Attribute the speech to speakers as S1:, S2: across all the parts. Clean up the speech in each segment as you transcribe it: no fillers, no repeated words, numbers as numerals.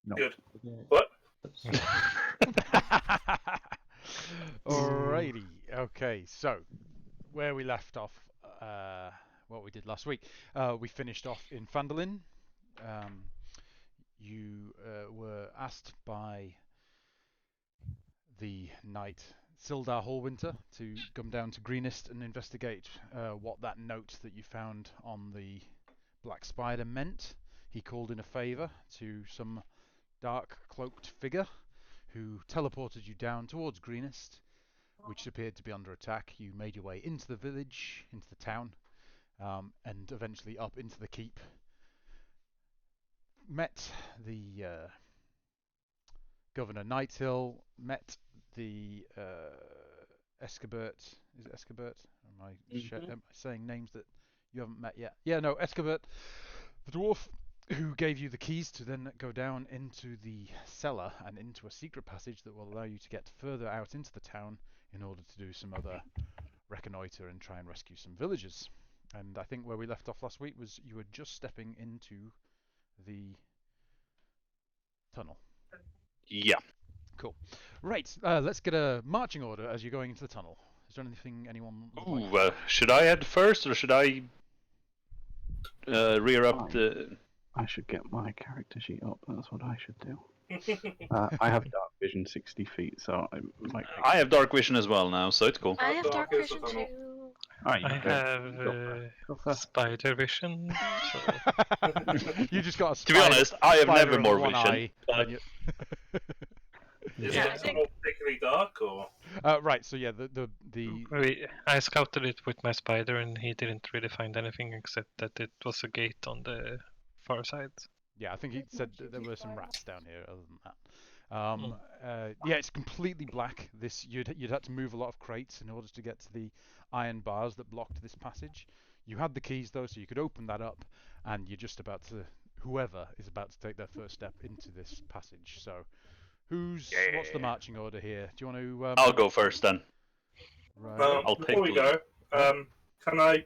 S1: No.
S2: Good. What?
S3: Alrighty. Okay, so where we left off, what we did last week, we finished off in Phandelver. You were asked by the knight Sildar Hallwinter to come down to Greenest and investigate what that note that you found on the Black Spider meant. He called in a favour to some dark cloaked figure who teleported you down towards Greenest, which appeared to be under attack. You made your way into the village, into the town, and eventually up into the keep. Met the Governor Nighthill, met the Escabert. Is it Escabert? Am I saying names that you haven't met yet? Yeah, no, Escabert, the dwarf, who gave you the keys to then go down into the cellar and into a secret passage that will allow you to get further out into the town in order to do some other reconnoitre and try and rescue some villagers. And I think where we left off last week was you were just stepping into the tunnel.
S4: Yeah.
S3: Cool. Right, let's get a marching order as you're going into the tunnel. Is there anything anyone would like?
S4: Should I head first, or should I rear up the...
S1: I should get my character sheet up. That's what I should do. I have dark vision 60 feet, so I might.
S4: I have dark vision as well now, so it's cool.
S5: I have dark vision
S2: tunnel.
S5: too.
S1: Right,
S6: I have spider vision. So...
S3: You just got a
S4: To be honest, I have never more
S3: one
S4: vision.
S3: eye,
S4: But...
S2: Is
S5: Yeah,
S2: it tunnel particularly dark, or?
S3: right, so yeah, the
S6: I scouted it with my spider, and he didn't really find anything except that it was a gate on the far side.
S3: yeah, I think he said that there were some rats down here. Other than that, yeah, it's completely black. This you'd had to move a lot of crates in order to get to the iron bars that blocked this passage. You had the keys though, so you could open that up, and you're just about to. Whoever is about to take their first step into this passage. So, what's the marching order here? Do you want to?
S4: I'll go first then.
S3: Right.
S4: I'll
S2: Before we go, can I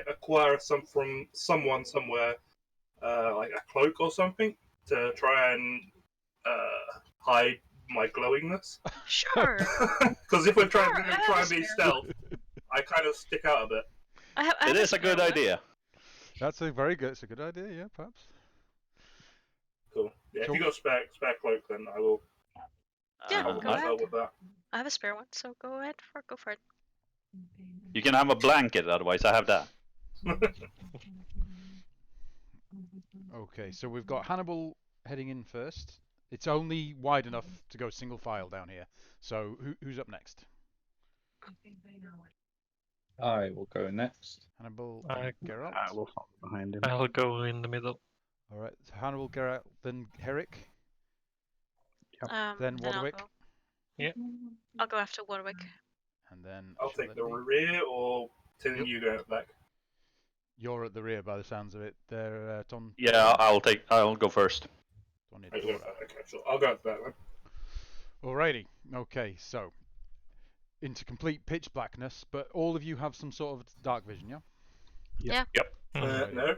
S2: acquire some from someone somewhere, like a cloak or something, to try and hide my glowingness?
S5: Sure.
S2: Because if we're trying
S5: Sure,
S2: to
S5: I have
S2: try
S5: a
S2: and be
S5: spare.
S2: stealth, I kind of stick out a bit.
S4: It is a good idea.
S3: That's a very good. It's a good idea. Yeah, perhaps.
S2: Cool. Yeah,
S3: Cool.
S2: if you got a spare cloak, then I will.
S5: Yeah,
S2: I will
S5: go ahead.
S2: go with that.
S5: I have a spare one, so go ahead. Go for it.
S4: You can have a blanket, otherwise I have that.
S3: Okay, so we've got Hannibal heading in first. It's only wide enough to go single file down here. So who's up next?
S7: I will go next.
S3: Hannibal,
S6: I-
S3: Geralt.
S1: I will follow behind him.
S6: I'll go in the middle.
S3: All right, so Hannibal, Geralt, then Herrick, then
S5: Then I'll
S3: Warwick,
S5: go. I'll go after Warwick.
S3: and then
S2: I'll take the
S3: Shalendi.
S2: rear, or Tim, you go back.
S3: You're at the rear by the sounds of it. There, Tom.
S4: Yeah, I'll go first.
S3: Tony,
S2: Okay,
S3: Dora.
S2: so I'll go to that then.
S3: Alrighty. Okay, so into complete pitch blackness, but all of you have some sort of dark vision, yeah?
S6: Mm.
S2: No.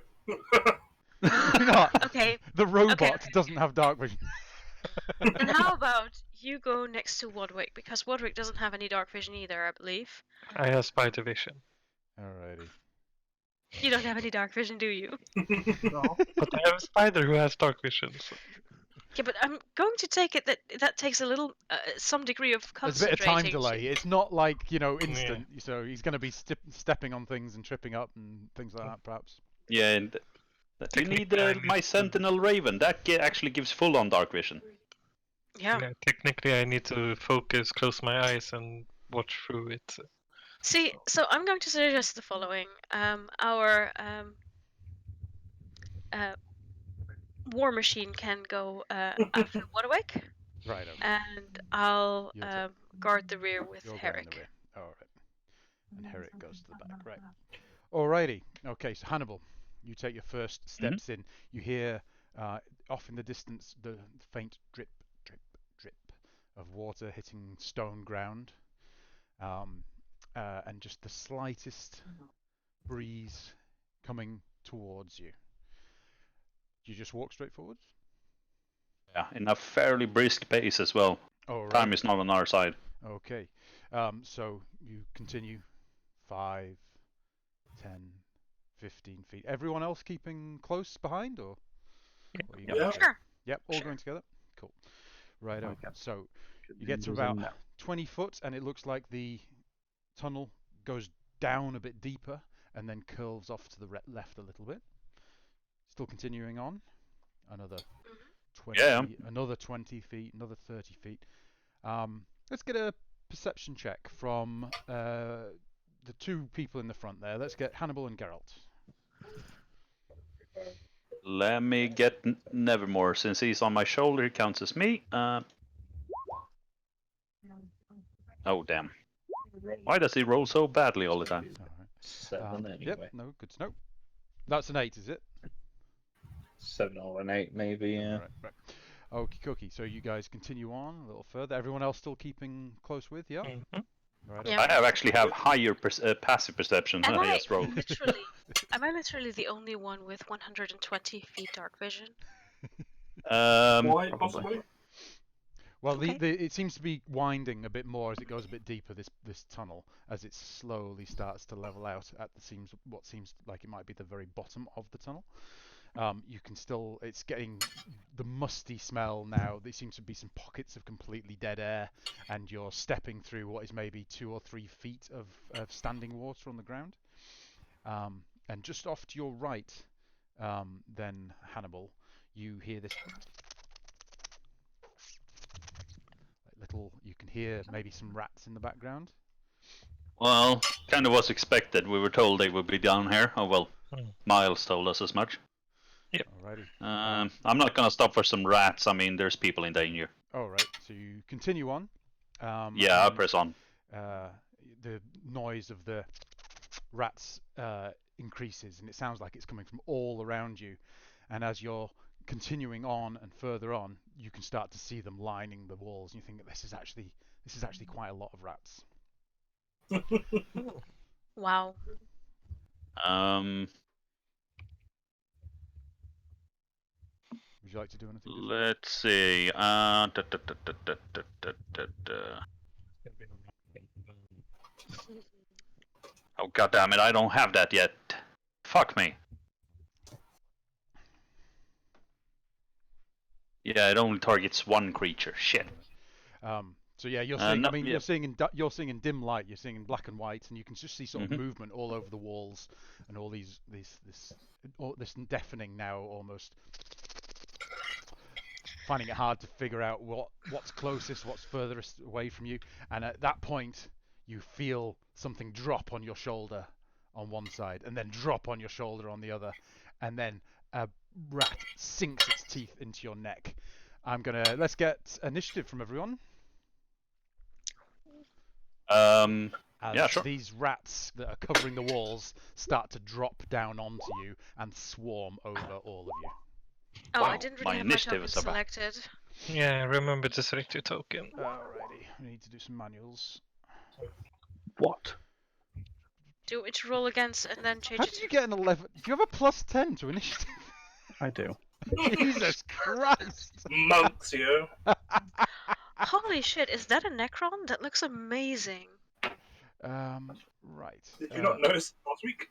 S3: Do not.
S5: Okay.
S3: The robot doesn't have dark vision.
S5: And how about you go next to Warwick, because Warwick doesn't have any dark vision either, I believe.
S6: I have spider vision.
S3: Alrighty.
S5: You don't have any dark vision, do you?
S6: No, but I have a spider who has dark vision. So...
S5: Yeah, but I'm going to take it that takes a little, some degree of
S3: There's a bit of
S5: concentrating.
S3: time delay. It's not like, instant. So he's going to be stepping on things and tripping up and things like that, perhaps.
S4: Yeah, and you need
S6: Technically, I
S4: my
S6: need to-
S4: Sentinel Raven. That actually gives full on dark vision.
S5: Yeah.
S6: Yeah, technically, I need to focus, close my eyes, and watch through it.
S5: See, so I'm going to suggest the following. Our war machine can go after Warwick,
S3: Right. Okay.
S5: and I'll
S3: You'll take-
S5: guard the rear with
S3: You'll go in the
S5: Herrick.
S3: rear. All right. And Herrick goes to the back. Right. Alrighty. Okay. So Hannibal, you take your first steps in. You hear off in the distance the faint drip, drip, drip of water hitting stone ground, and just the slightest breeze coming towards you. Do you just walk straight forwards?
S4: Yeah, in a fairly brisk pace as well.
S3: All right.
S4: Time is not on our side.
S3: Okay. So you continue 5, 10, 15 feet. Everyone else keeping close behind, or? What are you
S2: Yeah.
S3: guys doing?
S5: Sure.
S3: Yep, all
S5: Sure.
S3: going together. Cool. Right on.
S1: Okay.
S3: So
S1: Good
S3: you get to
S1: news
S3: about
S1: on that.
S3: 20 foot, and it looks like the tunnel goes down a bit deeper and then curves off to the left a little bit. Still continuing on. Another 20,
S4: Yeah.
S3: another 20 feet, another 30 feet. Let's get a perception check from the two people in the front there. Let's get Hannibal and Geralt.
S4: Let me get Nevermore. Since he's on my shoulder, he counts as me. Oh, damn. Why does he roll so badly all the time?
S3: All right.
S7: 7 anyway.
S3: Yep, no, good to know. That's an 8, is it?
S7: 7 or an 8 maybe, yeah.
S3: Right. Okie dokie. So you guys continue on a little further. Everyone else still keeping close with, yeah?
S6: Mhm.
S3: Right.
S5: Yeah.
S4: I actually have higher passive perception than
S5: Am
S4: I
S5: I
S4: just rolled.
S5: literally? Am I literally the only one with 120 feet dark vision?
S2: Why,
S1: probably.
S2: possibly?
S3: Well,
S5: Okay.
S3: it seems to be winding a bit more as it goes a bit deeper. This tunnel, as it slowly starts to level out at what seems like it might be the very bottom of the tunnel. You can still, it's getting the musty smell now. There seems to be some pockets of completely dead air, and you're stepping through what is maybe 2 or 3 feet of standing water on the ground. And just off to your right, then Hannibal, you hear this little. You can hear maybe some rats in the background.
S4: Well, kind of was expected. We were told they would be down here. Oh well, Miles told us as much.
S3: Alrighty.
S4: I'm not gonna stop for some rats. I mean, there's people in danger.
S3: All right. So you continue on.
S4: Yeah, I'll
S3: and,
S4: press on.
S3: the noise of the rats increases, and it sounds like it's coming from all around you. And as you're continuing on and further on, you can start to see them lining the walls, and you think that this is actually quite a lot of rats.
S5: Wow.
S3: Would you like to do anything different?
S4: Let's see. Oh god damn it! I don't have that yet. Fuck me. Yeah, it only targets one creature. Shit.
S3: So yeah, you're seeing.
S4: no,
S3: I mean,
S4: yeah.
S3: you're seeing in dim light. You're seeing in black and white, and you can just see sort of
S4: Mhm.
S3: movement all over the walls, and all this deafening now almost. Finding it hard to figure out what's closest, what's furthest away from you, and at that point, you feel something drop on your shoulder on one side, and then drop on your shoulder on the other, and then a rat sinks its teeth into your neck. Let's get initiative from everyone. As
S4: Yeah, sure.
S3: these rats that are covering the walls start to drop down onto you and swarm over all of you.
S5: Oh,
S4: Wow,
S5: I didn't
S4: my
S5: really have my
S4: initiative
S5: token
S4: is about-
S5: selected.
S6: Yeah, remember to select your token.
S3: Alrighty, we need to do some manuals.
S1: What?
S5: Do you want me to roll against and then change
S3: How
S5: it
S3: did
S5: to...
S3: you get an 11? Do you have a plus 10 to initiative?
S1: I do.
S3: Jesus Christ!
S2: Monks, you.
S5: Holy shit, is that a Necron? That looks amazing.
S3: Right.
S2: Did you not notice last week?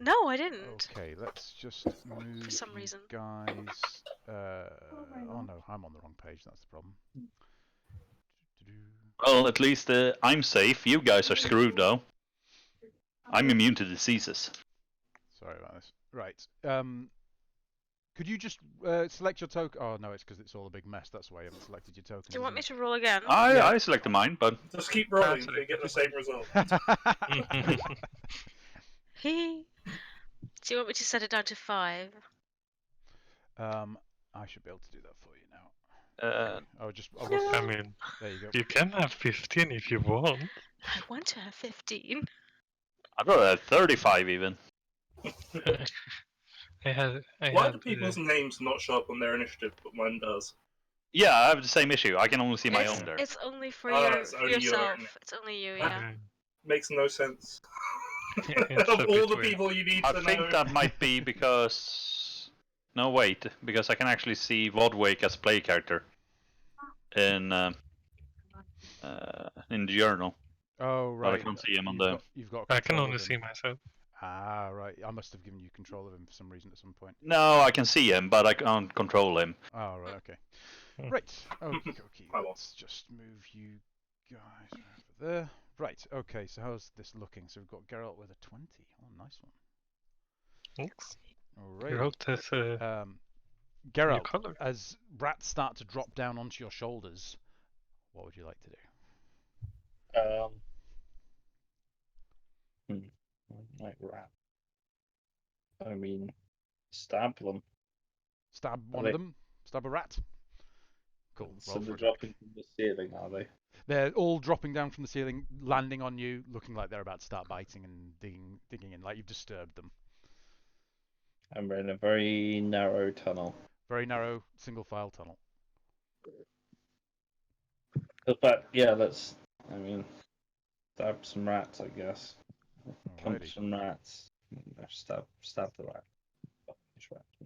S5: No, I didn't.
S3: Okay, let's just move
S5: For some
S3: you
S5: reason.
S3: guys. Oh no, I'm on the wrong page. That's the problem.
S4: Well, at least I'm safe. You guys are screwed, though. I'm immune to diseases.
S3: Sorry about this. Right. Could you just select your token? Oh no, it's because it's all a big mess. That's why you haven't selected your token.
S5: Do you want me
S3: isn't
S5: to roll again?
S4: I selected mine, but
S2: Just keep rolling until you get the same result.
S3: it?
S5: Hee. Do you want me to set it down to 5?
S3: I should be able to do that for you now. I'll
S5: No.
S6: I mean,
S3: there you go.
S6: you can have 15 if you want.
S5: I want to have 15.
S4: I'd rather have 35 even.
S2: Why do people's names not show up on their initiative, but mine does?
S4: Yeah, I have the same issue. I can only see my
S5: it's,
S4: own there.
S5: It's only for,
S2: Oh,
S5: your,
S2: it's
S5: for
S2: only your
S5: yourself.
S2: own.
S5: It's only you, yeah.
S2: Makes no sense.
S6: It's
S2: Of
S6: a
S2: all
S6: bit
S2: the
S6: weird.
S2: people you need
S4: I
S2: to
S4: think
S2: know.
S4: that might be because No, wait, because I can actually see Vodwake as play character in the journal.
S3: Oh
S4: But I
S3: right.
S4: can't see him on
S3: You've
S4: the.
S3: got you've got
S6: I can
S3: control
S6: only
S3: of him.
S6: see myself.
S3: Ah right. I must have given you control of him for some reason at some point.
S4: No, I can see him, but I can't control him.
S3: Oh right. Okay.
S6: Hmm.
S3: Right. Okie dokie.
S2: Oh, well.
S3: Let's just move you guys over there. Right. Okay. So how's this looking? So we've got Geralt with a 20. Oh, nice one.
S6: Thanks.
S3: All
S6: You
S3: right.
S6: wrote this new
S3: Geralt,
S6: color.
S3: as rats start to drop down onto your shoulders, what would you like to do?
S7: Like rat. I mean, stab them.
S3: Stab one
S7: they-
S3: of them? Stab a rat? Cool.
S7: So
S3: Roll
S7: they're
S3: for attack.
S7: dropping from the ceiling, are they?
S3: They're all dropping down from the ceiling, landing on you, looking like they're about to start biting and digging in, like you've disturbed them.
S7: And we're in a very narrow tunnel.
S3: Very narrow, single file tunnel.
S7: But yeah, let's. I mean, stab some rats, I guess. Pump
S3: Alrighty.
S7: some rats. Stab the rat. These rats.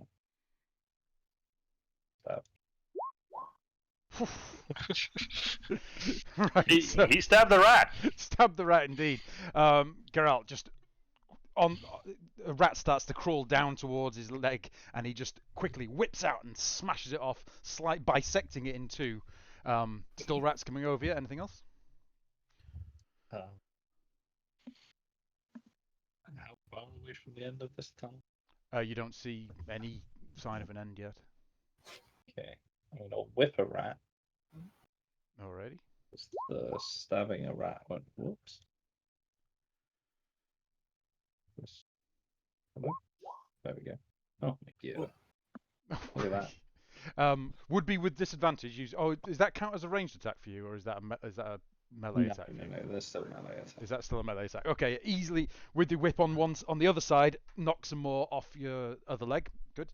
S7: Stab.
S3: Right, so
S4: He stabbed the rat.
S3: stab the rat indeed. Geralt just a rat starts to crawl down towards his leg, and he just quickly whips out and smashes it off, bisecting it in two. Still rats coming over you. Anything else?
S7: How far are we from the end of this tunnel?
S3: You don't see any sign of an end yet.
S7: Okay. I'm gonna whip a rat.
S3: Alrighty.
S7: Stabbing a rat went. Whoops. Hello? There we go. Oh, yeah. Look at that.
S3: Would be with disadvantage. Does that count as a ranged attack for you, or is that a melee attack for you?
S7: No, there's still melee attack.
S3: Is that still a melee attack? Okay, easily with the whip on the other side, knock some more off your other leg. Good.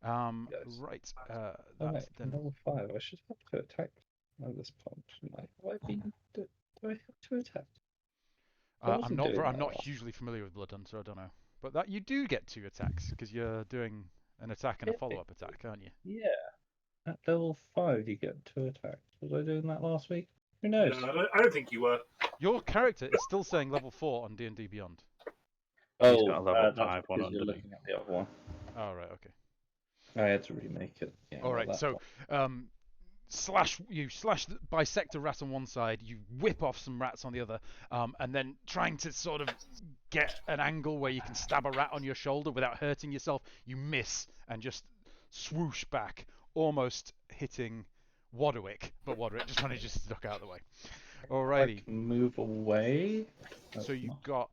S7: Yes.
S3: Right.
S7: Oh,
S3: That's
S7: wait,
S3: then.
S7: level 5. I should have 2 attacks at this point. Do I have 2 attacks? I
S3: I'm
S7: wasn't
S3: not.
S7: doing
S3: I'm
S7: that
S3: not
S7: last.
S3: hugely familiar with Blood Hunter. I don't know, but that you do get 2 attacks because you're doing an attack and a follow-up attack, aren't you?
S7: Yeah. At level 5, you get 2 attacks. Was I doing that last week? Who knows?
S2: No, I don't think you were.
S3: Your character is still saying level 4 on D&D Beyond.
S7: Oh,
S1: got a level
S7: that's
S1: 5 one
S7: because you're
S1: underneath.
S7: looking at the other one.
S3: Oh right. Okay.
S7: I had to remake it. Yeah,
S3: All
S7: not
S3: right.
S7: that
S3: So,
S7: one.
S3: bisect a rat on one side, you whip off some rats on the other, and then trying to sort of get an angle where you can stab a rat on your shoulder without hurting yourself, you miss and just swoosh back, almost hitting Wadwick, but Wadwick just manages to duck out of the way. Alrighty.
S7: I can move away.
S3: So you've got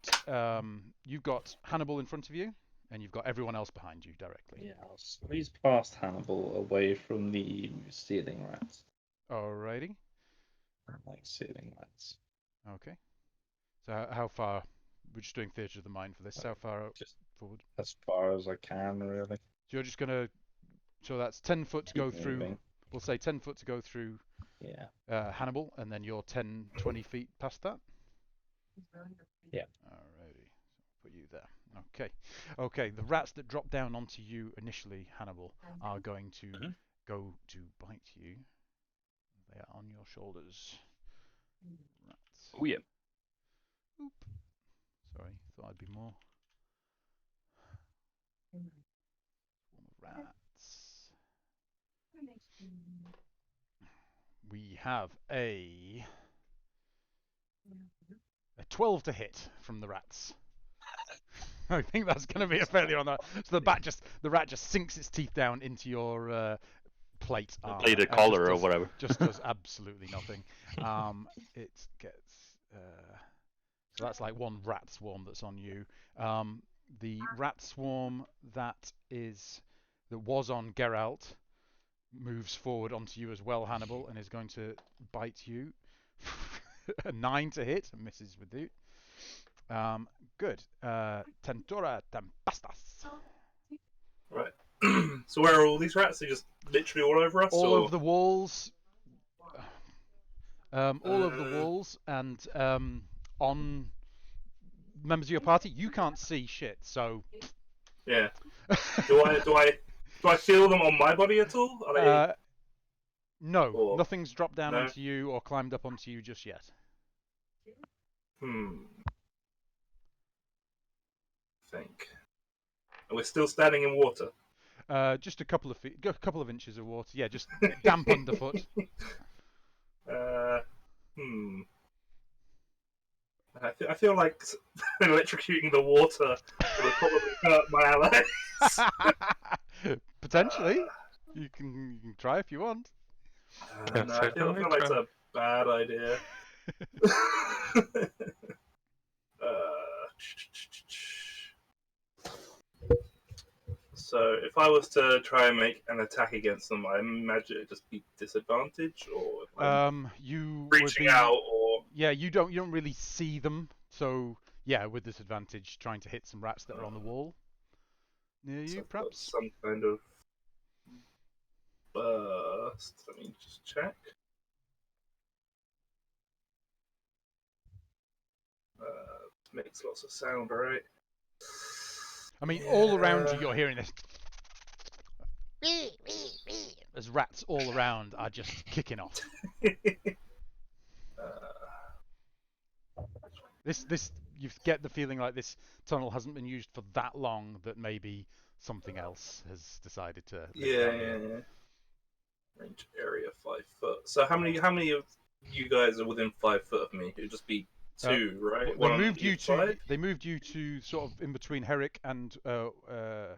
S3: Hannibal in front of you, and you've got everyone else behind you directly.
S7: Yeah, I'll squeeze past Hannibal away from the ceiling rats.
S3: Alrighty.
S7: I like ceiling rats.
S3: Okay. So how far? We're just doing Theatre of the Mind for this. How far
S7: Just
S3: forward?
S7: as far as I can, really.
S3: So you're just gonna. So that's 10 foot to go
S7: Keep
S3: through.
S7: moving.
S3: We'll say 10 foot to go through
S7: Yeah.
S3: Hannibal, and then you're 10, 20 feet past that.
S7: Yeah.
S3: Alrighty. So put you there. Okay. Okay. The rats that drop down onto you initially, Hannibal, are going to go to bite you. They are on your shoulders. Rats.
S4: Oh yeah.
S3: Oop. Sorry, thought I'd be more. Swarm of rats. We have a 12 to hit from the rats. I think that's going to be a failure on that. So the rat just sinks its teeth down into your plate armor.
S4: Play the
S3: and
S4: collar
S3: just
S4: or
S3: does-
S4: whatever.
S3: Just does absolutely nothing. It gets so that's like one rat swarm that's on you. The rat swarm that was on Geralt moves forward onto you as well, Hannibal, and is going to bite you. A 9 to hit, misses with you. Good. Tentora Tempestas.
S2: Right. So where are all these rats? They're just literally all over us?
S3: All
S2: or...
S3: over the walls. All over the walls and on members of your party. You can't see shit, so.
S2: Yeah. Do I Do I feel them on my body at all? Are they...
S3: No,
S2: Or-
S3: nothing's dropped down
S2: no?
S3: onto you or climbed up onto you just yet.
S2: Think. We're still standing in water.
S3: Just a couple of feet, a couple of inches of water. Yeah, just damp underfoot.
S2: I feel like electrocuting the water would probably hurt my allies.
S3: Potentially, you can try if you want.
S2: No, I feel like it's a bad idea. So if I was to try and make an attack against them, I imagine it'd just be disadvantage, or if I'm
S3: You would
S2: reaching
S3: be,
S2: out, or
S3: yeah, you don't really see them, so yeah, with disadvantage, trying to hit some rats that are on the wall near you, perhaps.
S2: some kind of burst. Let me just check. Makes lots of sound, right?
S3: I mean, all around you, you're hearing this. There's rats all around are just kicking off. This you get the feeling like this tunnel hasn't been used for that long, that maybe something else has decided to live down here.
S2: Yeah. Range area 5 foot. So how many of you guys are within 5 foot of me? It'd just be 2, right?
S3: They
S2: One on
S3: moved you
S2: each
S3: to.
S2: side?
S3: They moved you to sort of in between Herrick and. Hang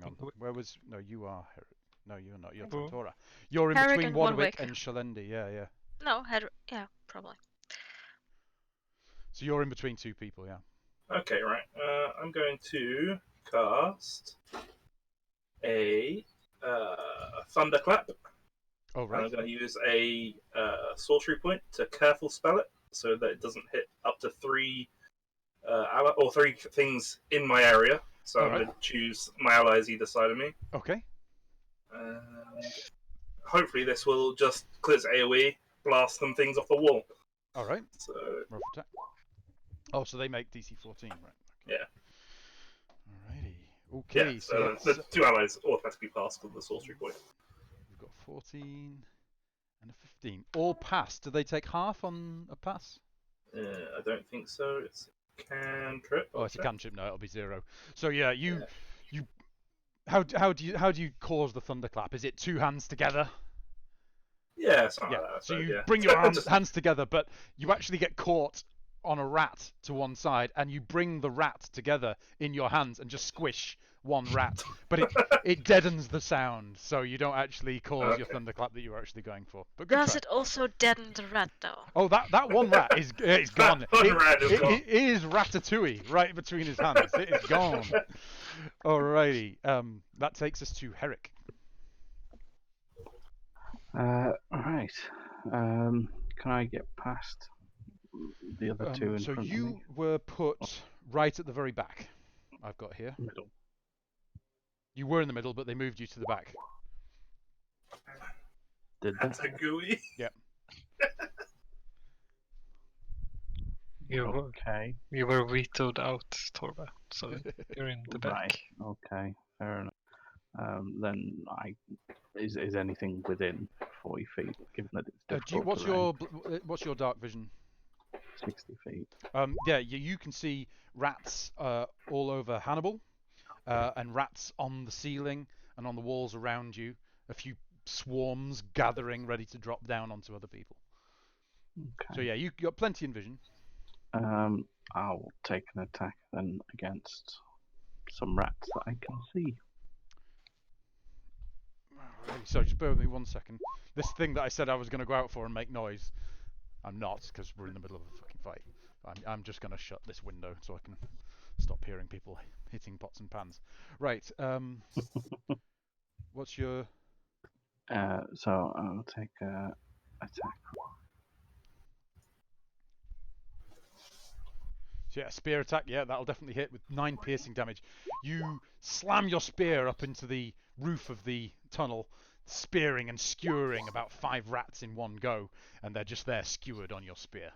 S3: on. Where was? No, you are Herrick. No, you're not. You're Tantora. You're in
S5: Herrick
S3: between
S5: and
S3: Wadwick
S5: Wadwick.
S3: and Shalendi. Yeah, yeah.
S5: No, yeah, probably.
S3: So you're in between two people. Yeah.
S2: Okay, right. I'm going to cast a thunderclap.
S3: Oh,
S2: And
S3: right.
S2: I'm going to use a sorcery point to careful spell it, so that it doesn't hit up to 3 things in my area. So I'm going to choose my allies either side of me.
S3: Okay.
S2: And hopefully this will just clear AoE, blast some things off the wall.
S3: All right.
S2: So
S3: Roll for attack. Oh, so they make DC 14, right? Okay.
S2: Yeah.
S3: Alrighty. Okay.
S2: Yeah, so the 2 allies automatically pass with the sorcery point.
S3: We've got 14 and a 15. All pass. Do they take half on a pass?
S2: I don't think so. It's a cantrip.
S3: Oh, it's a cantrip. No, it'll be 0. So yeah, you. How do you cause the thunderclap? Is it 2 hands together?
S2: Yeah, something like that.
S3: So you
S2: yeah.
S3: bring your hands together, but you actually get caught on a rat to one side, and you bring the rat together in your hands and just squish one rat. But it deadens the sound, so you don't actually cause your thunderclap that you were actually going for. But good
S5: Does
S3: try.
S5: it also deaden the rat, though?
S3: Oh, that one rat is gone.
S2: Rat is gone.
S3: It is Ratatouille right between his hands. It is gone. Alrighty. That takes us to Herrick.
S1: Right. Can I get past the other 2 in
S3: So
S1: front of
S3: you
S1: me?
S3: were put right at the very back. I've got here.
S1: Middle.
S3: You were in the middle, but they moved you to the back.
S1: Did
S2: That's
S1: that?
S2: a gooey.
S3: Yep.
S1: Okay.
S6: You were vetoed out, Torba, so you're in the back.
S1: Right. Okay. Fair enough. Then is anything within 40 feet, given that it's difficult
S3: What's your dark vision?
S1: 60 feet.
S3: Yeah, you can see rats all over Hannibal, and rats on the ceiling and on the walls around you. A few swarms gathering, ready to drop down onto other people.
S1: Okay.
S3: So yeah, you got plenty in vision.
S1: I'll take an attack then against some rats that I can see.
S3: So just bear with me 1 second. This thing that I said I was going to go out for and make noise, I'm not, because we're in the middle of a fucking fight. I'm just going to shut this window so I can stop hearing people hitting pots and pans. Right. What's your...
S1: So I'll take a attack.
S3: So yeah, spear attack. Yeah, that'll definitely hit with 9 piercing damage. You slam your spear up into the roof of the tunnel, spearing and skewering about 5 rats in one go, and they're just there skewered on your spear.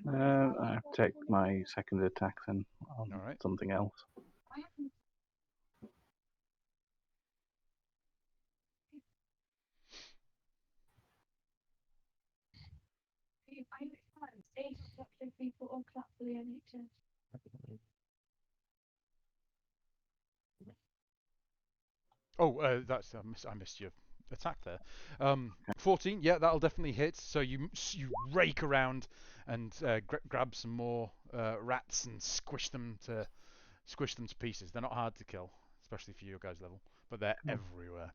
S1: I take my second attack then on
S3: All right.
S1: something else.
S3: Oh, that's I missed your attack there. 14, yeah, that'll definitely hit. So you rake around and grab some more rats and squish them to pieces. They're not hard to kill, especially for your guys' level, but they're everywhere.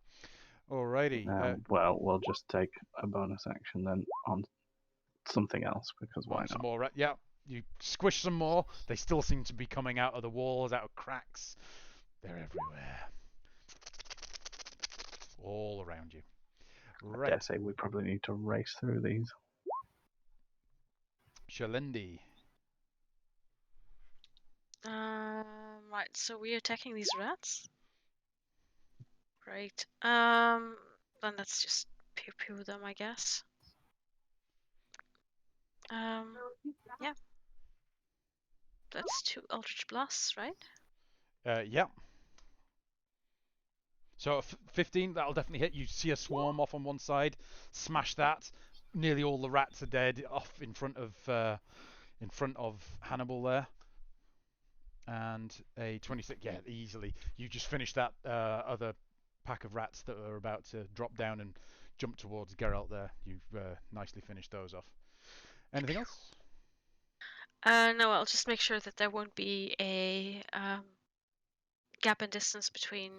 S3: Alrighty.
S1: Well, we'll just take a bonus action then on something else because why
S3: Some
S1: not?
S3: more yeah, you squish some more. They still seem to be coming out of the walls, out of cracks. They're everywhere. All around you.
S1: I dare say we probably need to race through these.
S3: Shalendi.
S5: Right, so we're attacking these rats. Great. Then let's just pew pew them, I guess. Yeah. That's 2 Eldritch Blasts, right?
S3: Yeah. So 15, that'll definitely hit. You see a swarm off on one side, smash that. Nearly all the rats are dead off in front of Hannibal there. And a 26, yeah, easily. You just finished that other pack of rats that were about to drop down and jump towards Geralt there. You've nicely finished those off. Anything else?
S5: No, I'll just make sure that there won't be a gap in distance between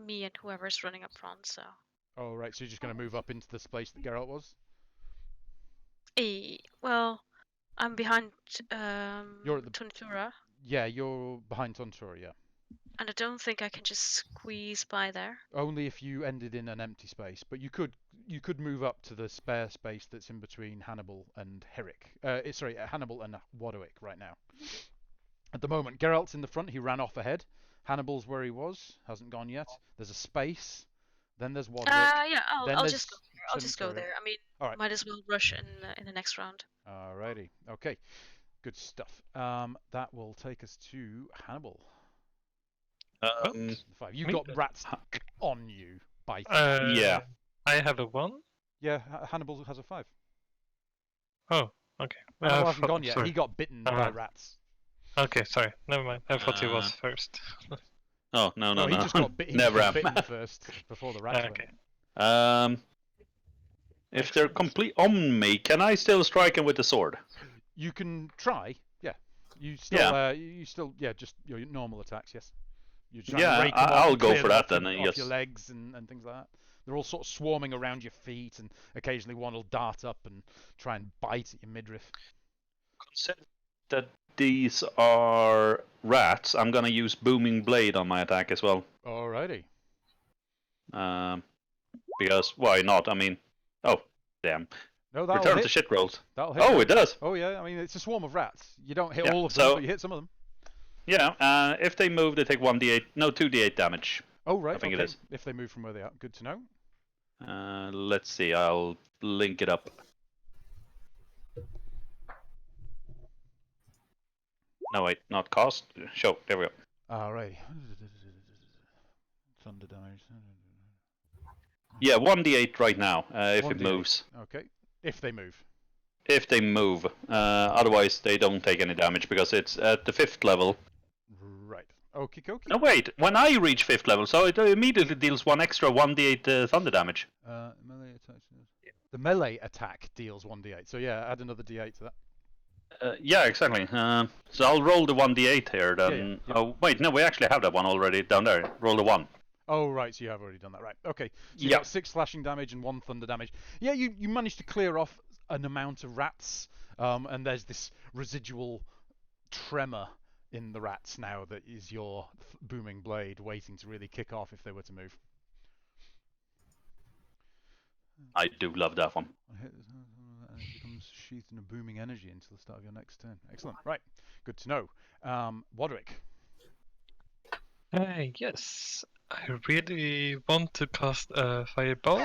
S5: me and whoever's running up front, so...
S3: Oh, right, so you're just going to move up into the space that Geralt was?
S5: Well, I'm behind
S3: You're at the...
S5: Tuntura.
S3: Yeah, you're behind Tuntura, yeah.
S5: And I don't think I can just squeeze by there.
S3: Only if you ended in an empty space, but you could move up to the spare space that's in between Hannibal and Herrick. Hannibal and Warwick right now. At the moment, Geralt's in the front. He ran off ahead. Hannibal's where he was. Hasn't gone yet. There's a space. Then there's Warwick.
S5: Yeah, I'll just go there. I'll just go there. I mean,
S3: right.
S5: Might as well rush in the next round.
S3: Alrighty. Okay. Good stuff. That will take us to Hannibal. You've got rats on you by 5.
S6: Yeah. I have a 1.
S3: Yeah, Hannibal has a 5.
S6: Oh, okay.
S3: Hannibal hasn't gone yet.
S6: Sorry.
S3: He got bitten by rats.
S6: Okay, sorry. Never mind. I thought he was first.
S4: Oh, no.
S3: He just got bitten.
S4: Never am.
S3: Bitten first before the rats
S6: Okay.
S4: If they're complete on me, can I still strike him with the sword?
S3: You can try. Yeah. You still just your normal attacks. Yes.
S4: I'll go for that then.
S3: Off your legs and things like that. They're all sort of swarming around your feet, and occasionally one will dart up and try and bite at your midriff.
S4: Consider that these are rats. I'm gonna use Booming Blade on my attack as well.
S3: Alrighty.
S4: Because why not? I mean, oh damn.
S3: No, that'll
S4: Return
S3: hit.
S4: to shit rolls.
S3: That'll hit.
S4: Oh, it does.
S3: Oh yeah. I mean, it's a swarm of rats. You don't hit all of them, but you hit some of them.
S4: Yeah, if they move, they take 2d8 damage.
S3: Oh, right.
S4: I think
S3: it
S4: is.
S3: If they move from where they are. Good to know.
S4: Let's see, I'll link it up. No, wait, not cost. Show, there we go.
S3: Alright. Thunder damage.
S4: Yeah, 1d8 right now, if it
S3: 1d8.
S4: moves.
S3: Okay, if they move.
S4: If they move. Otherwise, they don't take any damage because it's at the 5th level.
S3: Right. Okie dokie.
S4: No, wait. When I reach 5th level, so it immediately deals 1 extra 1d8 thunder damage.
S3: Melee attack. The melee attack deals 1d8. So yeah, add another d8 to that.
S4: Yeah, exactly. So I'll roll the 1d8 here then.
S3: Yeah.
S4: Oh, wait, no, we actually have that one already down there. Roll the 1.
S3: Oh, right, so you have already done that. Right, okay. So you got 6 slashing damage and 1 thunder damage. Yeah, you managed to clear off an amount of rats, and there's this residual tremor in the rats now that is your booming blade waiting to really kick off if they were to move.
S4: I do love that one.
S3: It becomes sheathed in a booming energy until the start of your next turn. Excellent. Right, good to know. Wadrick.
S6: Yes. I really want to cast a fireball.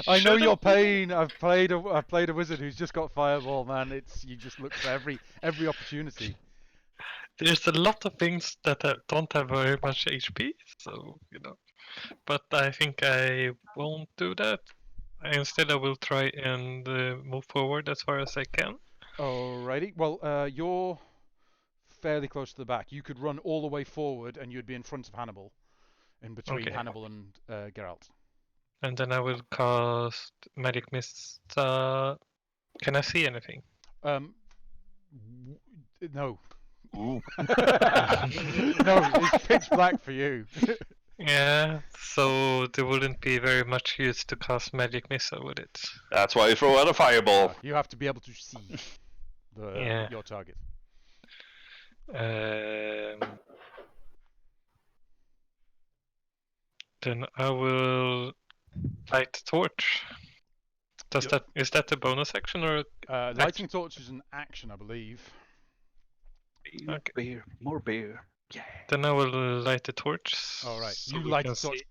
S3: I know your pain. I've played a wizard who's just got fireball, man. You just look for every opportunity.
S6: There's a lot of things that don't have very much HP, so But I think I won't do that. Instead, I will try and move forward as far as I can.
S3: Alrighty. Well, you're fairly close to the back. You could run all the way forward, and you'd be in front of Hannibal, in between
S6: Okay.
S3: Hannibal and Geralt.
S6: And then I will cast Magic Mist. Can I see anything?
S3: No.
S4: Ooh.
S3: No, it's pitch black for you.
S6: Yeah, so there wouldn't be very much use to cast Magic Missile, would it?
S4: That's why you throw out a fireball.
S3: You have to be able to see your target.
S6: Then I will light the torch. Is that a bonus action or?
S3: Lighting torch is an action, I believe.
S6: Okay.
S4: Beer, more beer. Yeah.
S6: Then I will light the torch.
S3: All right,
S6: so
S3: you
S6: we
S3: light
S6: can
S3: the torch
S6: see.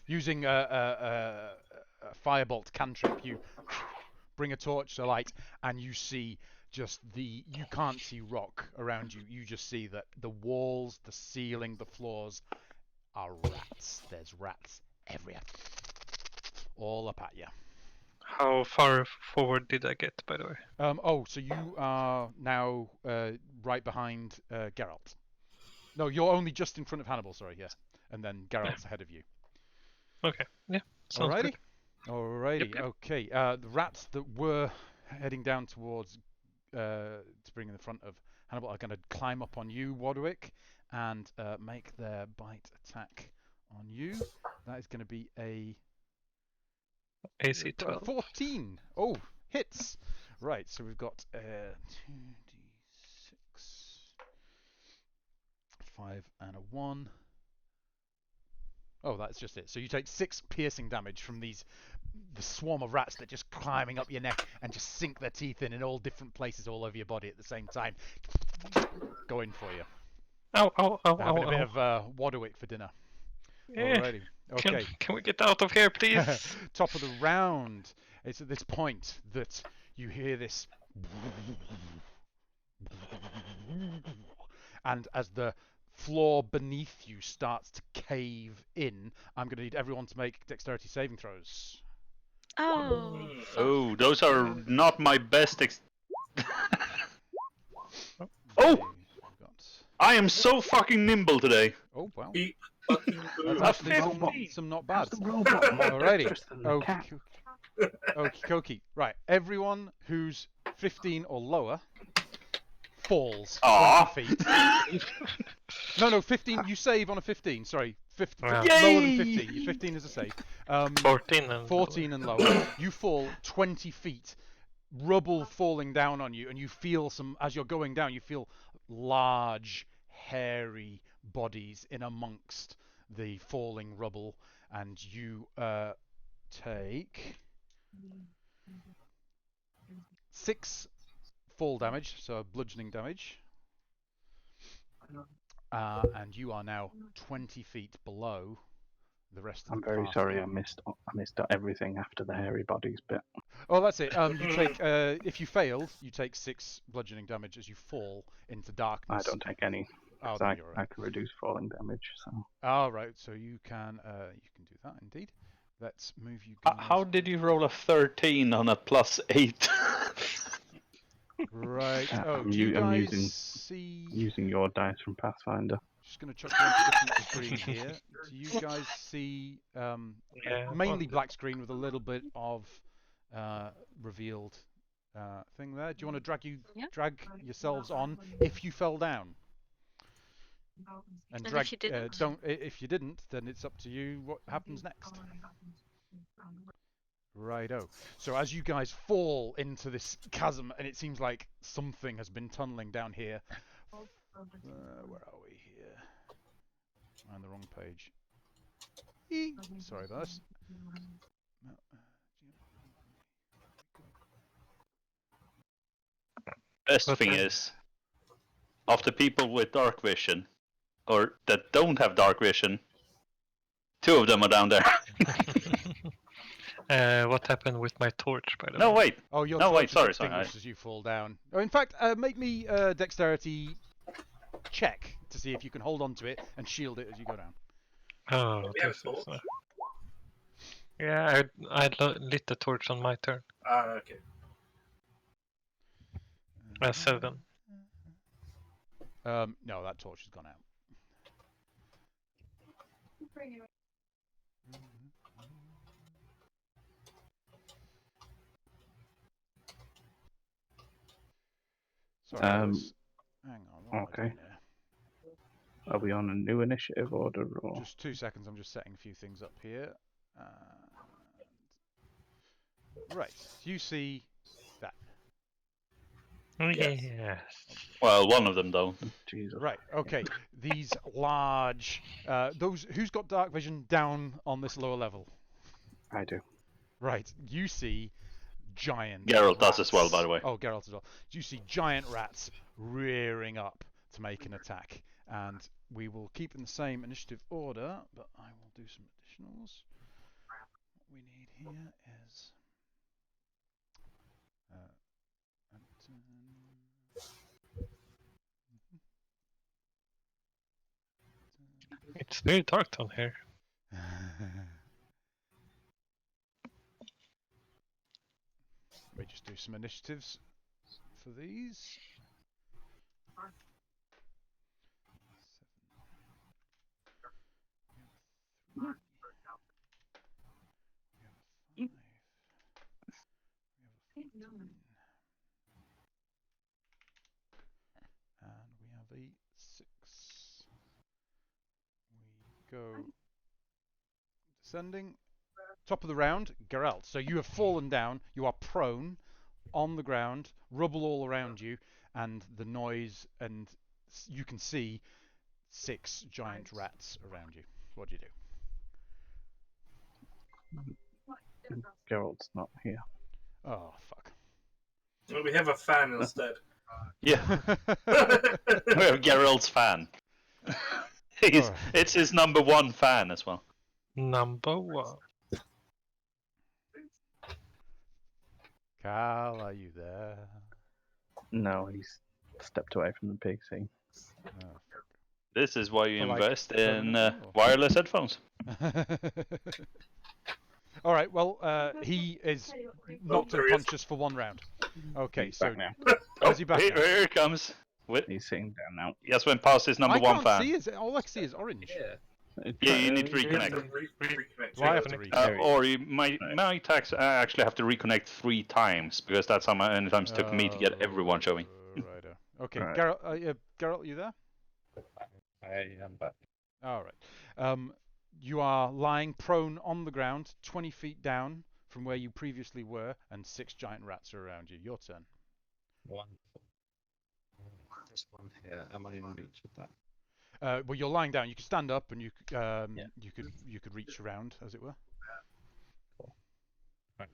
S3: using a firebolt cantrip. You bring a torch to light, and you see just you can't see rock around you. You just see that the walls, the ceiling, the floors are rats. There's rats everywhere, all up at you.
S6: How far forward did I get, by the way?
S3: So you are now right behind Geralt. No, you're only just in front of Hannibal, sorry, yeah. And then Geralt's ahead of you.
S6: Okay, yeah. Sounds
S3: Alrighty.
S6: good.
S3: Alrighty,
S6: Yep.
S3: okay. The rats that were heading down towards to bring in the front of Hannibal are going to climb up on you, Wadwick, and make their bite attack on you. That is going to be a
S6: AC 12.
S3: 14. Oh, hits. Right, so we've got 2d6, 5 and a 1. Oh, that's just it. So you take 6 piercing damage from the swarm of rats that just climbing up your neck and just sink their teeth in all different places all over your body at the same time. Going for you.
S6: Ow, ow, ow,
S3: Having
S6: ow,
S3: a bit of Wadwick for dinner.
S6: Yeah.
S3: Alrighty. Okay.
S6: Can we get out of here, please?
S3: Top of the round. It's at this point that you hear this. And as the floor beneath you starts to cave in, I'm going to need everyone to make dexterity saving throws.
S5: Oh.
S4: Oh, those are not my best.
S3: They
S4: Oh!
S3: got-
S4: I am so fucking nimble today.
S3: Oh, wow.
S2: Eat fucking
S3: That's
S2: food.
S3: actually some not bad.
S1: How's the robot more
S3: Alrighty.
S1: dangerous than the cat?
S3: Okie dokie. Right, everyone who's 15 or lower falls
S4: Aw.
S3: 20 feet. No, 15. You save on a 15. Sorry, 15.
S6: Wow.
S3: Lower than
S4: Yay!
S3: 15. 15 is a save.
S6: 14 and
S3: 14 and lower. You fall 20 feet. Rubble falling down on you, and you feel as you're going down, you feel large, hairy bodies in amongst the falling rubble, and you take 6 fall damage, so bludgeoning damage, and you are now 20 feet below the rest of
S1: I'm
S3: the
S1: very
S3: party.
S1: sorry, I missed everything after the hairy bodies bit.
S3: Oh, that's it. You take if you failed, you take 6 bludgeoning damage as you fall into darkness.
S1: I don't take any.
S3: Oh,
S1: So
S3: then
S1: I
S3: you're right.
S1: can reduce falling damage. So
S3: Oh, right. So you can do that indeed. Let's move you guys.
S4: How did you roll a 13 on a +8?
S3: Right.
S1: Yeah,
S3: Oh,
S1: I'm
S3: do you
S1: I'm
S3: guys see?
S1: using your dice from Pathfinder.
S3: Just going to chuck you onto a different screen here. Do you guys see
S6: Yeah,
S3: mainly black screen with a little bit of revealed thing there? Do you want to drag yourselves on if you fell down? And
S5: And
S3: drag.
S5: if you didn't?
S3: If you didn't, then it's up to you. What happens next? Righto. So as you guys fall into this chasm, and it seems like something has been tunneling down here. Where are we here? I'm on the wrong page. Sorry about this. No,
S4: Best
S6: But
S4: thing
S6: then-
S4: is, of the people with dark vision, or that don't have dark vision, 2 of them are down there.
S6: What happened with my torch, by the
S4: No,
S6: way?
S4: wait.
S3: Oh, your
S4: No,
S3: torch
S4: wait,
S3: is
S4: sorry,
S3: extinguished as you fall down. Oh, in fact, make me a dexterity check to see if you can hold on to it and shield it as you go down.
S6: Oh,
S2: We have
S6: this is,
S2: torch.
S6: Yeah, I lit the torch on my turn.
S2: Okay.
S6: 7.
S3: No, that torch has gone out. Sorry, Alice. Hang on. What am I doing here?
S1: Are we on a new initiative order or?
S3: Just 2 seconds. I'm just setting a few things up here. Right. You see that.
S2: Yes.
S6: Yes.
S4: Well, one of them don't.
S1: Jesus.
S3: Right. Okay. These large. Those. Who's got dark vision down on this lower level?
S1: I do.
S3: Right. You see giant.
S4: Geralt
S3: rats.
S4: does as well, by the way.
S3: Oh, Geralt as well. You see giant rats rearing up to make an attack, and we will keep in the same initiative order, but I will do some additionals. What we need here is.
S6: It's very dark down here.
S3: Let me just do some initiatives for these. And we have a 6. We go descending. Top of the round, Geralt. So you have fallen down. You are prone on the ground, rubble all around you, and the noise, and you can see 6 giant rats around you. What do you do?
S1: Geralt's not here.
S3: Oh, fuck.
S2: Well, we have a fan instead.
S4: Yeah, we have Geralt's fan. It's his number 1 fan as well.
S6: Number 1.
S3: Cal, are you there?
S1: No, he's stepped away from the PC.
S3: Oh,
S4: This is why you
S3: For like
S4: invest in
S3: 7 minutes or?
S4: wireless headphones.
S3: All right. Well, he is knocked
S2: there he is.
S3: unconscious for 1 round. Okay,
S1: He's
S3: so
S1: back now.
S3: is he back
S4: here,
S3: now?
S4: here it comes.
S1: He's sitting down now.
S4: He just went past his number
S3: I
S4: 1
S3: can't
S4: fan.
S3: see his. All I can see is orange.
S4: Yeah, you need to
S2: You have
S4: reconnect.
S2: to reconnect.
S3: Do I have to reconnect?
S4: Or you might actually have to reconnect 3 times, because that's how many times it took me to get everyone showing.
S3: Righto. Okay,
S1: Right.
S3: Geralt, Geralt, you there?
S7: I am back.
S3: All right. You are lying prone on the ground, 20 feet down from where you previously were, and 6 giant rats are around you. Your turn.
S7: Wonderful. There's one here. Am I in reach of that?
S3: Well, you're lying down. You could stand up, and you
S7: Yeah.
S3: you could reach around, as it were.
S7: Cool. Right.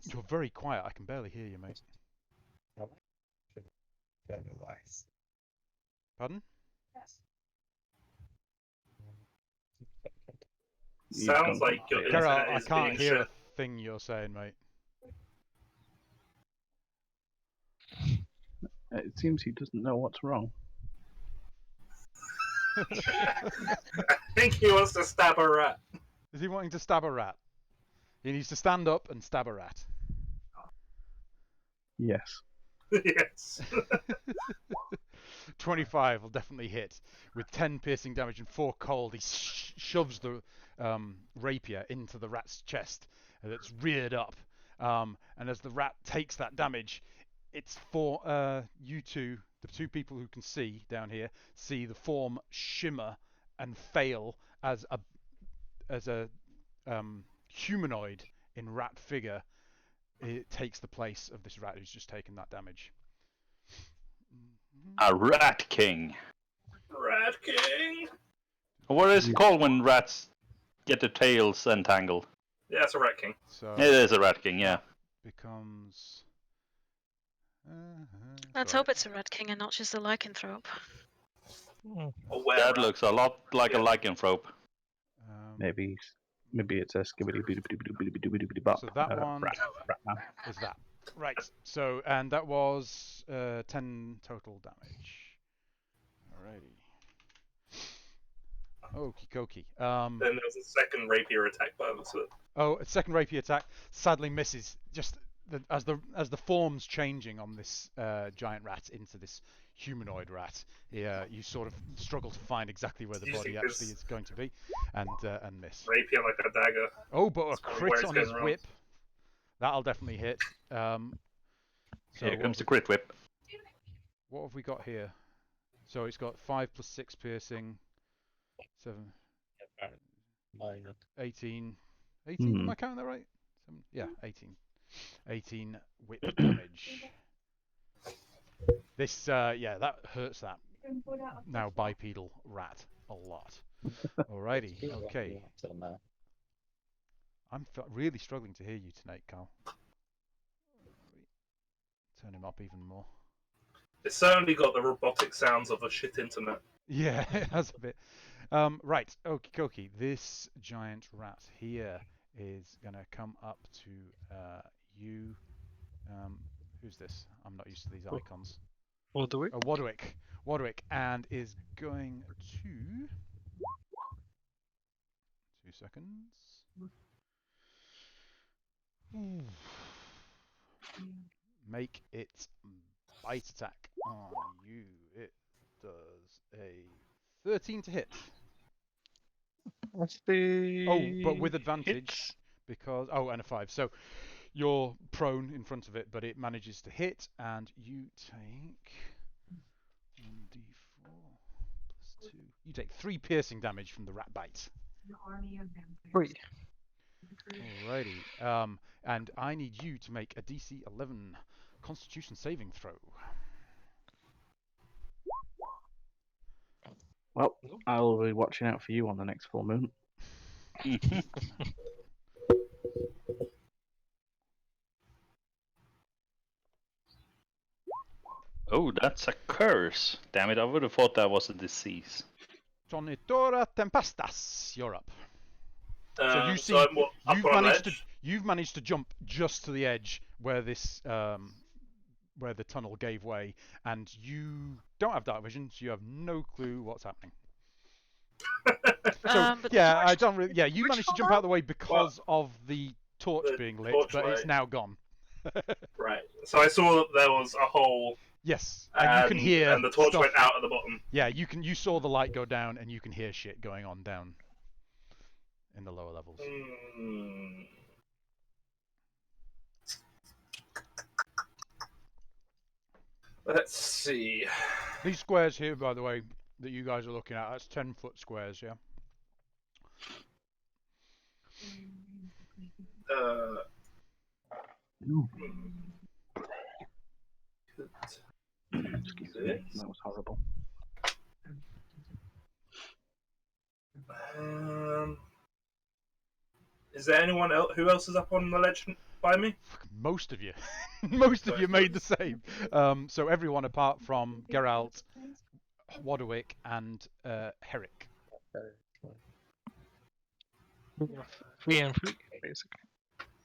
S3: You're very quiet. I can barely hear you, mate.
S7: Otherwise.
S3: Pardon?
S2: Sounds like your
S3: Geralt,
S2: internet
S3: I
S2: is
S3: can't
S2: being
S3: hear
S2: shit.
S3: a thing you're saying, mate.
S1: It seems he doesn't know what's wrong.
S2: I think he wants to stab a rat.
S3: Is he wanting to stab a rat? He needs to stand up and stab a rat.
S1: Yes.
S2: Yes.
S3: 25 will definitely hit with 10 piercing damage and 4 cold. He shoves the rapier into the rat's chest, and it's reared up. And as the rat takes that damage, it's for you two, the 2 people who can see down here, see the form shimmer and fail as a humanoid in rat figure. It takes the place of this rat who's just taken that damage.
S4: A Rat King.
S2: Rat King.
S4: What is it called when rats get their tails entangled?
S2: Yeah, it's a Rat King.
S3: So
S4: It is a Rat King, yeah.
S3: becomes.
S5: Let's hope it's a Red King and not just a lycanthrope.
S2: Aware
S4: That
S2: rat.
S4: looks a lot like a lycanthrope.
S1: Maybe it's a skibbity-bibbity-bibbity-bibbity-bop.
S3: So that one
S1: rat man.
S3: is that. Right. So, and that was 10 total damage. Alrighty. Okie dokie.
S2: Then there was a second rapier attack by the looks of it.
S3: Oh, a second rapier attack sadly misses. Just as the form's changing on this giant rat into this humanoid rat, you sort of struggle to find exactly where the
S2: Did you
S3: body
S2: think
S3: actually
S2: this-
S3: is going to be, and miss.
S2: Rapier like a dagger.
S3: Oh, but a
S2: That's probably
S3: crit
S2: where it's
S3: on his
S2: going wrong.
S3: whip. That'll definitely hit. So
S4: Here comes the crit whip.
S3: what have we got here? So it's got 5 plus 6 piercing, 7,
S7: Mine.
S3: 18. 18, am I counting that right? 7, yeah, 18. 18 whip damage. This, yeah, that hurts that now bipedal rat a lot. Alrighty, okay. I'm really struggling to hear you tonight, Carl. Turn him up even more.
S2: It's certainly got the robotic sounds of a shit internet.
S3: Yeah, it has a bit. Right, okie dokie. This giant rat here is gonna come up to you. Who's this? I'm not used to these icons.
S6: What do we?
S3: Oh, Wadwick, and is going to. 2 seconds. Make it bite attack on you. It does a 13 to hit.
S6: What's the?
S3: Oh, but with advantage
S6: hits?
S3: because and a 5. So you're prone in front of it, but it manages to hit, and you take 1d4 plus 2. You take 3 piercing damage from the rat bite.
S6: Three.
S3: Alrighty. And I need you to make a DC 11 Constitution saving throw.
S1: Well, I'll be watching out for you on the next full moon.
S4: Oh, that's a curse. Damn it, I would have thought that was a disease.
S3: Tonitora Tempestas, you're up. So you see,
S2: So I'm up
S3: you've
S2: on a
S3: managed to
S2: ledge.
S3: you've managed to jump just to the edge where this where the tunnel gave way, and you don't have dark vision, so you have no clue what's happening. So
S5: But
S3: yeah,
S5: the
S3: I don't really. Yeah, you
S5: Which
S3: managed to
S5: one
S3: jump
S5: now?
S3: out the way because of the torch
S2: The
S3: being lit,
S2: torch
S3: but it's
S2: light.
S3: now gone.
S2: Right. So I saw that there was a hole,
S3: Yes, and you can hear
S2: and the torch
S3: stuff.
S2: went out at the bottom.
S3: Yeah, you saw the light go down, and you can hear shit going on down in the lower levels.
S2: Hmm. Let's see.
S3: These squares here, by the way, that you guys are looking at, that's 10-foot squares, yeah?
S1: Excuse me, that was horrible.
S2: Is there anyone else? Who else is up on the ledge by me?
S3: Most of you. Most of you made the same. So everyone apart from Geralt, Wadwick, and Herrick.
S6: Free and free, basically.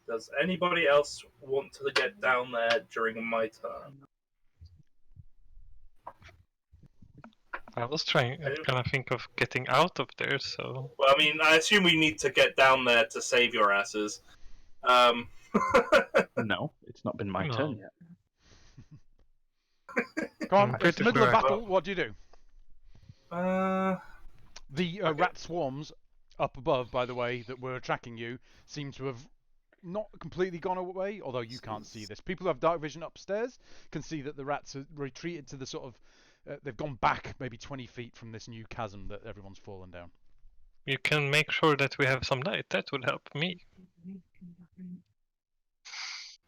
S2: Does anybody else want to get down there during my turn?
S6: I was trying, kind of think of getting out of there, so.
S2: Well, I mean, I assume we need to get down there to save your asses.
S1: No, it's not been my
S6: No.
S1: turn yet.
S3: Come on,
S6: I'm
S3: it's
S6: pretty
S3: the middle of
S6: sure I-
S3: battle. What do you do? The
S2: Okay.
S3: rat swarms up above, by the way, that were attacking you, seem to have not completely gone away, although you can't see this. People who have dark vision upstairs can see that the rats have retreated to the sort of... they've gone back maybe 20 feet from this new chasm that everyone's fallen down.
S6: You can make sure that we have some light. That would help me.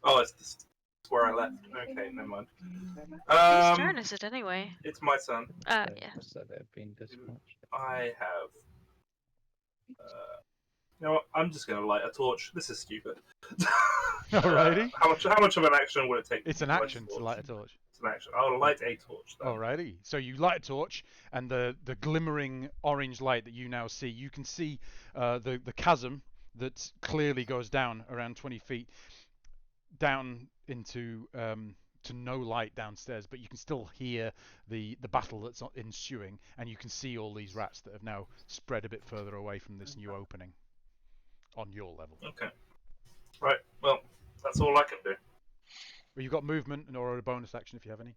S2: Oh, it's where I left. Okay, never mind.
S5: Whose turn is it anyway?
S2: It's my turn.
S5: Yeah.
S7: So they've been dispatched.
S2: I have. You know what? I'm just gonna light a torch. This is stupid.
S3: Alrighty.
S2: How much of an action would it take?
S3: It's an
S2: to light
S3: action to light a torch.
S2: It's an action. I'll light a torch. Then.
S3: Alrighty. So you light a torch, and the glimmering orange light that you now see, you can see the chasm that clearly goes down around 20 feet down into to no light downstairs, but you can still hear the battle that's ensuing, and you can see all these rats that have now spread a bit further away from this new opening on your level.
S2: Okay. Right. Well, that's all I can do.
S3: Well, you've got movement or a bonus action if you have any.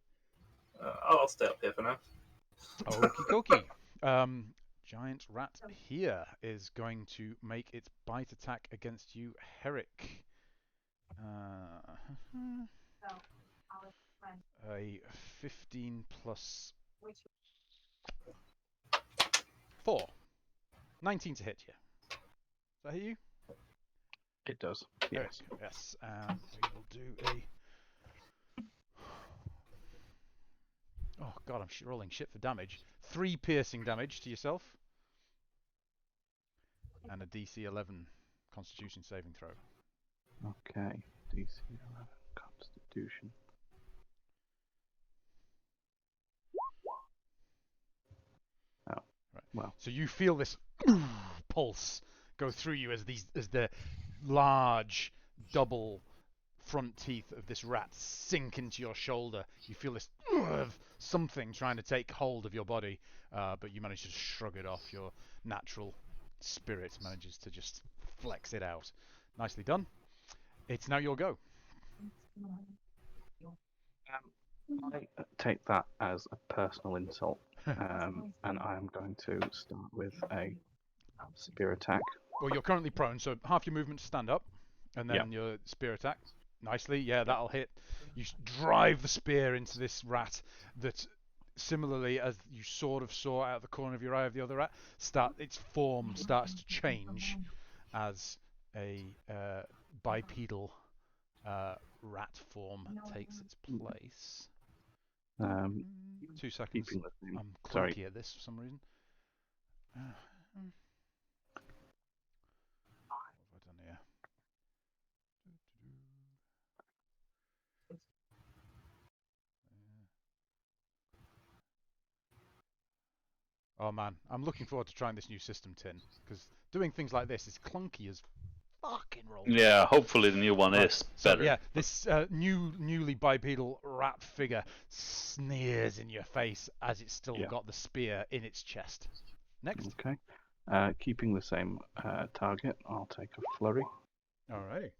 S2: I'll stay up here for now.
S3: Okie dokie. Giant rat here is going to make its bite attack against you, Herrick. A 15 plus 4. 19 to hit you. Does that hit you?
S1: It does. Yes.
S3: Yes. And we will do a... Oh god, I'm rolling shit for damage. 3 piercing damage to yourself. And a DC 11 Constitution saving throw.
S1: Okay. DC 11 Constitution. Oh.
S3: Right.
S1: Well.
S3: So you feel this pulse go through you as the large double front teeth of this rat sink into your shoulder. You feel this of something trying to take hold of your body, but you manage to shrug it off. Your natural spirit manages to just flex it out. Nicely done. It's now your go.
S1: I take that as a personal insult, and I am going to start with a spear attack.
S3: Well, you're currently prone, so half your movement to stand up, and then your spear attack. Nicely, yeah, that'll hit. You drive the spear into this rat that, similarly as you sort of saw out of the corner of your eye of the other rat, its form starts to change as a bipedal rat form takes its place. 2 seconds. I'm clunky at this for some reason. What have I done here? Oh man, I'm looking forward to trying this new system, Tin, because doing things like this is clunky as fucking roll.
S4: Yeah, hopefully the new one is better.
S3: So yeah, this newly bipedal rat figure sneers in your face as it's still got the spear in its chest. Next.
S1: Okay. Keeping the same target, I'll take a flurry.
S3: Alrighty.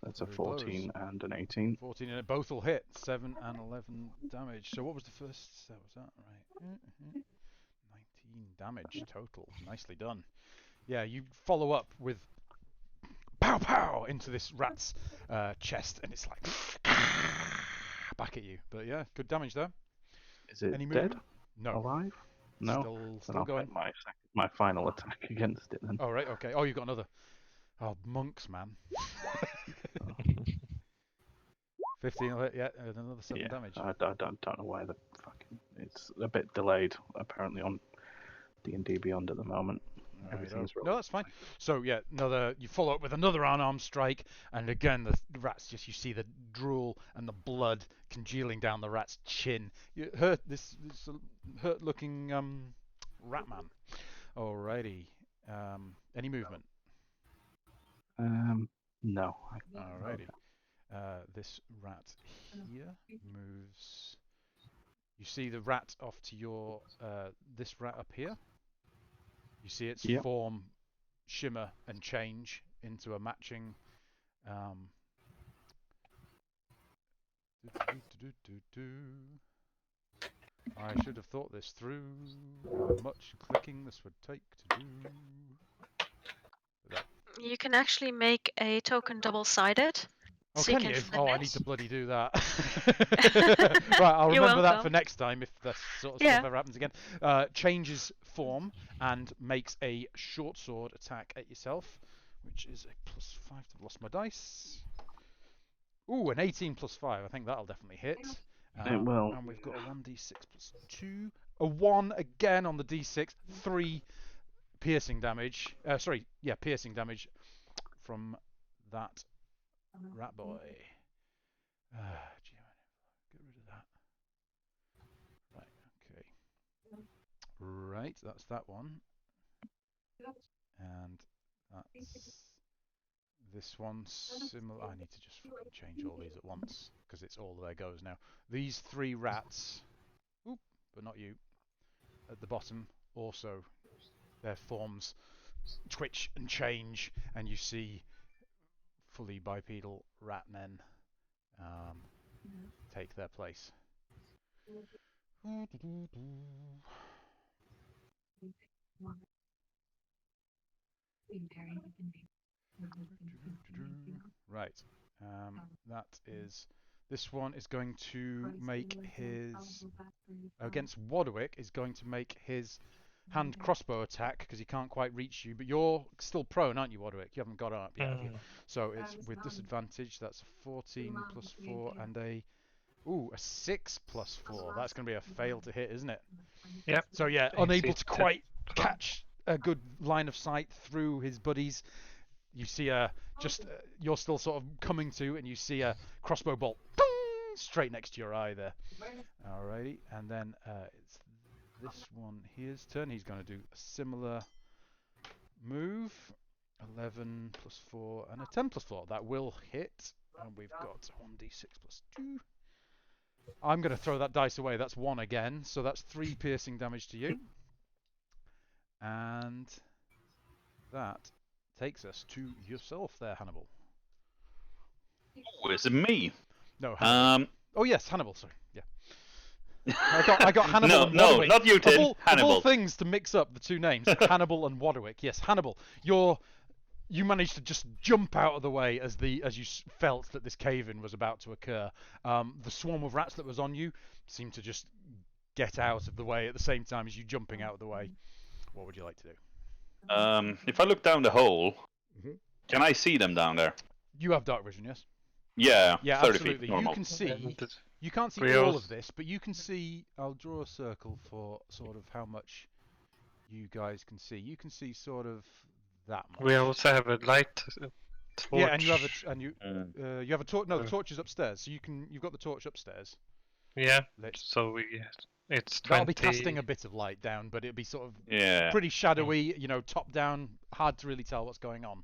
S1: That's a 14 and an 18.
S3: 14 and both will hit. 7 and 11 damage. So what was the first? So was that right? 19 damage total. Nicely done. Yeah, you follow up with pow pow into this rat's chest, and it's like back at you. But yeah, good damage there.
S1: Is it
S3: Any
S1: dead?
S3: movement? No.
S1: Alive? No.
S3: Still going.
S1: My final attack against it then.
S3: Oh right, okay. Oh, you've got another. Oh, monks, man. 15 will hit, yeah, and another 7 damage.
S1: I don't know why it's a bit delayed apparently on D&D Beyond at the moment. Everything's
S3: No, that's fine. So yeah, you follow up with another unarmed strike, and again the rat's you see the drool and the blood congealing down the rat's chin. You hurt this hurt looking rat man. Alrighty. Any movement?
S1: No.
S3: Alrighty. This rat here moves. You see the rat off to your this rat up here. You see its form shimmer and change into a matching. I should have thought this through. How much clicking this would take to do.
S5: You can actually make a token double-sided.
S3: Oh,
S5: so
S3: can
S5: you?
S3: you?
S5: Flip
S3: Oh, I
S5: it.
S3: need to bloody do that. Right, I'll
S5: You're
S3: remember that for
S5: welcome.
S3: next time if that sort of stuff ever happens again. Changes form and makes a short sword attack at yourself, which is a +5. I've lost my dice. Ooh, an 18 + 5. I think that'll definitely hit.
S1: It will.
S3: And we've got a 1d6 + 2. A 1 again on the d6. 3 piercing damage. Piercing damage from that rat boy. Get rid of that. Right, okay. Right, that's that one. And that's This one's similar. I need to just fucking change all these at once because it's all there goes now. These 3 rats, oop, but not you, at the bottom also, their forms twitch and change, and you see fully bipedal rat men take their place. Right. That is. This one is going to make his against Wadwick is going to make his hand crossbow attack because he can't quite reach you. But you're still prone, aren't you, Wadwick? You haven't got up yet, have you? So it's with disadvantage. That's a 14 plus 4 and a 6 plus 4. That's going to be a fail to hit, isn't it?
S6: Yep.
S3: So yeah, unable to quite catch a good line of sight through his buddies. You see you're still sort of coming to, and you see a crossbow bolt straight next to your eye there. Alrighty, and then it's this one here's turn. He's going to do a similar move. 11 plus 4 and a 10 plus 4. That will hit, and we've got 1d6 plus 2. I'm going to throw that dice away. That's 1 again, so that's 3 piercing damage to you. And that takes us to yourself there, Hannibal.
S4: Oh, is it me?
S3: No, Hannibal. Oh yes, Hannibal. Sorry, yeah. I got Hannibal.
S4: No,
S3: and
S4: no,
S3: Wadwick.
S4: not you, Tim.
S3: Of
S4: Hannibal.
S3: all things to mix up the 2 names, Hannibal and Wadwick. Yes, Hannibal. You managed to just jump out of the way as you felt that this cave-in was about to occur. The swarm of rats that was on you seemed to just get out of the way at the same time as you jumping out of the way. What would you like to do?
S4: If I look down the hole, can I see them down there?
S3: You have dark vision, yes?
S4: Yeah,
S3: Yeah,
S4: 30
S3: absolutely.
S4: feet normal.
S3: You can see. You can't see all of this, but you can see. I'll draw a circle for sort of how much you guys can see. You can see sort of that much.
S6: We also have a light torch.
S3: Yeah, and you have a torch. No, the torch is upstairs. So you've got the torch upstairs.
S6: Yeah.
S3: Lit.
S6: So it's 20.
S3: That'll be casting a bit of light down, but it'll be sort of pretty shadowy. Top down, hard to really tell what's going on.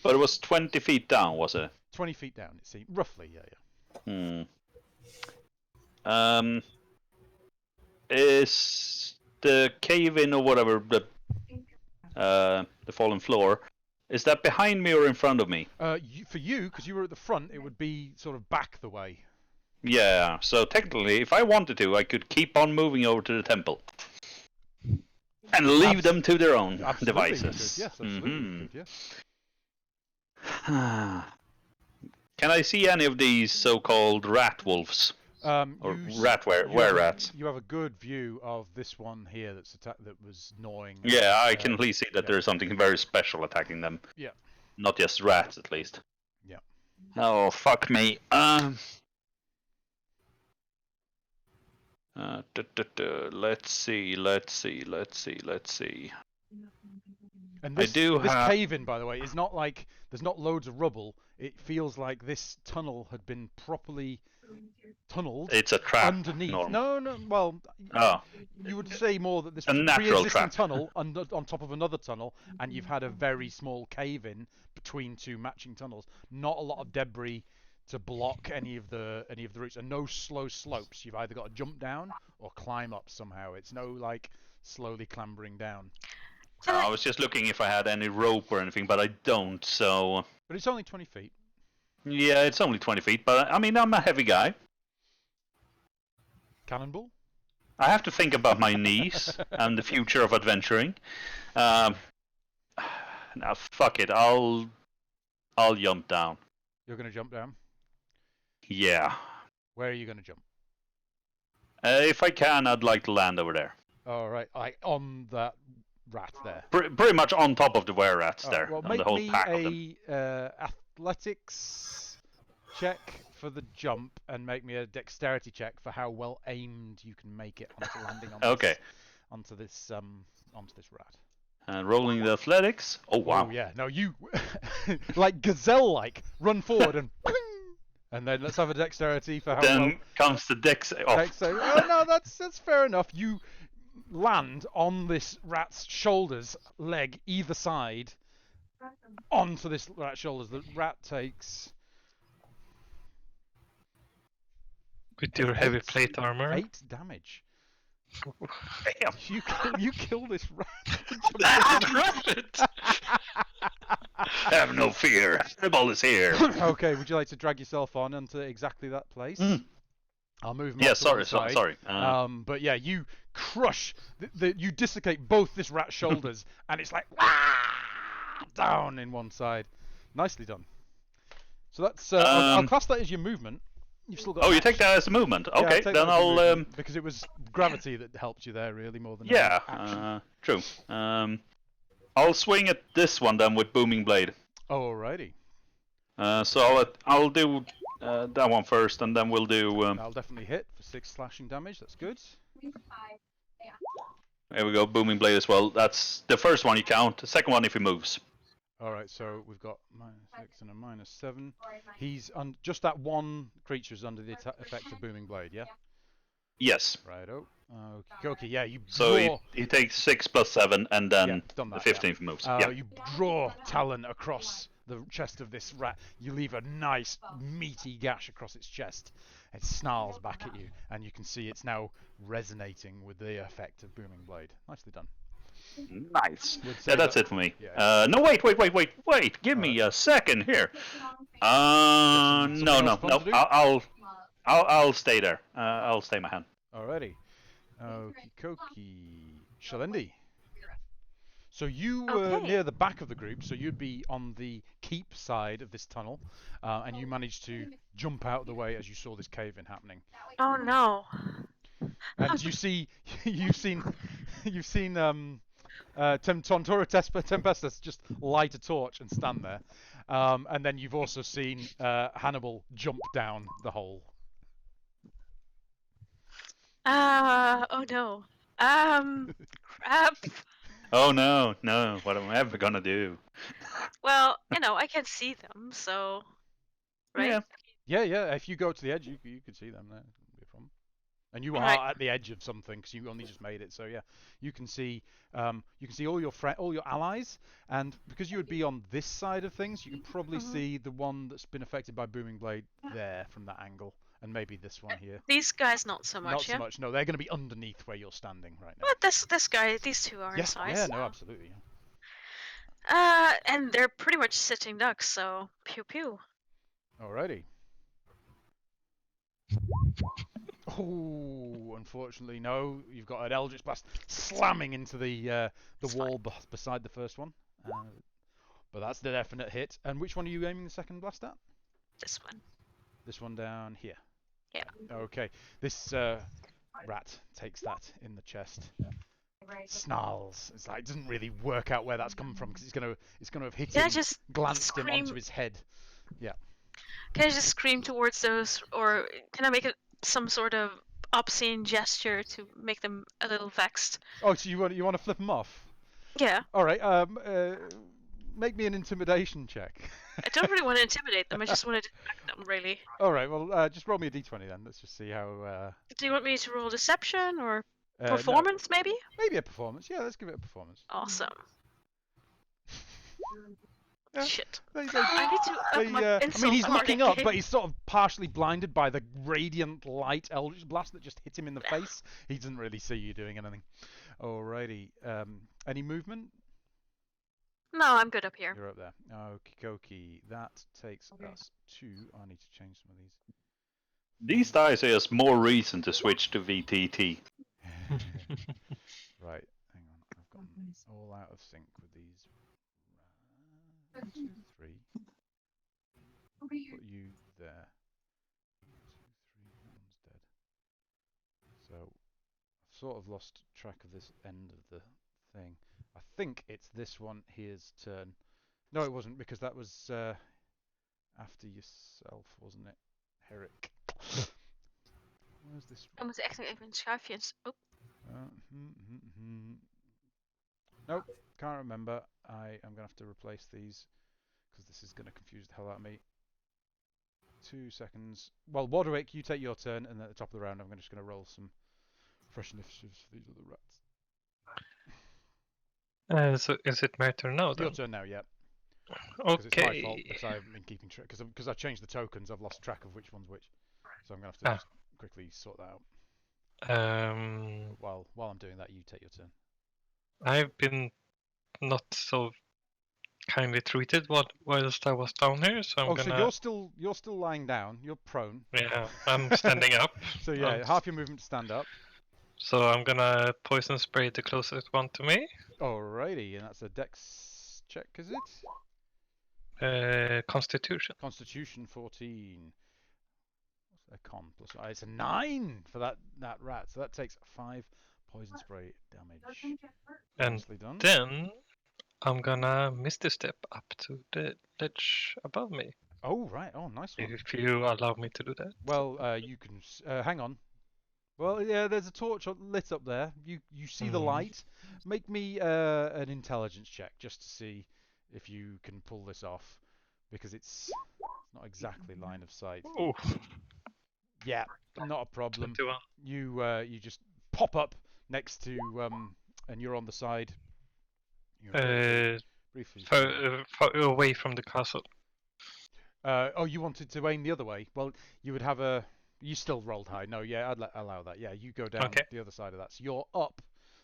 S4: But it was 20 feet down, was it?
S3: 20 feet down, it seems. Roughly, yeah.
S4: Is the cave-in or whatever, the fallen floor, is that behind me or in front of me?
S3: For you, because you were at the front, it would be sort of back the way.
S4: Yeah, so technically, if I wanted to, I could keep on moving over to the temple. And leave them to their own devices.
S3: Yes, absolutely. You could,
S4: Can I see any of these so-called rat wolves? Or were-rats?
S3: You have a good view of this one here that was gnawing.
S4: Yeah, I can at least see that there's something very special attacking them.
S3: Yeah.
S4: Not just rats, at least.
S3: Yeah.
S4: Oh, fuck me. Let's see.
S3: And this cave-in, by the way, is not like there's not loads of rubble. It feels like this tunnel had been properly tunneled.
S4: It's a trap.
S3: Underneath. No. Well, you would say more that this was a pre-existing tunnel on top of another tunnel, and you've had a very small cave-in between 2 matching tunnels. Not a lot of debris to block any of the routes, and no slow slopes. You've either got to jump down or climb up somehow. It's no like slowly clambering down.
S4: I was just looking if I had any rope or anything, but I don't, so...
S3: But it's only 20 feet.
S4: Yeah, it's only 20 feet, but I mean, I'm a heavy guy.
S3: Cannonball?
S4: I have to think about my knees and the future of adventuring. Now, fuck it, I'll jump down.
S3: You're going to jump down?
S4: Yeah.
S3: Where are you going to jump?
S4: If I can, I'd like to land over there.
S3: All right, like on that rat there.
S4: Pretty much on top of the were-rats there.
S3: Well,
S4: on
S3: make
S4: the whole
S3: me
S4: pack of them.
S3: Athletics check for the jump, and make me a dexterity check for how well aimed you can make it onto landing onto this rat.
S4: And rolling the athletics. Oh wow!
S3: Oh yeah, no, you like gazelle-like run forward and and then let's have a dexterity for how.
S4: Then comes the dex.
S3: Oh no, that's fair enough. You land on this rat's shoulders, leg either side, onto this rat's shoulders. The rat takes
S6: With your heavy plate armor.
S3: 8 damage.
S4: Damn.
S3: You kill this rat.
S6: Crush it!
S4: Have no fear. Hannibal is here.
S3: Okay, would you like to drag yourself on onto exactly that place? I'll move.
S4: Yeah,
S3: off to one
S4: sorry.
S3: side. But yeah, you crush. You dislocate both this rat's shoulders, and it's like down in one side. Nicely done. So that's. I'll class that as your movement. You've still got.
S4: Oh, you take that as a movement.
S3: Yeah,
S4: Okay,
S3: take
S4: then
S3: that as your
S4: I'll.
S3: movement, because it was gravity that helped you there, really, more than
S4: Yeah,
S3: action.
S4: true. I'll swing at this one then with booming blade.
S3: Alrighty.
S4: So I'll do that one first, and then we'll do.
S3: That'll definitely hit for 6 slashing damage. That's good.
S4: There we go, booming blade as well. That's the first one you count. The second one if he moves.
S3: Alright, so we've got -6 and a -7. He's just that one creature's under the effect of booming blade, yeah?
S4: Yes.
S3: Righto. Okay, yeah, you
S4: So
S3: draw.
S4: he takes 6 plus 7, and then
S3: Yeah, done
S4: the
S3: that,
S4: 15th moves. Yeah.
S3: You draw talon across the chest of this rat. You leave a nice meaty gash across its chest. It snarls back at you, and you can see it's now resonating with the effect of booming blade. Nicely done.
S4: Nice.
S3: Would say
S4: Yeah, that's
S3: that-
S4: it for me.
S3: yeah.
S4: No, wait. Give me a second here.
S3: Something
S4: No.
S3: else fun to do?
S4: I'll stay there. I'll stay my hand.
S3: Alrighty. Okie dokie. Shalendi. So you were
S5: Okay.
S3: near the back of the group, so you'd be on the keep side of this tunnel, and you managed to jump out of the way as you saw this cave-in happening.
S5: Oh no.
S3: And you've seen Tontoro Tempestus just light a torch and stand there, and then you've also seen Hannibal jump down the hole.
S5: Oh no. Crap.
S4: Oh no. What am I ever gonna do?
S5: Well, I can see them, so. Right?
S4: Yeah.
S3: Yeah. If you go to the edge, you could see them there. Wouldn't be a problem. And you
S5: Right.
S3: are at the edge of something because you only just made it. So yeah, you can see all your allies, and because you would be on this side of things, you can probably see the one that's been affected by booming blade there from that angle, and maybe this one here.
S5: These guys not so much,
S3: Not
S5: yeah?
S3: so much. No, they're going to be underneath where you're standing right now.
S5: But this guy, these two are
S3: Yes.
S5: nice.
S3: Yeah. No. Absolutely. Yeah.
S5: And they're pretty much sitting ducks, so pew pew.
S3: Alrighty. Oh, unfortunately, no. You've got an Eldritch Blast slamming into the wall beside the first one. But that's the definite hit. And which one are you aiming the second blast at?
S5: This one.
S3: This one down here.
S5: Yeah.
S3: Okay. This rat takes that in the chest. Snarls. It's like it doesn't really work out where that's coming from because it's gonna have hit
S5: Can I
S3: him,
S5: just
S3: glanced him
S5: scream?
S3: onto his head.
S5: Can I just scream towards those, or can I make some sort of obscene gesture to make them a little vexed?
S3: Oh, so you want to flip him off?
S5: Yeah.
S3: All right. Make me an intimidation check.
S5: I don't really want to intimidate them. I just want to distract them, really.
S3: All right. Well, just roll me a d20 then. Let's just see how.
S5: Do you want me to roll deception or
S3: No,
S5: performance, maybe?
S3: maybe a performance. Yeah, let's give it a performance.
S5: Awesome.
S3: Yeah.
S5: Shit.
S3: They,
S5: I need to up
S3: they,
S5: my
S3: I
S5: insult
S3: mean, he's looking up,
S5: already.
S3: but he's sort of partially blinded by the radiant light Eldritch Blast that just hit him in the face. He doesn't really see you doing anything. Alrighty. Any movement?
S5: No, I'm good up here.
S3: You're up there. Okie dokie. That takes us to. I need to change some of these.
S4: These dice is more reason to switch to VTT.
S3: Right. Hang on. I've gotten all out of sync with these. 1, 2, 3. Put you there. 1, 2, 3. That one's dead. So I've sort of lost track of this end of the thing. I think it's this one here's turn. No, it wasn't, because that was after yourself, wasn't it, Herrick? Where's this
S5: I
S3: one?
S5: moet echt nog even een schuifje. Oh,
S3: Nope, can't remember. I am going to have to replace these because this is going to confuse the hell out of me. 2 seconds. Well, Waterwick, you take your turn, and at the top of the round, I'm just going to roll some fresh initiatives for these other rats.
S6: So is it my turn now
S3: Your
S6: then?
S3: turn now, yeah. Because it's my fault
S6: Okay.
S3: because I haven't been keeping track. Because I've changed the tokens, I've lost track of which one's which. So I'm gonna have to just quickly sort that out. While I'm doing that, you take your turn.
S6: I've been not so kindly treated whilst I was down here, so I'm gonna.
S3: So you're still lying down. You're prone.
S6: Yeah, I'm standing up.
S3: So yeah, half your movement to stand up.
S6: So I'm gonna poison spray the closest one to me.
S3: Alrighty, and that's a Dex check, is it?
S6: Constitution.
S3: Constitution 14. What's a con plus? It's a 9 for that rat. So that takes 5 poison spray damage.
S6: And
S3: Nicely done.
S6: then I'm gonna misty step up to the ledge above me.
S3: Oh right. Oh, nice one.
S6: If you allow me to do that.
S3: Well, you can hang on. Well, yeah, there's a torch lit up there. You see the light. Make me an intelligence check just to see if you can pull this off, because it's not exactly line of sight.
S6: Oh.
S3: Yeah, not a problem.
S6: 21.
S3: You just pop up next to and you're on the side. Briefly.
S6: Far away from the castle.
S3: Oh, you wanted to aim the other way? Well, you would have a. You still rolled high. No, yeah, I'd allow that. Yeah, you go down the other side of that. So you're up.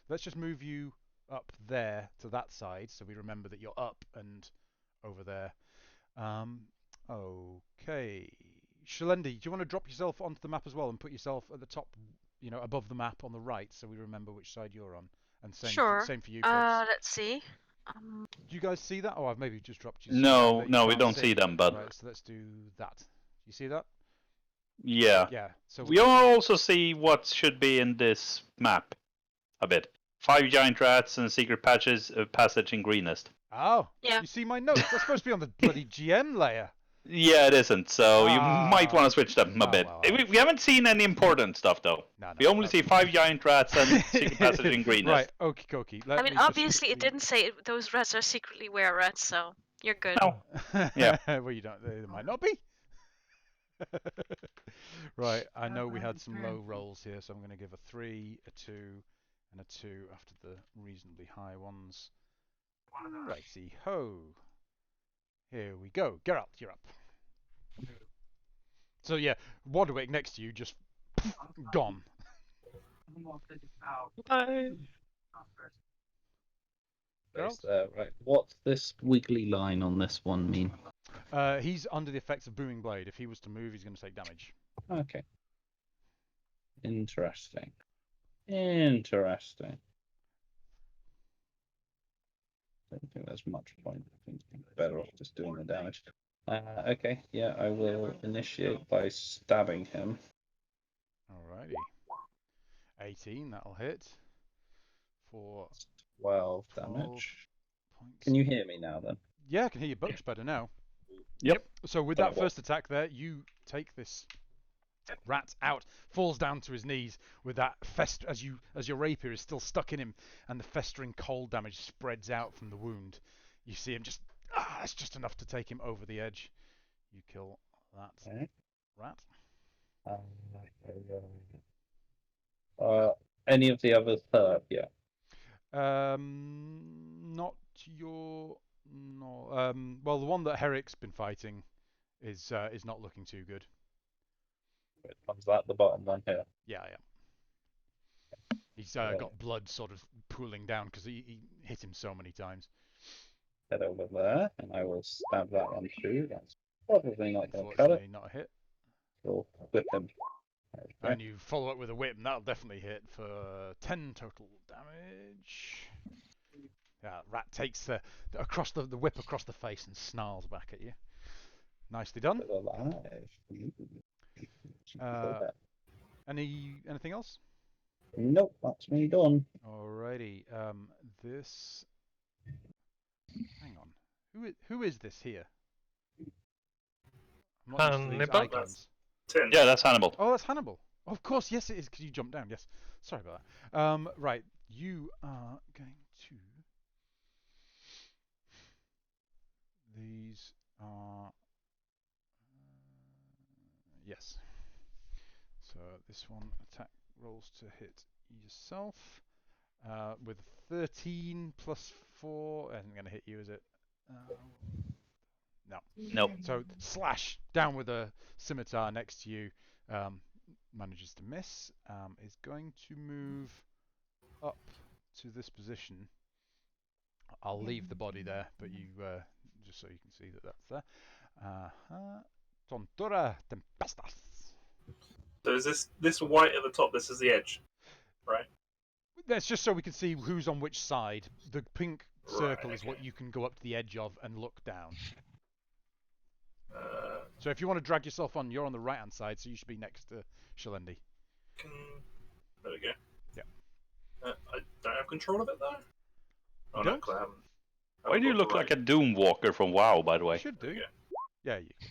S3: Let's just move you up there to that side, so we remember that you're up and over there. Okay. Shalendi, do you want to drop yourself onto the map as well and put yourself at the top, above the map on the right, so we remember which side you're on? And same for you, kids.
S5: Let's see.
S3: Do you guys see that? Oh, I've maybe just dropped you.
S4: No, we don't see them, but
S3: right. So let's do that. You see that?
S4: Yeah.
S3: Yeah. So
S4: we also see what should be in this map a bit. 5 giant rats and secret passage in Greenest.
S3: Oh.
S5: Yeah.
S3: You see my notes? That's supposed to be on the bloody GM layer.
S4: Yeah, it isn't. So you might want to switch them a bit. We haven't seen any important stuff though.
S3: No,
S4: we only see 5 giant rats and secret passage in Greenest.
S3: Right. Okie dokie.
S5: I mean, obviously, it didn't say those rats are secretly were rats, so you're good.
S4: No. Yeah.
S3: Well, you don't. They might not be. Right. I know we had some low rolls here, so I'm going to give a 3, a 2, and a 2 after the reasonably high ones. Righty ho. Here we go. Geralt, you're up. So yeah, Waterwick next to you, just gone.
S6: Bye.
S7: Right. What's this wiggly line on this one mean?
S3: He's under the effects of Booming Blade. If he was to move, he's going to take damage.
S7: Okay. Interesting. I don't think there's much point. I think it's better off just doing the damage. Okay, yeah, I will initiate by stabbing him.
S3: Alrighty. 18, that'll hit. For
S7: 12 damage.
S3: Points.
S7: Can you hear me now then?
S3: Yeah, I can hear you much better now.
S4: Yep.
S3: So with that first attack there, you take this rat out, falls down to his knees with that as your rapier is still stuck in him, and the festering cold damage spreads out from the wound. You see him just that's just enough to take him over the edge. You kill that rat.
S7: Any of the others hurt? Yeah.
S3: Not your no. Well, the one that Herrick's been fighting is not looking too good.
S7: Is that the bottom one here?
S3: Yeah. He's got blood sort of pooling down because he hit him so many times.
S7: Head over there, and I will stab that one too. That's probably not going to cut
S3: Unfortunately,
S7: it.
S3: not a hit.
S7: We'll whip him. Okay.
S3: And you follow up with a whip, and that'll definitely hit for 10 total damage. Yeah, rat takes the whip across the face and snarls back at you. Nicely done. Anything else?
S7: Nope, that's me done.
S3: Alrighty. This. Hang on. Who is this here? I'm not used to these icons.
S4: Yeah, that's Hannibal.
S3: Oh, that's Hannibal. Oh, of course, yes, it is, because you jumped down. Yes. Sorry about that. Right. You are going to. These are. Yes. So this one attack rolls to hit yourself with 13 plus 4. Isn't going to hit you, is it? No.
S4: Nope.
S3: So slash down with a scimitar next to you. Manages to miss. Is going to move up to this position. I'll leave the body there, but you just so you can see that that's there. Tontura Tempestas.
S2: So is this white at the top? This is the edge, right?
S3: That's just so we can see who's on which side. The pink circle
S2: Right,
S3: is what you can go up to the edge of and look down.
S2: Uh,
S3: So if you want to drag yourself on, you're on the right-hand side, so you should be next to Shalendi.
S2: There we go.
S3: Yeah.
S2: I don't have control of it though. Oh
S3: You
S2: no,
S3: don't?
S2: 'cause I haven't.
S4: Why do you look like a Doom Walker from WoW, by the way?
S3: You should do.
S2: Okay.
S3: Yeah, you can.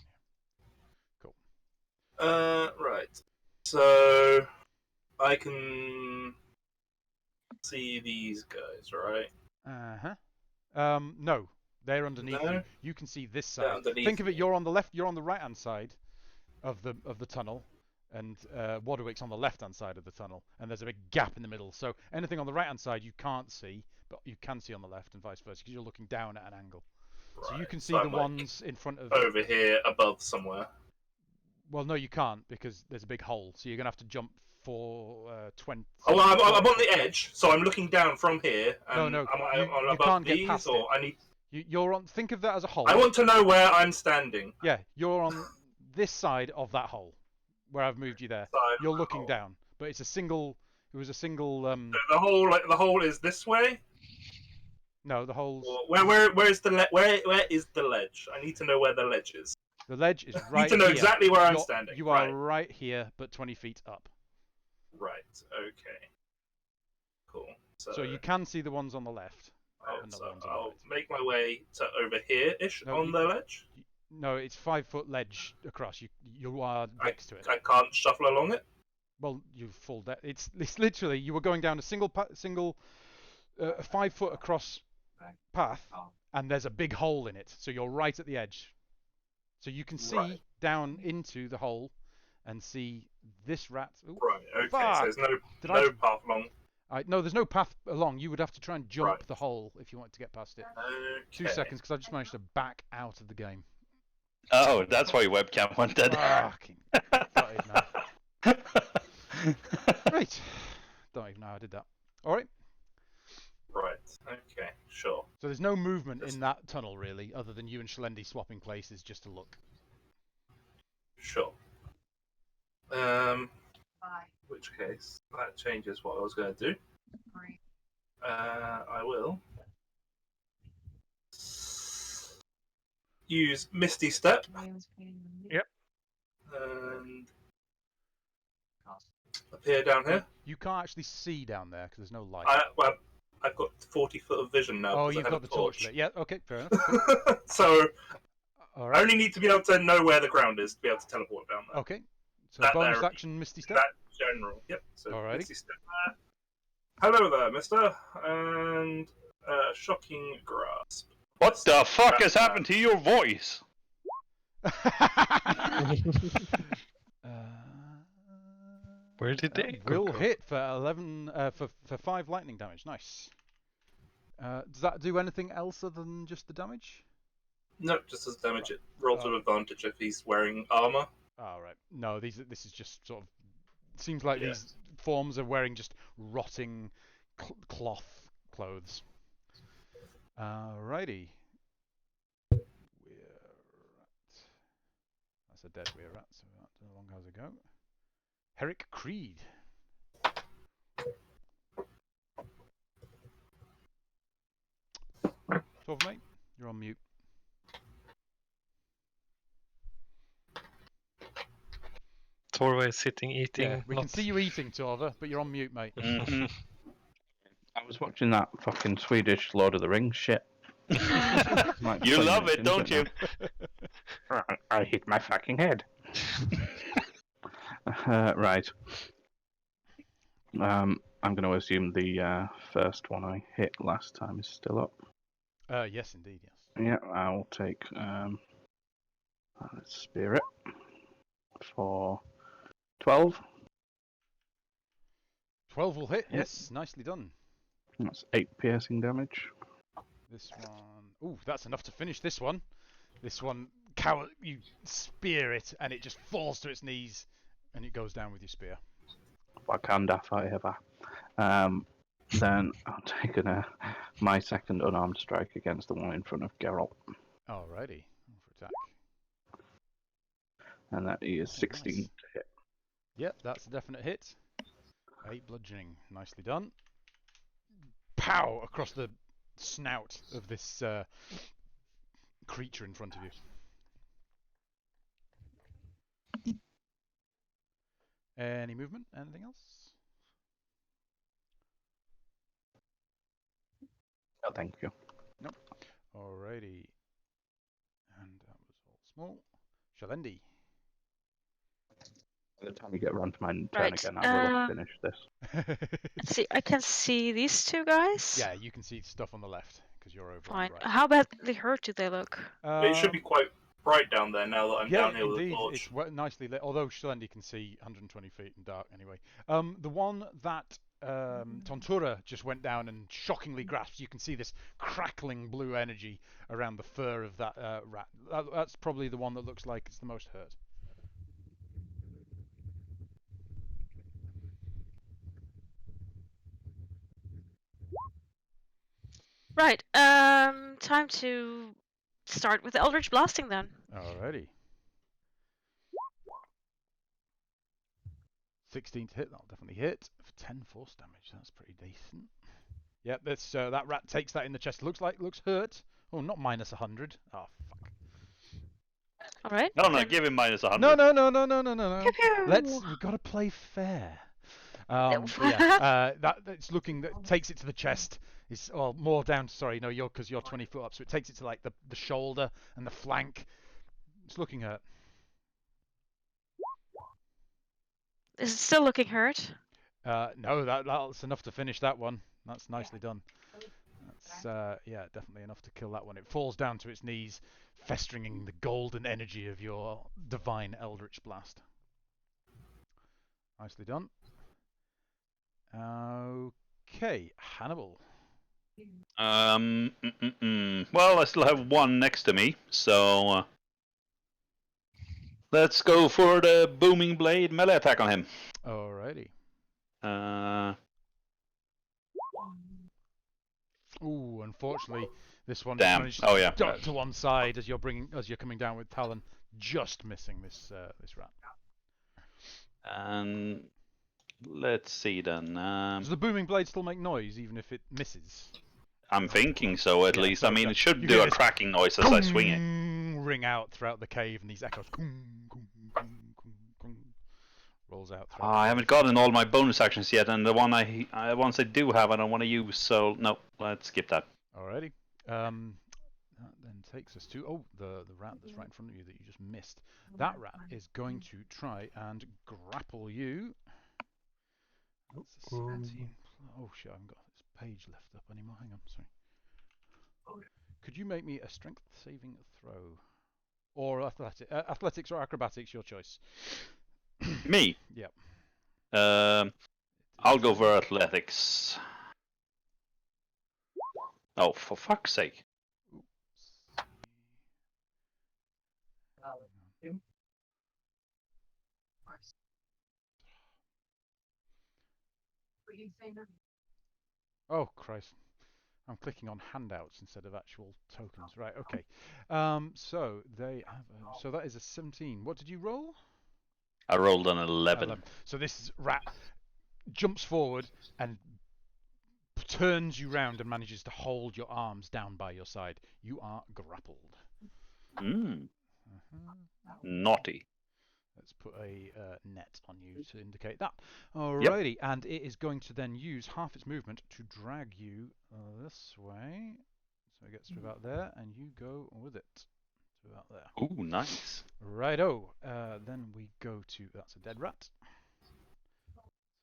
S3: Cool.
S2: Right. So I can see these guys, right?
S3: No, they're underneath
S2: No?
S3: you. You can see this
S2: They're
S3: side.
S2: underneath
S3: Think of it.
S2: me.
S3: You're on the left. You're on the right-hand side of the tunnel, and Waterwick's on the left-hand side of the tunnel, and there's a big gap in the middle. So anything on the right-hand side you can't see, but you can see on the left, and vice versa, because you're looking down at an angle.
S2: Right.
S3: So you can see
S2: So
S3: the
S2: I'm, like,
S3: ones in front of.
S2: over here above somewhere.
S3: Well, no, you can't because there's a big hole. So you're gonna have to jump for 20.
S2: Oh, well, I'm on the edge, so I'm looking down from here. And
S3: No,
S2: am I
S3: you
S2: above
S3: can't get
S2: these,
S3: past
S2: or
S3: it.
S2: I need?
S3: You're on. Think of that as a hole.
S2: I want to know where I'm standing.
S3: Yeah, you're on this side of that hole, where I've moved you there.
S2: Side
S3: You're
S2: of the
S3: looking
S2: hole.
S3: down, but it's a single. It was a single.
S2: So the hole is this way.
S3: No, the hole's.
S2: Or where is the ledge? I need to know where the ledge is.
S3: The ledge is
S2: I
S3: right
S2: need to know
S3: here.
S2: exactly where I'm
S3: You're-
S2: standing.
S3: You are
S2: right.
S3: right here, but 20 feet up.
S2: Right. Okay. Cool.
S3: So you can see the ones on the left.
S2: I'll,
S3: and not
S2: so
S3: the ones on the
S2: I'll
S3: right.
S2: make my way to over here-ish
S3: No,
S2: on the ledge.
S3: No, it's 5-foot ledge across. You are next to it.
S2: I can't shuffle along it.
S3: Well, you fall down. It's literally you were going down a single 5-foot across path, and there's a big hole in it. So you're right at the edge. So you can see
S2: Right.
S3: down into the hole and see this rat. Ooh,
S2: Right. Okay.
S3: fuck.
S2: So there's no
S3: Did I-
S2: path along.
S3: No, there's no path along. You would have to try and jump
S2: Right.
S3: the hole if you wanted to get past it.
S2: Okay.
S3: 2 seconds, because I just managed to back out of the game.
S4: Oh, that's why your webcam went dead.
S3: Fucking don't even know. Right. Don't even know how I did that. All right.
S2: Right. Okay. Sure.
S3: So there's no movement in that tunnel really, other than you and Shalendi swapping places just to look.
S2: Sure. Which case that changes what I was going to do. I will use Misty Step.
S6: Yep.
S2: And appear down here.
S3: You can't actually see down there because there's no light.
S2: I've got 40 foot of vision now.
S3: Oh,
S2: because I
S3: you've
S2: have
S3: got
S2: a
S3: the torch lit. Yeah, okay, fair enough.
S2: So
S3: All
S2: I
S3: right.
S2: only need to be able to know where the ground is to be able to teleport down there.
S3: Okay. So
S2: That
S3: bonus
S2: there-
S3: action, Misty Step.
S2: That general. Yep. So
S3: Alrighty.
S2: Misty Step there. Hello there, mister. And Shocking Grasp.
S4: What the fuck has happened to your voice?
S6: Where did the echo
S3: Will
S6: go?
S3: hit for 11 for 5 lightning damage. Nice. Does that do anything else other than just the damage?
S2: No, just as damage. It rolls with advantage if he's wearing armor.
S3: Oh, right. No, this is just sort of seems like
S2: Yeah.
S3: these forms are wearing just rotting cloth clothes. Alrighty. We're at... That's a dead we're at, so that no longer has a go. Herrick Creed. Twelve, mate. You're on mute.
S6: Torva is sitting eating.
S3: Yeah, we can see you eating, Torva, but you're on mute, mate.
S4: Mhm.
S1: I was watching that fucking Swedish Lord of the Rings shit. Like
S4: You
S1: 20
S4: love
S1: minutes
S4: it, don't
S1: into
S4: you?
S1: now. I hit my fucking head. Right. I'm going to assume the first one I hit last time is still up.
S3: Yes, indeed, yes.
S1: Yeah, I'll take Spirit for 12.
S3: 12 will hit.
S1: Yep.
S3: Yes, nicely done.
S1: That's 8 piercing damage.
S3: This one Ooh, that's enough to finish this one. This one, you spear it, and it just falls to its knees, and it goes down with your spear.
S1: Wakanda forever. Then I'll take my second unarmed strike against the one in front of Geralt.
S3: Alrighty, for attack.
S1: And that is 16
S3: nice.
S1: to hit.
S3: Yep, that's a definite hit. 8 bludgeoning, nicely done. Pow! Across the snout of this creature in front of you. Any movement? Anything else?
S1: Oh, thank you.
S3: Nope. Alrighty. And that was all small. Shalendi.
S1: By the time you get around to my turn
S5: Right,
S1: again, I will have finished this.
S5: Let's see. I can see these two guys.
S3: Yeah, you can see stuff on the left because you're over
S5: Fine.
S3: on the right.
S5: How badly hurt do they look?
S2: It should be quite bright down there now that I'm
S3: yeah,
S2: down here with a
S3: indeed,
S2: torch.
S3: it's nicely lit. Although Shalendi can see 120 feet in dark anyway. The one that Tontura just went down and shockingly grasped, you can see this crackling blue energy around the fur of that rat. That's probably the one that looks like it's the most hurt.
S5: Right. Time to start with the Eldritch Blasting then.
S3: Alrighty. 16 to hit, that'll definitely hit. For 10 force damage, that's pretty decent. Yep, that's, that rat takes that in the chest. Looks hurt. Oh, not minus 100. Oh, fuck.
S5: Alright.
S4: No, give him minus 100.
S3: No.
S5: Pew pew.
S3: We've got to play fair. Yeah, it's looking, that takes it to the chest. It's more down. Sorry, no, because you're 20 foot up, so it takes it to like the shoulder and the flank. It's looking hurt.
S5: Is it still looking hurt?
S3: No, that's enough to finish that one. That's nicely done. That's yeah, definitely enough to kill that one. It falls down to its knees, festering in the golden energy of your divine Eldritch Blast. Nicely done. Okay, Hannibal.
S4: Well, I still have one next to me, so let's go for the booming blade melee attack on him.
S3: Alrighty. Ooh, unfortunately, this one managed to duck to one side as you're coming down with Talon, just missing this rat.
S4: And let's see then.
S3: Does the booming blade still make noise even if it misses?
S4: I'm thinking so, at least.
S3: So
S4: I mean, it should do a cracking noise as I swing it.
S3: Ring out throughout the cave, and these echoes rolls out.
S4: I haven't gotten all my bonus actions yet, and the ones I do have, I don't want to use. So no, let's skip that.
S3: Alrighty. That then takes us to the rat that's right in front of you that you just missed. That rat is going to try and grapple you. That's a 17. Oh shit! I haven't got this page left up anymore. Hang on, sorry. Could you make me a strength saving throw, or athletics or acrobatics? Your choice.
S4: Me?
S3: Yep.
S4: I'll go for athletics. Oh, for fuck's sake!
S3: Oh Christ! I'm clicking on handouts instead of actual tokens. Right. Okay. So they have. So that is a 17. What did you roll?
S4: I rolled an 11.
S3: So this rat jumps forward and turns you round and manages to hold your arms down by your side. You are grappled.
S4: Naughty.
S3: Let's put a net on you to indicate that. Alrighty, and it is going to then use half its movement to drag you this way. So it gets to about there, and you go with it to about there.
S4: Ooh, nice.
S3: Righto. Then we go to... That's a dead rat. So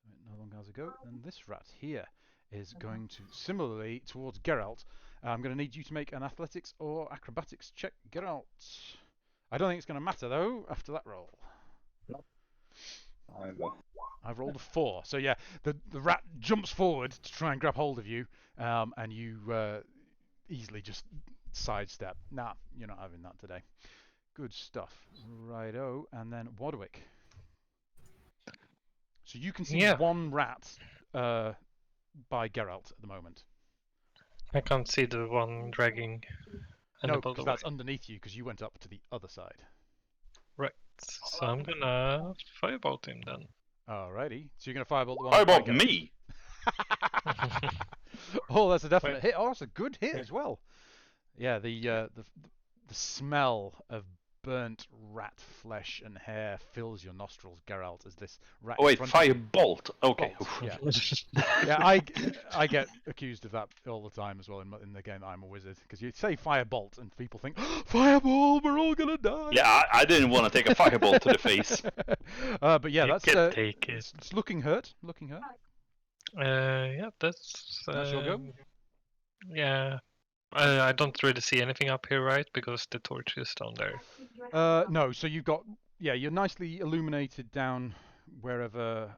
S3: it no longer has a go. And this rat here is going to, similarly towards Geralt, I'm going to need you to make an athletics or acrobatics check, Geralt. I don't think it's going to matter, though, after that roll. I've rolled a 4. So yeah, the rat jumps forward to try and grab hold of you, and you easily just sidestep. Nah, you're not having that today. Good stuff. Righto, and then Wadwick. So you can see one rat by Geralt at the moment.
S6: I can't see the one dragging.
S3: No,
S6: Hannibal
S3: because
S6: away.
S3: that's underneath you, because you went up to the other side.
S6: Right. So I'm gonna firebolt him then.
S3: Alrighty. So you're going to firebolt the one.
S4: Firebolt
S3: by Geralt.
S4: me.
S3: Oh, that's a definite hit. Oh, that's a good hit as well. Yeah, the smell of burnt rat flesh and hair fills your nostrils, Geralt, as this rat.
S4: Oh wait,
S3: in front of you-
S4: firebolt. Okay.
S3: Bolt, yeah. Yeah, I get accused of that all the time as well in the game that I'm a wizard, because you say firebolt and people think fireball, we're all gonna die.
S4: Yeah, I didn't want to take a firebolt to the face.
S3: But yeah,
S6: You
S3: that's
S6: can take it.
S3: it's looking hurt. Looking hurt.
S6: Yeah, that's.
S3: That's your go?
S6: Yeah. I don't really see anything up here, right? Because the torch is down there.
S3: No, so you've got you're nicely illuminated down wherever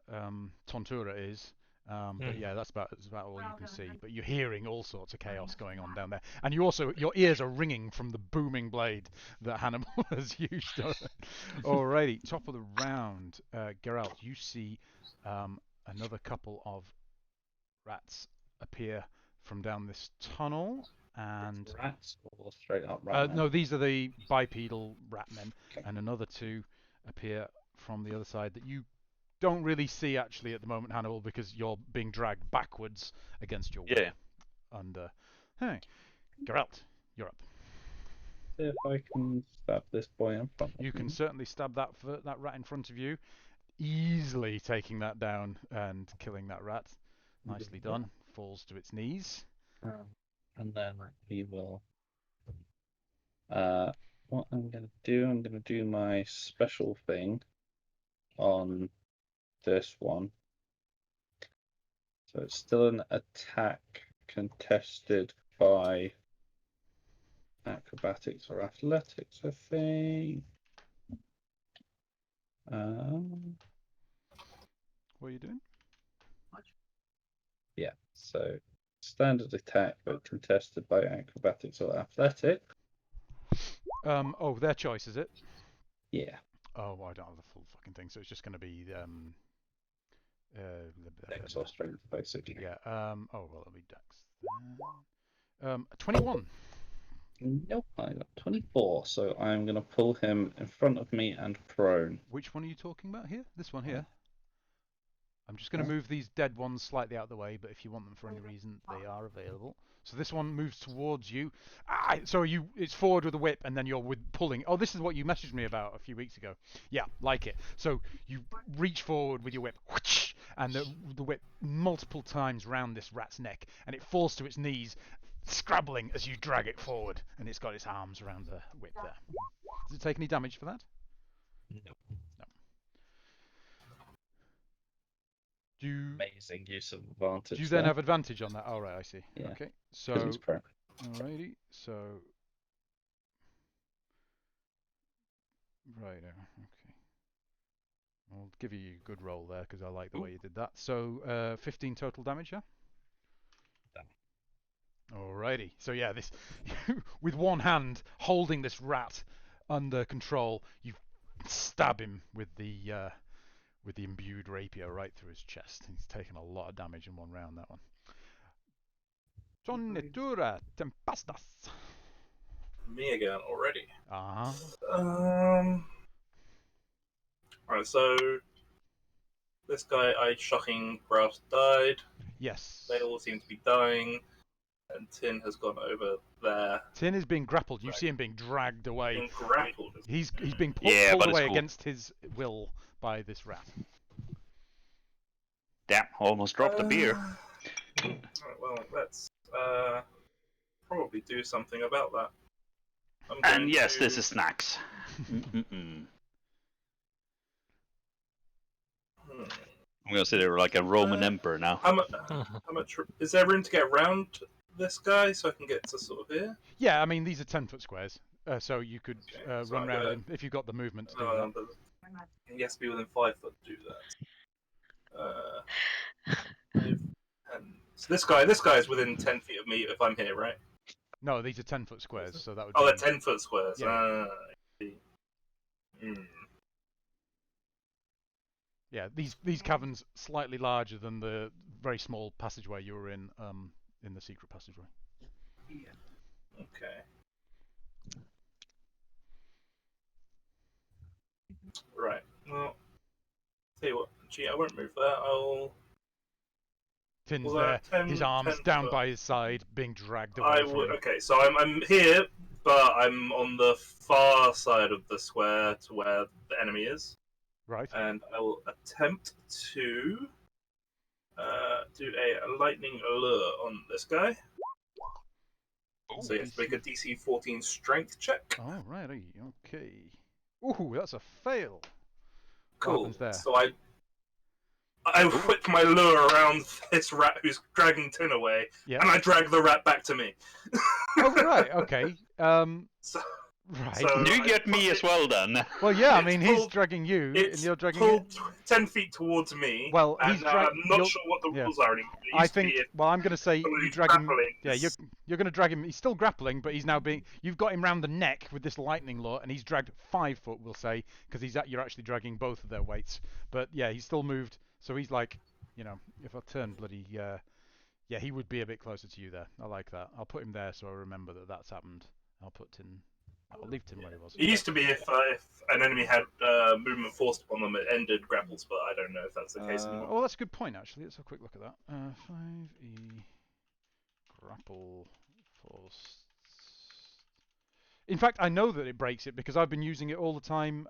S3: Tontura is. But yeah, that's about all you can see. But you're hearing all sorts of chaos going on down there, and your ears are ringing from the booming blade that Hannibal has used. Alrighty, top of the round, Geralt, you see another couple of rats appear from down this tunnel. And
S7: rats or straight up rat?
S3: no, these are the bipedal rat men, and another two appear from the other side that you don't really see actually at the moment, Hannibal, because you're being dragged backwards against your will.
S4: Yeah.
S3: And hey, Geralt, you're up.
S7: See if I can stab this boy in front of
S3: You can
S7: me.
S3: certainly stab that rat in front of you, easily taking that down and killing that rat. Nicely done. Falls to its knees.
S7: And then we will. What I'm going to do my special thing on this one. So it's still an attack contested by acrobatics or athletics, I think.
S3: What are you doing?
S7: Yeah, so standard attack, but contested by acrobatics or athletic.
S3: Oh, their choice, is it?
S7: Yeah.
S3: Oh, well, I don't have the full fucking thing, so it's just going to be
S7: Dex or strength, basically.
S3: yeah. Oh well, it'll be Dex. 21.
S7: Nope, I got 24, so I'm going to pull him in front of me and prone.
S3: Which one are you talking about here? This one here. I'm just going to move these dead ones slightly out of the way, but if you want them for any reason, they are available. So this one moves towards you. So it's forward with a whip, and then you're pulling. Oh, this is what you messaged me about a few weeks ago. Yeah, like it. So you reach forward with your whip, whoosh, and the whip multiple times round this rat's neck, and it falls to its knees, scrabbling as you drag it forward, and it's got its arms around the whip there. Does it take any damage for that?
S7: No. Amazing use of advantage.
S3: Do you then have advantage on that? Oh, right, I see.
S7: Yeah.
S3: Okay, so
S7: he's prone.
S3: alrighty, so right, okay. I'll give you a good roll there because I like the way you did that. So 15 total damage, yeah. Alrighty, so yeah, this with one hand holding this rat under control, you stab him with the imbued rapier right through his chest. He's taken a lot of damage in one round, that one. Sonnetura Tempestas.
S2: Me again already.
S3: Uh-huh.
S2: Alright, so this guy I shocking Brass died.
S3: Yes.
S2: They all seem to be dying. And Tin has gone over there.
S3: Tin is being grappled. You see him being dragged away.
S2: Being grappled.
S3: He's being pulled away
S4: cool.
S3: against his will by this rat.
S4: Damn, almost dropped the beer.
S2: Alright, well, let's probably do something about that.
S4: And yes, this is snacks.
S2: Hmm.
S4: I'm gonna sit there like a Roman emperor now.
S2: How much is there room to get around this guy so I can get to sort of here?
S3: Yeah, I mean, these are 10-foot squares, so you could
S2: Okay, so
S3: run
S2: I
S3: around
S2: gotta-
S3: him if you've got the movement to do that.
S2: But he has to be within 5 foot to do that. So this guy is within 10 feet of me if I'm here, right?
S3: No, these are 10-foot squares, so that would
S2: Oh,
S3: be...
S2: they're 10-foot squares.
S3: Yeah.
S2: Hmm.
S3: Yeah, these caverns slightly larger than the very small passageway you were in the secret passageway.
S2: Okay. Right. Well, tell you what. Gee, I won't move there. I'll.
S3: Tin's
S2: Well,
S3: there,
S2: 10
S3: his arms
S2: 10
S3: down
S2: foot.
S3: by his side, being dragged away
S2: I
S3: from
S2: would.
S3: him.
S2: Okay, so I'm here, but I'm on the far side of the square to where the enemy is,
S3: Right.
S2: and I will attempt to do a lightning lure on this guy. So you have to make a DC 14 strength check.
S3: Oh, righty, okay. Ooh, that's a fail. What
S2: Cool.
S3: happens there?
S2: So I whip my lure around this rat who's dragging Tin away,
S3: Yeah.
S2: and I drag the rat back to me.
S3: Oh, right, okay.
S2: So,
S3: Right.
S2: so
S4: You
S2: I
S4: get
S2: put
S4: me as
S2: it-
S4: well, then.
S3: Well, yeah, I
S2: it's
S3: mean, he's
S2: pulled-
S3: dragging you, and
S2: It's
S3: you're dragging
S2: pulled
S3: him.
S2: 10 feet towards me.
S3: Well,
S2: and
S3: he's drag-
S2: I'm not
S3: you'll-
S2: sure what the
S3: yeah.
S2: rules are anymore. It
S3: I
S2: used to be
S3: think.
S2: if
S3: Well, I'm going to say
S2: somebody's
S3: you drag him.
S2: grappling.
S3: Yeah, you're going to drag him. He's still grappling, but he's now being. You've got him round the neck with this lightning lure, and he's dragged 5 foot, we'll say, because you're actually dragging both of their weights. But yeah, he's still moved, so he's like, if I turn bloody, yeah, he would be a bit closer to you there. I like that. I'll put him there so I remember that that's happened. I'll leave Tin where he was.
S2: It used to be if an enemy had movement forced upon them, it ended grapples, but I don't know if that's the case anymore.
S3: Oh, that's a good point, actually. Let's have a quick look at that. 5e grapple force. In fact, I know that it breaks it because I've been using it all the time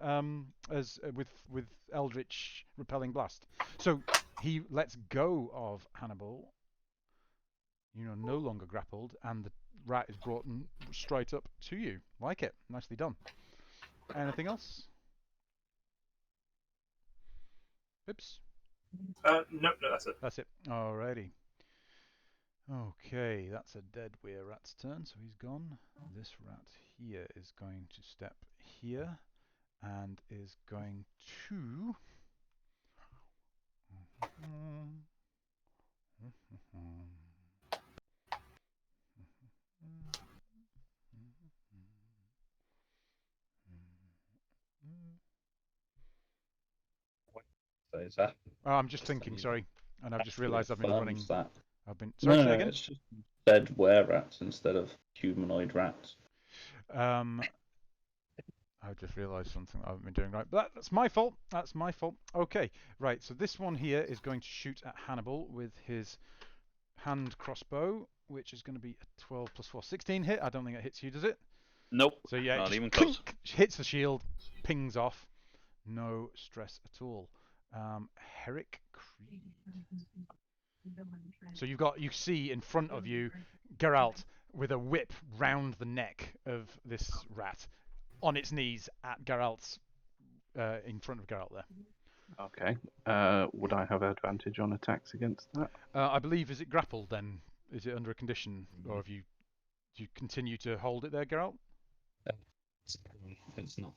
S3: as with Eldritch Repelling Blast. So he lets go of Hannibal. No longer grappled, and the rat is brought straight up to you. Like it. Nicely done. Anything else? Oops.
S2: No, that's it.
S3: That's it. Alrighty. Okay, that's a dead weir rat's turn, so he's gone. This rat here is going to step here and is going to...
S7: So is that?
S3: Oh, I'm just thinking, sorry. And I've just realised I've been running...
S7: That.
S3: Sorry,
S7: No,
S3: say again?
S7: it's just dead were rats instead of humanoid rats.
S3: I just realised something I haven't been doing right. But that's my fault. That's my fault. Okay, right. So this one here is going to shoot at Hannibal with his hand crossbow, which is going to be a 12 plus 4, 16 hit. I don't think it hits you, does it?
S4: Nope.
S3: So yeah,
S4: Not
S3: it
S4: even
S3: clink,
S4: close.
S3: hits the shield, pings off. No stress at all. Herrick Creed. So you see in front of you Geralt with a whip round the neck of this rat, on its knees at Geralt's, in front of Geralt there.
S1: Okay. Would I have advantage on attacks against that?
S3: I believe, is it grappled then? Is it under a condition, or do you continue to hold it there, Geralt?
S7: It's not.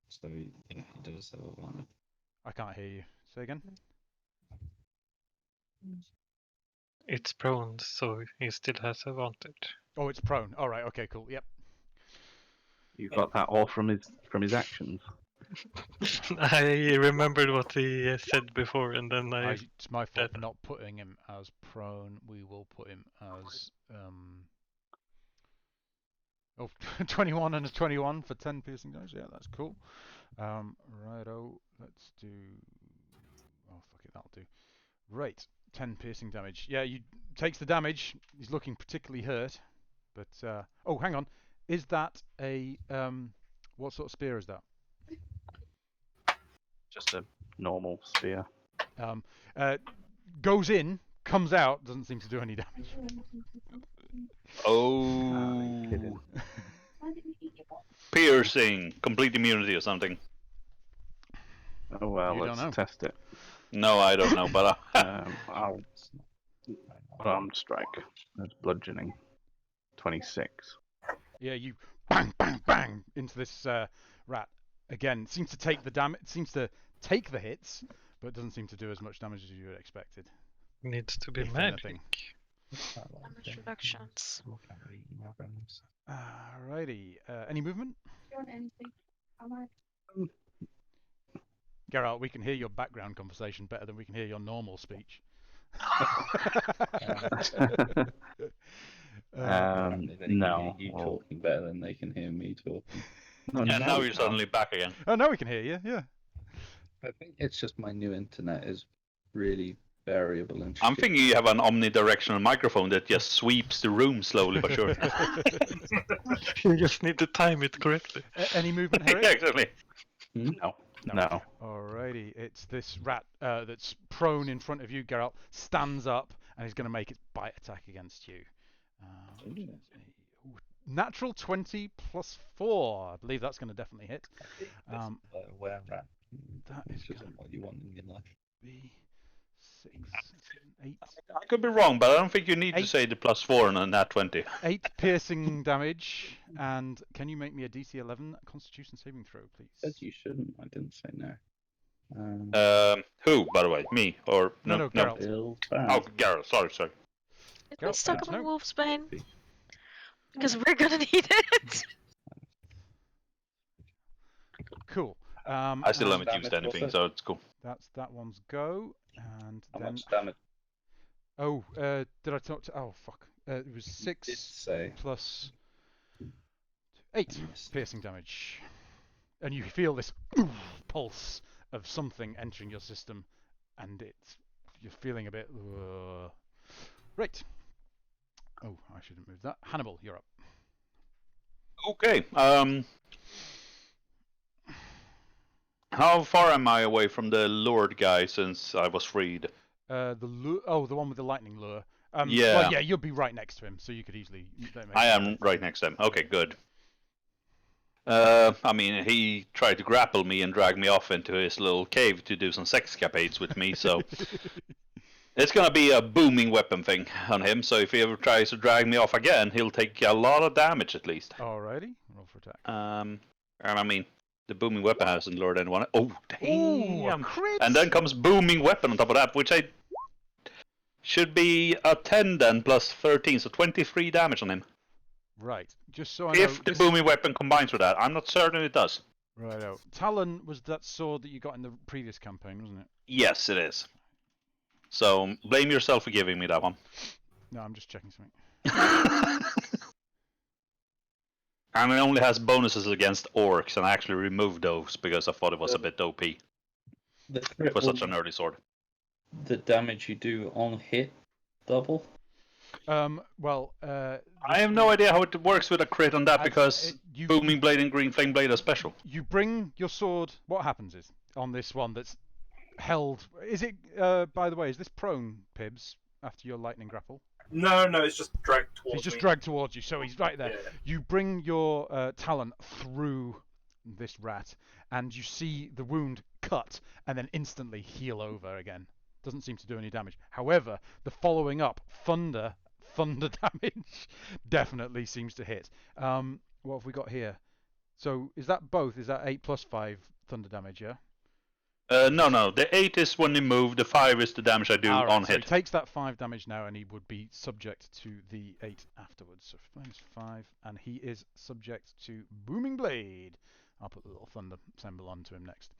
S7: So yeah, he does have one.
S3: I can't hear you. Say again.
S6: It's prone, so he still has advantage.
S3: Oh, it's prone. All right. Okay. Cool. Yep.
S1: You got that all from his actions.
S6: I remembered what he said before, and then
S3: It's my fault for
S6: Dead.
S3: not putting him as prone. We will put him as 21 and a 21 for 10 piercing damage. Yeah, that's cool. Righto. Let's do. Oh fuck it, that'll do. Right, 10 piercing damage. Yeah, you takes the damage. He's looking particularly hurt. But oh, hang on. Is that a what sort of spear is that?
S1: Just a normal spear.
S3: Goes in, comes out, doesn't seem to do any damage.
S4: Oh.
S1: Kidding.
S4: Piercing. Complete immunity or something.
S1: Oh well,
S3: You don't know.
S1: let's test it.
S4: No, I don't know, but
S1: I'll unarmed strike. That's bludgeoning. 26.
S3: Yeah, you bang, bang, bang into this rat. Again, seems to take the damage. Seems to take the hits, but doesn't seem to do as much damage as you had expected.
S6: needs to be
S3: If
S6: magic.
S3: anything.
S5: Damage reductions.
S3: Alrighty. Any movement? Geralt, we can hear your background conversation better than we can hear your normal speech.
S7: Apparently they can
S1: No.
S7: hear you
S1: Well,
S7: talking better than they can hear me talking.
S1: no,
S4: And now
S1: we
S4: you're
S1: can't.
S4: suddenly back again.
S3: Oh, now we can hear you. Yeah.
S7: I think it's just my new internet is really variable and
S4: I'm
S7: shit.
S4: thinking you have an omnidirectional microphone that just sweeps the room slowly but surely.
S6: You just need to time it correctly.
S3: Any movement, Harry?
S4: Yeah, exactly.
S1: No. No.
S3: Alrighty, it's this rat that's prone in front of you, Geralt, stands up and is going to make its bite attack against you. Natural 20 plus 4. I believe that's going to definitely hit.
S7: Where rat?
S3: That
S7: Which
S3: is
S7: isn't
S3: going
S7: what you want in your life.
S3: to be 6, 7, 8.
S4: I could be wrong, but I don't think you need to
S3: 8.
S4: say the +4 on a nat 20.
S3: 8 piercing damage. And can you make me a DC 11 Constitution saving throw, please?
S7: Said you shouldn't. I didn't say no.
S4: Who, by the way? Me? Or
S3: No, Geralt.
S7: Bill
S4: Oh, Gareth. Sorry.
S5: Did we
S3: Geralt,
S5: stock
S3: yes,
S5: up on
S3: no.
S5: Wolf's Bane? Because we're gonna need it.
S3: Cool.
S4: I still
S3: and
S4: haven't used
S7: damage,
S4: anything,
S7: what's
S4: so it's cool.
S3: That's that one's go. And
S7: How
S3: then
S7: much damage
S3: oh, did I talk to? Oh fuck! It was
S7: did
S3: 6
S7: it say?
S3: plus 8
S7: Yes.
S3: piercing damage, and you feel this pulse of something entering your system, and you're feeling a bit. Right. Oh, I shouldn't move that. Hannibal, you're up.
S4: Okay. How far am I away from the lured guy since I was freed?
S3: The one with the lightning lure.
S4: Yeah.
S3: Well, yeah, you'll be right next to him, so you could easily.
S4: I am right next to him. Okay, good. I mean, he tried to grapple me and drag me off into his little cave to do some sex capades with me, so it's gonna be a booming weapon thing on him. So if he ever tries to drag me off again, he'll take a lot of damage at least.
S3: Alrighty, roll for attack.
S4: And I mean, the booming weapon hasn't lured anyone. Oh, damn!
S3: Crit!
S4: And then comes booming weapon on top of that, which I should be a 10 then plus 13, so 23 damage on him.
S3: Right, just so I know.
S4: If the booming weapon combines with that, I'm not certain it does.
S3: Righto. Talon was that sword that you got in the previous campaign, wasn't it?
S4: Yes, it is. So blame yourself for giving me that one.
S3: No, I'm just checking something.
S4: And it only has bonuses against orcs, and I actually removed those because I thought it was a bit OP for such an early sword.
S7: The damage you do on hit double?
S3: Well,
S4: I have no idea how it works with a crit on that because
S3: you
S4: Booming Blade and Green Flame Blade are special.
S3: you bring your sword. What happens is on this one that's held. Is it? By the way, is this prone, Pibs? After your lightning grapple,
S2: No, it's just dragged towards
S3: he's just
S2: me.
S3: dragged towards you, so he's right there.
S2: Yeah.
S3: You bring your talon through this rat, and you see the wound cut, and then instantly heal over again. Doesn't seem to do any damage. However, the following up thunder damage definitely seems to hit. What have we got here? So is that both? Is that 8 plus 5 thunder damage? Yeah.
S4: No. The 8 is when you move. The 5 is the damage I do
S3: All right,
S4: on
S3: so
S4: hit.
S3: he takes that 5 damage now, and he would be subject to the 8 afterwards. So minus 5, and he is subject to Booming Blade. I'll put the little thunder symbol onto him next.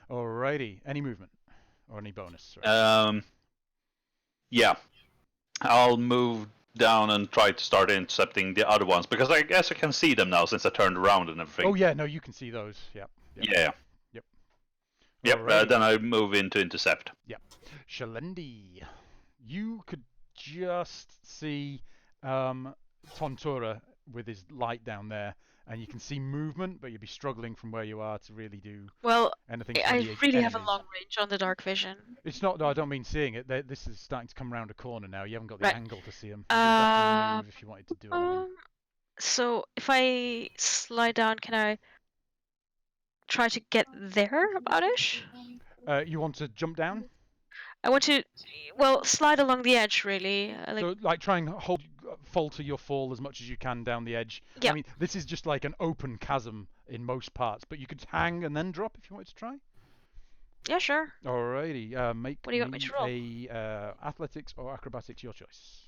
S3: Alrighty. Any movement or any bonus? Sorry.
S4: Yeah. I'll move down and try to start intercepting the other ones because I guess I can see them now since I turned around and everything.
S3: Oh yeah, no, you can see those. Yep.
S4: Yeah. Yep.
S3: Alrighty.
S4: Then I move into intercept.
S3: Shalendi, you could just see Tontura with his light down there, and you can see movement, but you'd be struggling from where you are to really do
S5: Well,
S3: anything.
S5: I really have a long range on the dark vision.
S3: It's not. No, I don't mean seeing it. This is starting to come around a corner now. You haven't got the
S5: Right.
S3: angle to see him. You'd have to move if you wanted to do anything.
S5: So if I slide down, can I try to get there about-ish?
S3: You want to jump down?
S5: I want to, well, slide along the edge, really.
S3: So, like, try and falter your fall as much as you can down the edge.
S5: Yeah.
S3: I mean, this is just like an open chasm in most parts, but you could hang and then drop if you wanted to try.
S5: Yeah, sure.
S3: Alrighty. Make
S5: What do you want me to roll?
S3: a athletics or acrobatics, your choice.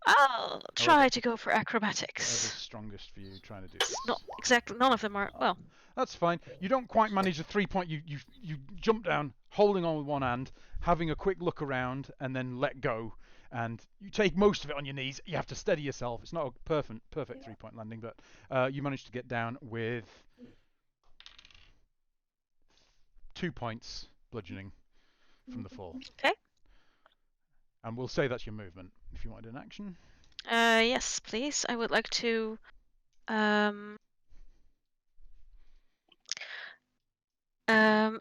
S5: I'll try to go for acrobatics.
S3: Whatever's strongest for you, trying to do
S5: It's
S3: this.
S5: not exactly. None of them are. Well,
S3: That's fine. You don't quite manage a 3-point. You jump down, holding on with one hand, having a quick look around, and then let go. And you take most of it on your knees. You have to steady yourself. It's not a perfect 3-point landing, but you manage to get down with 2 points bludgeoning from the fall.
S5: okay.
S3: And we'll say that's your movement if you wanted an action.
S5: Yes, please. I would like to.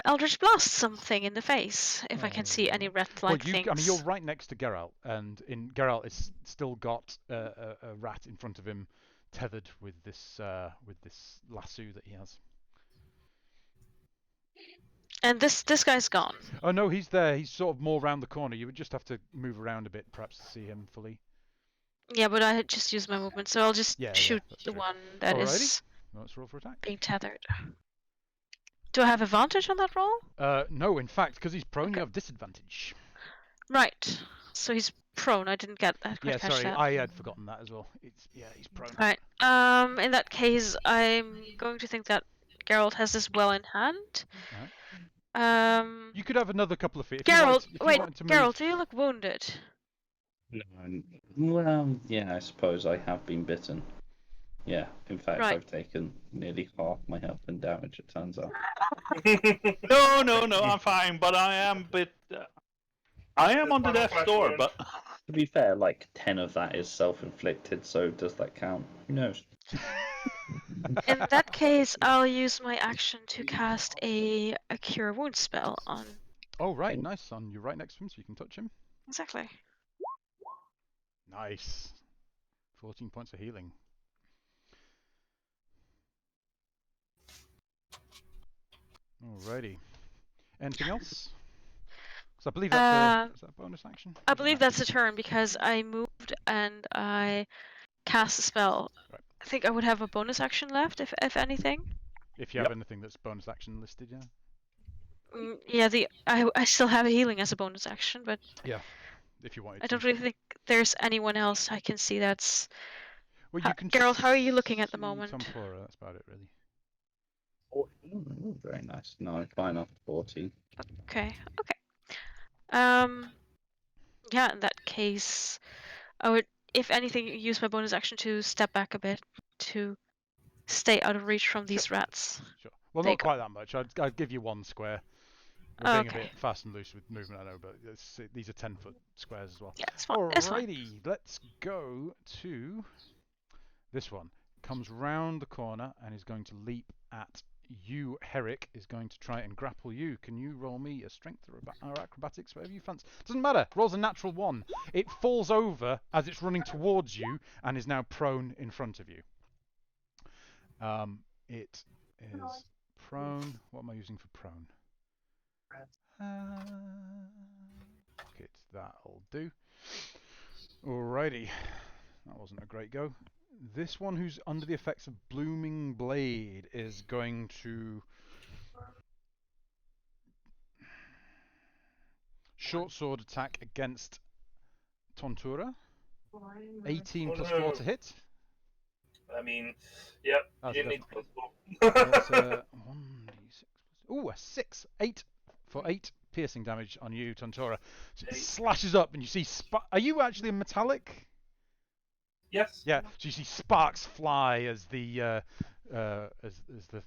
S5: Eldritch Blast something in the face if I can see any rat-like things.
S3: I mean, you're right next to Geralt, and Geralt has still got a rat in front of him, tethered with this lasso that he has.
S5: And this guy's gone.
S3: Oh no, he's there. He's sort of more round the corner. You would just have to move around a bit, perhaps, to see him fully.
S5: Yeah, but I had just used my movement, so I'll just shoot
S3: that's
S5: the
S3: true.
S5: one that
S3: Alrighty.
S5: is
S3: Let's roll for attack.
S5: being tethered. Do I have advantage on that roll?
S3: No, in fact, because he's prone, you have disadvantage.
S5: Right. So he's prone. I didn't get that.
S3: Yeah,
S5: catch
S3: sorry,
S5: that.
S3: I had forgotten that as well. He's prone.
S5: Right. In that case, I'm going to think that Geralt has this well in hand.
S3: You could have another couple of feet. If
S5: Geralt,
S3: you wanted to move...
S5: Geralt, do you look wounded?
S7: No, well, yeah, I suppose I have been bitten. Yeah, in fact,
S5: Right.
S7: I've taken nearly half my health and damage, it turns out.
S4: No, I'm fine, but I am a bit... I am on the death's door, but...
S7: To be fair, like 10 of that is self-inflicted, so does that count? Who knows?
S5: In that case, I'll use my action to cast a Cure Wounds spell on.
S3: Oh, right, nice. You're right next to him, so you can touch him.
S5: Exactly.
S3: Nice. 14 points of healing. Alrighty. Anything else? So I believe that's is that a bonus action?
S5: I believe that's a turn because I moved and I cast a spell.
S3: Right.
S5: I think I would have a bonus action left, if anything.
S3: If you have anything that's bonus action listed, yeah.
S5: Yeah, I still have a healing as a bonus action, but
S3: yeah, if you wanted.
S5: I don't really think there's anyone else I can see that's.
S3: Well, you can.
S5: Geralt, how are you looking at the moment?
S3: Tempora, that's about it, really.
S7: 14. Very nice. No, I'm fine after 14.
S5: Okay. Yeah, in that case, I would, if anything, use my bonus action to step back a bit to stay out of reach from these rats.
S3: Sure. Well, not quite that much. I'd give you 1 square. We're being a bit fast and loose with movement, I know, but these are 10-foot squares as well.
S5: Yeah, it's fine.
S3: Alrighty, let's go to this one. Comes round the corner and is going to leap at you. Herrick is going to try and grapple you. Can you roll me a strength or acrobatics, whatever you fancy? Doesn't matter. Rolls a natural 1. It falls over as it's running towards you and is now prone in front of you. It is prone. What am I using for prone? That'll do. Alrighty. That wasn't a great go. This one who's under the effects of Blooming Blade is going to short sword attack against Tontura. 18 plus 4 to hit.
S2: I mean, yep,
S3: That's
S2: you didn't need plus 4.
S3: That's 1d6. Ooh, a 6. 8 for 8 piercing damage on you, Tontura. So it slashes up and you see... Are you actually a metallic?
S2: Yes.
S3: Yeah, so you see sparks fly as the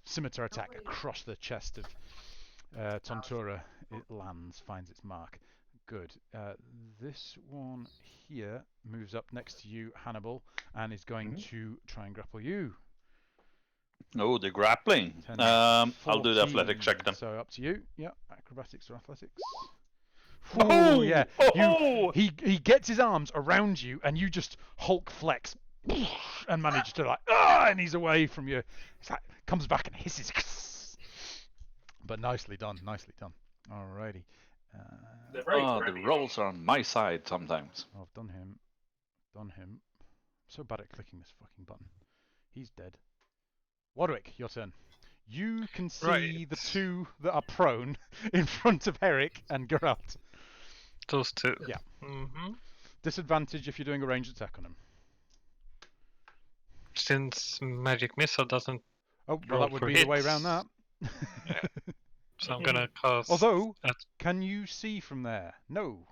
S3: scimitar attack across the chest of Tontura. It lands, finds its mark. Good. This one here moves up next to you, Hannibal, and is going to try and grapple you.
S4: Oh, the grappling. I'll do the athletics check then.
S3: So up to you. Yeah, acrobatics or athletics.
S4: Oh,
S3: yeah. He gets his arms around you, and you just Hulk flex and manage to and he's away from you. It's like, comes back and hisses. But nicely done, nicely done. Alrighty.
S4: The rolls are on my side sometimes.
S3: I've done him. I'm so bad at clicking this fucking button. He's dead. Warwick, your turn. You can see the two that are prone in front of Herrick and Geralt.
S6: Those two.
S3: Yeah.
S6: Mm-hmm.
S3: Disadvantage if you're doing a ranged attack on him.
S6: Since magic missile doesn't,
S3: Oh, well,
S6: Roll
S3: that would
S6: for
S3: be the way
S6: hits.
S3: around that.
S6: so I'm gonna cast.
S3: Although,
S6: at-
S3: can you see from there? No.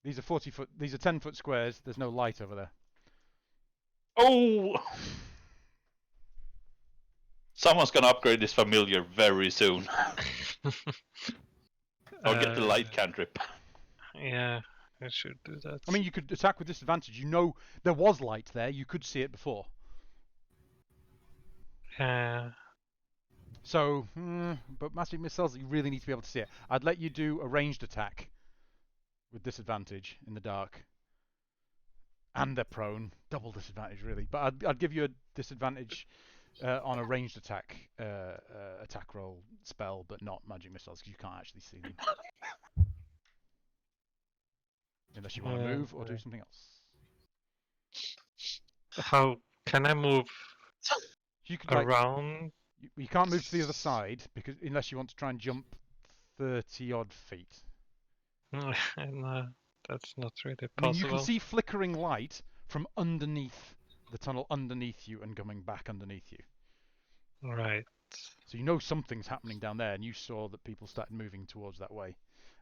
S3: These are 40-foot. These are 10-foot squares. There's no light over there.
S4: Oh! Someone's gonna upgrade this familiar very soon. Or get the light cantrip.
S6: Yeah, I should do that.
S3: I mean, you could attack with disadvantage. You know there was light there. You could see it before. So, but magic missiles, you really need to be able to see it. I'd let you do a ranged attack with disadvantage in the dark. And they're prone. Double disadvantage, really. But I'd give you a disadvantage on a ranged attack attack roll spell, but not magic missiles, because you can't actually see them. Unless you want to move or do something else.
S6: How can I move
S3: You could, like,
S6: around?
S3: you can't move to the other side because unless you want to try and jump 30 odd feet.
S6: No, that's not really
S3: I mean,
S6: possible.
S3: you can see flickering light from underneath the tunnel underneath you and coming back underneath you.
S6: Right.
S3: So you know something's happening down there, and you saw that people started moving towards that way.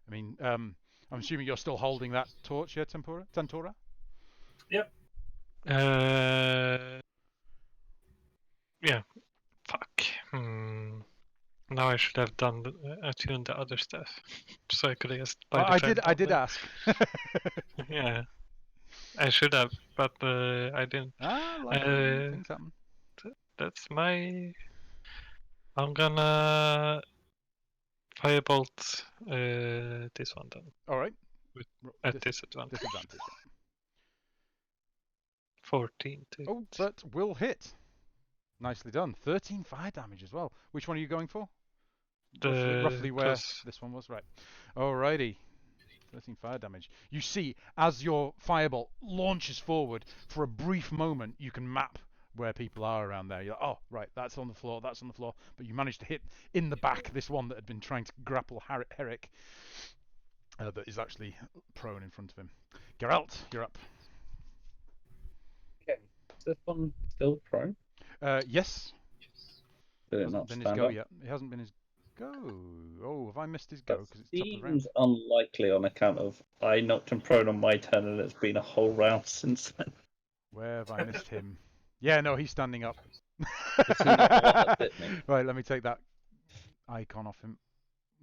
S3: I mean, I'm assuming you're still holding that torch, yeah, Tentora?
S2: Yep.
S6: Yeah. Fuck. Now I should have attuned the other stuff, so I could have just.
S3: I did ask.
S6: Yeah. I should have, but I didn't.
S3: Things happen.
S6: That's my. I'm gonna firebolt this one then.
S3: All right.
S6: At disadvantage. 14 to
S3: Oh, but will hit. Nicely done. 13 fire damage as well. Which one are you going for? Roughly where this one was, right? Alrighty. 13 fire damage. You see, as your firebolt launches forward, for a brief moment, you can map where people are around there. You're like, oh, right, that's on the floor, that's on the floor. But you managed to hit in the back this one that had been trying to grapple Herrick, that is actually prone in front of him. Geralt, you're up.
S7: Okay. Is this one still prone?
S3: Yes.
S7: Did it
S3: Hasn't
S7: not
S3: been
S7: stand
S3: his go
S7: up?
S3: yet. It hasn't been his go. Oh, have I missed his go?
S7: That
S3: Because it's top of the round.
S7: seems unlikely on account of I knocked him prone on my turn and it's been a whole round since then.
S3: Where have I missed him? Yeah, no, he's standing up.
S7: Is he not the one that bit me?
S3: Right, let me take that icon off him.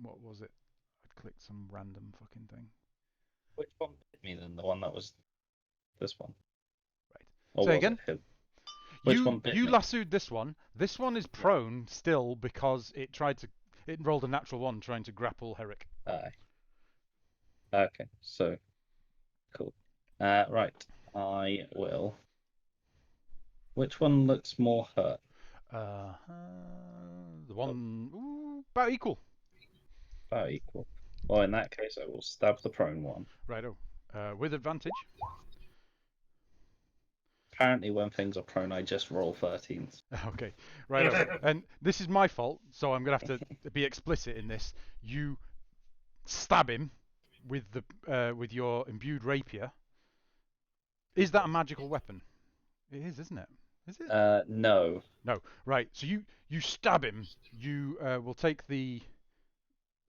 S3: What was it? I clicked some random fucking thing.
S7: Which one bit me then? The one that was this one?
S3: Right.
S7: Or
S3: Say
S7: was
S3: again?
S7: it him? Which
S3: You
S7: one bit me?
S3: lassoed this one. This one is prone still because it rolled a natural one trying to grapple Herrick.
S7: Aye. Okay, so cool. Right, I will. Which one looks more hurt?
S3: The one about equal.
S7: About equal. Well, in that case, I will stab the prone one.
S3: Righto. With advantage.
S7: Apparently, when things are prone, I just roll 13s.
S3: Okay, right. And this is my fault, so I'm gonna have to be explicit in this. You stab him with with your imbued rapier. Is that a magical weapon? It is, isn't it? Is it?
S7: No.
S3: No. Right. So you stab him. You will take the.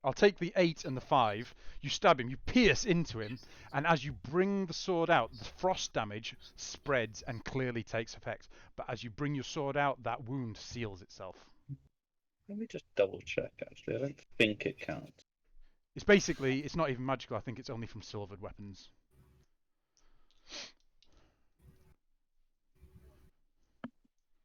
S3: I'll take the 8 and the 5. You stab him, you pierce into him, and as you bring the sword out, the frost damage spreads and clearly takes effect. But as you bring your sword out, that wound seals itself.
S7: Let me just double check, actually. I don't think it counts.
S3: It's not even magical. I think it's only from silvered weapons.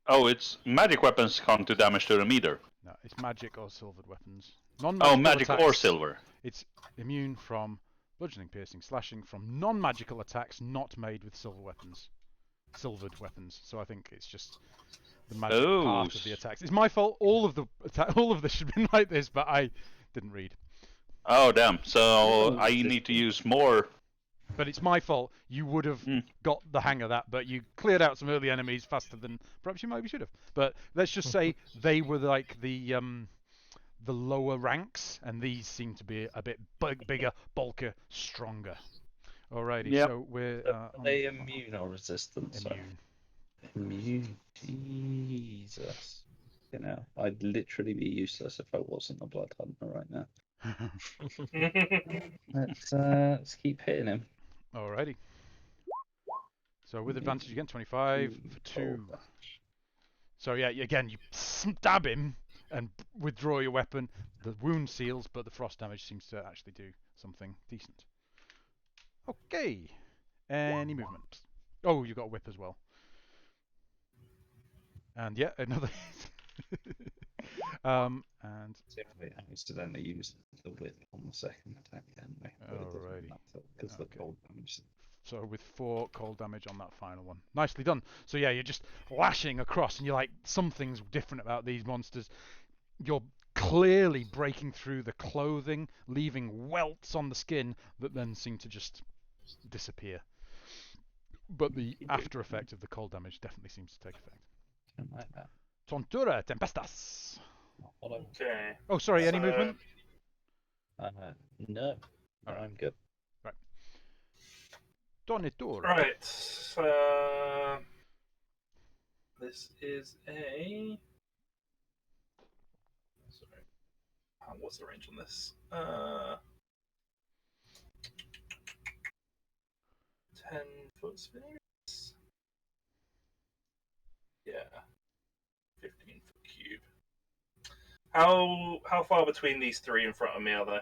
S4: Oh, it's magic weapons can't do damage to them either.
S3: No, it's magic or silvered weapons.
S4: Oh, magic
S3: attacks,
S4: or silver.
S3: It's immune from bludgeoning, piercing, slashing from non-magical attacks not made with silvered weapons. So I think it's just the magic part of the attacks. It's my fault. All of this should have been like this, but I didn't read.
S4: Oh, damn. So I need to use more.
S3: But it's my fault. You would have got the hang of that, but you cleared out some early enemies faster than perhaps you maybe should have. But let's just say they were like the lower ranks, and these seem to be a bit bigger, bulkier, stronger. Alrighty,
S4: Yep.
S3: so we're
S7: Are
S3: on
S7: they immune or resistant? Sorry.
S3: immune.
S7: Immune. Jesus. You know, I'd literally be useless if I wasn't a blood hunter right now. Let's keep hitting him.
S3: Alrighty. So with advantage again, 25 for 2. So yeah, again, you stab him and withdraw your weapon. The wound seals, but the frost damage seems to actually do something decent. Okay. Any movement? Oh, you got a whip as well. And yeah, another. And
S7: I accidentally used the whip on the second attack anyway.
S3: Alrighty.
S7: Because the
S3: Okay.
S7: cold damage.
S3: so with 4 cold damage on that final one. Nicely done. So yeah, you're just lashing across, and you're like, something's different about these monsters. You're clearly breaking through the clothing, leaving welts on the skin that then seem to just disappear. But the after effect of the cold damage definitely seems to take effect.
S7: Don't like that.
S3: Tontura Tempestas.
S7: Not what I want.
S2: Okay.
S3: Oh, sorry, any
S2: So-
S3: movement?
S7: No.
S3: Alright.
S7: I'm good.
S3: Donitura.
S2: Right. This is a. Sorry. What's the range on this? 10-foot spheres? Yeah. 15-foot cube. How far between these 3 in front of me are they?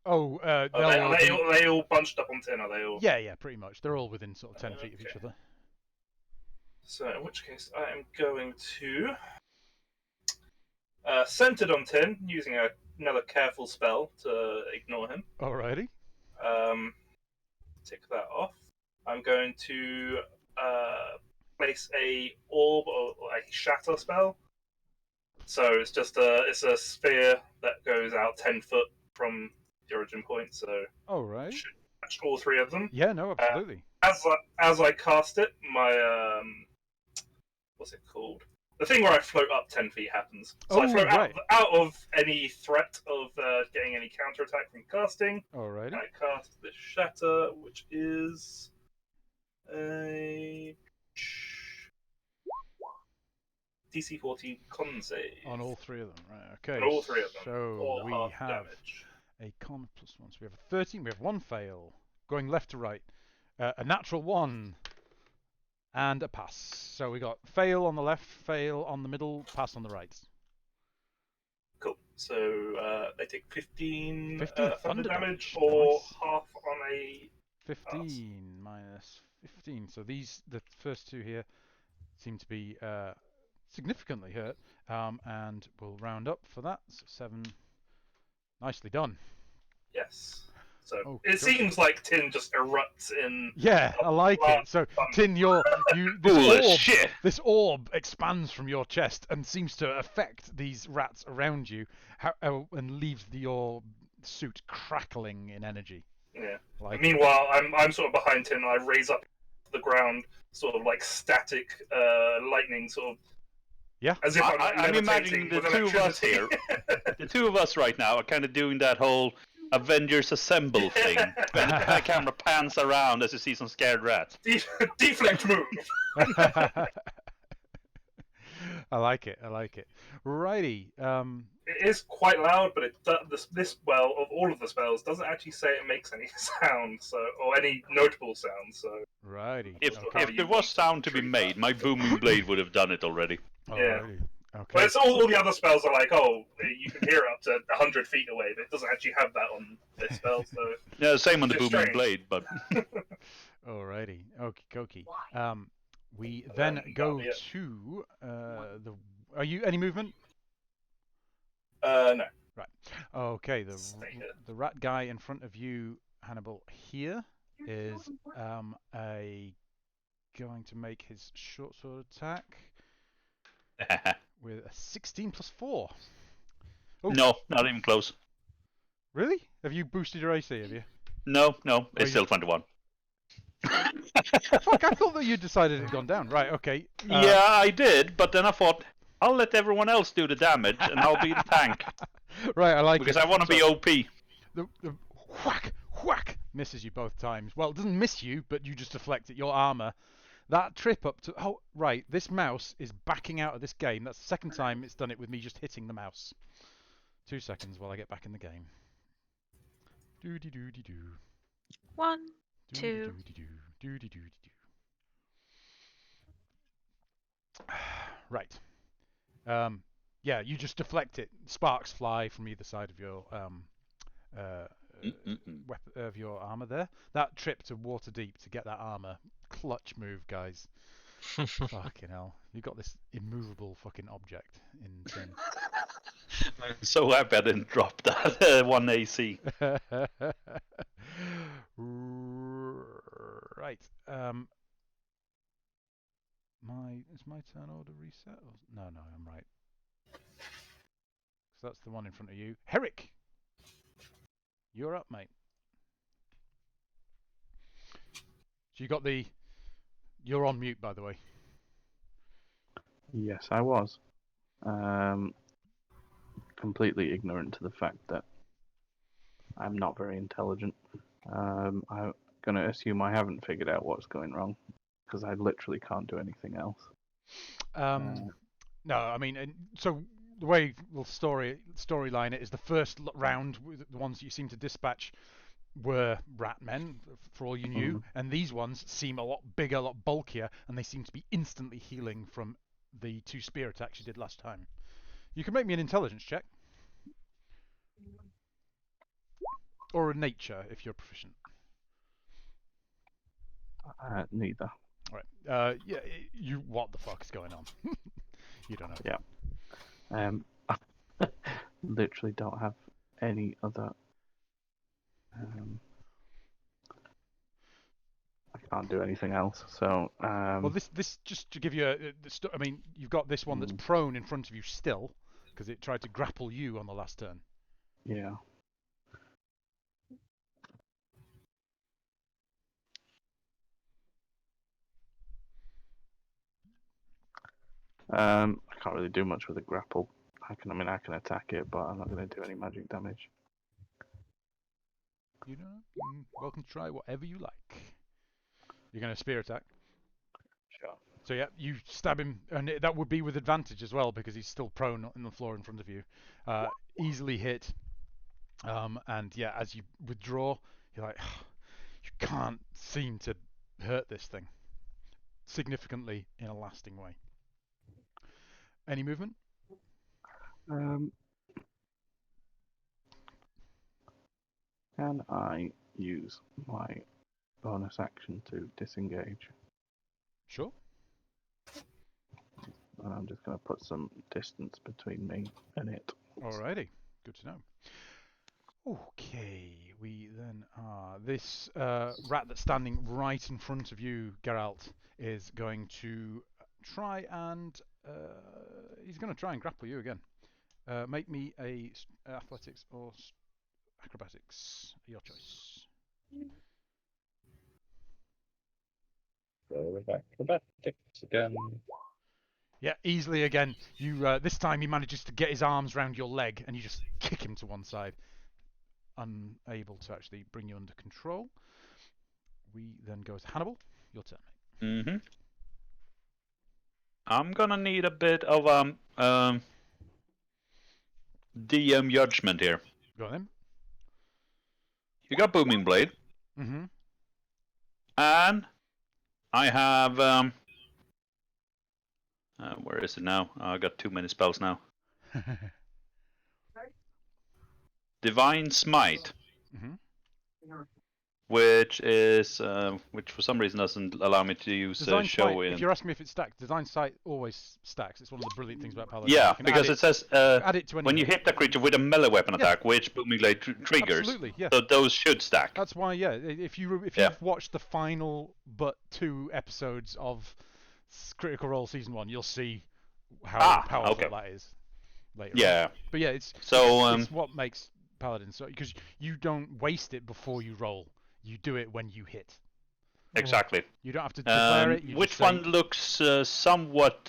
S3: Oh,
S2: Are
S3: they'll
S2: they all bunched up on 10? Are they all?
S3: yeah, pretty much. They're all within sort of 10 feet of each
S2: Okay.
S3: other.
S2: So in which case I am going to centered on Tin, using another careful spell to ignore him.
S3: Alrighty.
S2: Tick that off. I'm going to place a orb or a shatter spell. So it's just a sphere that goes out 10 foot from the origin point. So
S3: Alright.
S2: should catch all 3 of them.
S3: Yeah, no, absolutely.
S2: As I cast it, my what's it called? The thing where I float up 10 feet happens. So I
S3: Oh,
S2: float
S3: right.
S2: out of any threat of getting any counterattack from casting.
S3: Alrighty.
S2: I cast this shatter, which is a DC 14 con save.
S3: On all 3 of them, right? Okay.
S2: On all 3 of them.
S3: So
S2: Or
S3: we
S2: half
S3: have
S2: damage.
S3: a con +1. So we have a 13. We have 1 fail. Going left to right. A natural 1. And a pass. So we got fail on the left, fail on the middle, pass on the right.
S2: Cool. So they take 15,
S3: 15
S2: thunder damage,
S3: damage.
S2: or
S3: Nice.
S2: half on a
S3: 15 minus 15. So the first 2 here seem to be significantly hurt. And we'll round up for that. So 7. Nicely done.
S2: yes. So
S3: Oh,
S2: it
S3: cool.
S2: seems like Tin just erupts in.
S3: Yeah, I like it. So Tin,
S4: Cool as shit.
S3: this orb expands from your chest and seems to affect these rats around you, and leaves your suit crackling in energy.
S2: Yeah.
S3: Like,
S2: Meanwhile, I'm sort of behind Tin. I raise up the ground, sort of like static lightning, sort of.
S3: Yeah.
S2: As if I'm
S4: I'm imagining the
S2: with
S4: 2 of us
S2: electricity.
S4: here. The 2 of us right now are kind of doing that whole Avengers Assemble thing. When the camera pans around as you see some scared rats.
S2: Deflect move.
S3: I like it. I like it. Righty.
S2: It is quite loud, but it this well of all of the spells doesn't actually say it makes any sound, or any notable sound. So
S3: Righty.
S4: If
S3: Okay.
S4: if there was sound to be made, my booming blade would have done it already.
S2: Yeah.
S3: Alrighty. Okay.
S2: but it's all the other spells are like, oh, you can hear it up to 100 feet away, but it doesn't actually have that on this spell. So
S4: Yeah, same on the
S2: It's
S4: booming
S2: strange.
S4: blade, but
S3: Alrighty. Okie dokie. We then
S2: that'll
S3: go
S2: be it.
S3: to the. Are you any movement?
S2: no.
S3: Right. Okay.
S2: Stay here.
S3: The rat guy in front of you, Hannibal, here is going to make his short sword attack with a 16 + 4. Oh.
S4: no, not even close.
S3: Really? Have you boosted your AC? Have you?
S4: No,
S3: you-
S4: it's still 21.
S3: Fuck! I thought that you decided it had gone down. Right. Okay.
S4: Yeah, I did, but then I thought I'll let everyone else do the damage, and I'll be the tank
S3: Right. I like
S4: because
S3: it.
S4: I want to be
S3: So,
S4: OP.
S3: the whack, whack. misses you both times. Well, it doesn't miss you, but you just deflect it. Your armor. That trip up to... Oh, right. This mouse is backing out of this game. That's the second time it's done it with me just hitting the mouse. 2 seconds while I get back in the game. Doo-dee-doo-dee-doo.
S5: 1, 2.
S3: Doo-dee-doo-dee-doo. Right. Yeah, you just deflect it. Sparks fly from either side of your of your armor there. That trip to water deep to get that armor. Clutch move, guys. Fucking hell. You've got this immovable fucking object in Tim.
S4: I'm so happy I didn't drop that 1 AC.
S3: Right. Is my turn order reset? Or... No, I'm right. So that's the one in front of you. Herrick! You're up, mate. So you got the... You're on mute, by the way.
S1: Yes, I was. Completely ignorant to the fact that I'm not very intelligent. I'm going to assume I haven't figured out what's going wrong, because I literally can't do anything else.
S3: No, I mean, so the way we'll storyline it is the first round, the ones that you seem to dispatch were rat men, for all you knew, and these ones seem a lot bigger, a lot bulkier, and they seem to be instantly healing from the 2 spear attacks you did last time. You can make me an intelligence check. Or a nature, if you're proficient.
S1: Neither.
S3: Alright. Yeah, what the fuck is going on? You don't know.
S1: Yeah. I literally don't have any other... I can't do anything else, so...
S3: Well, this just to give you I mean, you've got this one that's prone in front of you still, because it tried to grapple you on the last turn.
S1: Yeah. I can't really do much with a grapple. I can attack it, but I'm not going to do any magic damage.
S3: You know, welcome to try whatever you like. You're going to spear attack.
S1: Sure.
S3: So yeah, you stab him, and that would be with advantage as well because he's still prone on the floor in front of you. Easily hit. And yeah, as you withdraw, you're like, you can't seem to hurt this thing significantly in a lasting way. Any movement?
S1: Can I use my bonus action to disengage?
S3: Sure.
S1: And I'm just going to put some distance between me and it.
S3: Alrighty, good to know. Okay, we then are... This rat that's standing right in front of you, Geralt, is going to try and... he's going to try and grapple you again. Make me a athletics or acrobatics, your choice.
S7: Go with acrobatics again.
S3: Yeah, easily again. You this time he manages to get his arms round your leg, and you just kick him to one side, unable to actually bring you under control. We then go to Hannibal. Your turn, mate.
S4: I'm gonna need a bit of DM judgment here.
S3: Go on then.
S4: You got Booming Blade.
S3: Mm-hmm.
S4: And I have where is it now? Oh, I got too many spells now. Divine Smite, which for some reason doesn't allow me to use
S3: Design
S4: show
S3: Sight,
S4: in.
S3: if you're asking me if it's stacked, Design Sight always stacks. It's one of the brilliant things about Paladin.
S4: Yeah, because it says
S3: add it to
S4: when you hit the creature with a melee weapon attack, which Booming Blade triggers.
S3: Absolutely, yeah.
S4: So those should stack.
S3: That's why, yeah. If you've watched the final but 2 episodes of Critical Role Season 1, you'll see how powerful that is later.
S4: Yeah.
S3: On. But yeah, it's what makes Paladin so, because you don't waste it before you roll. You do it when you hit.
S4: Exactly.
S3: You don't have to declare it. You
S4: which
S3: just
S4: one looks somewhat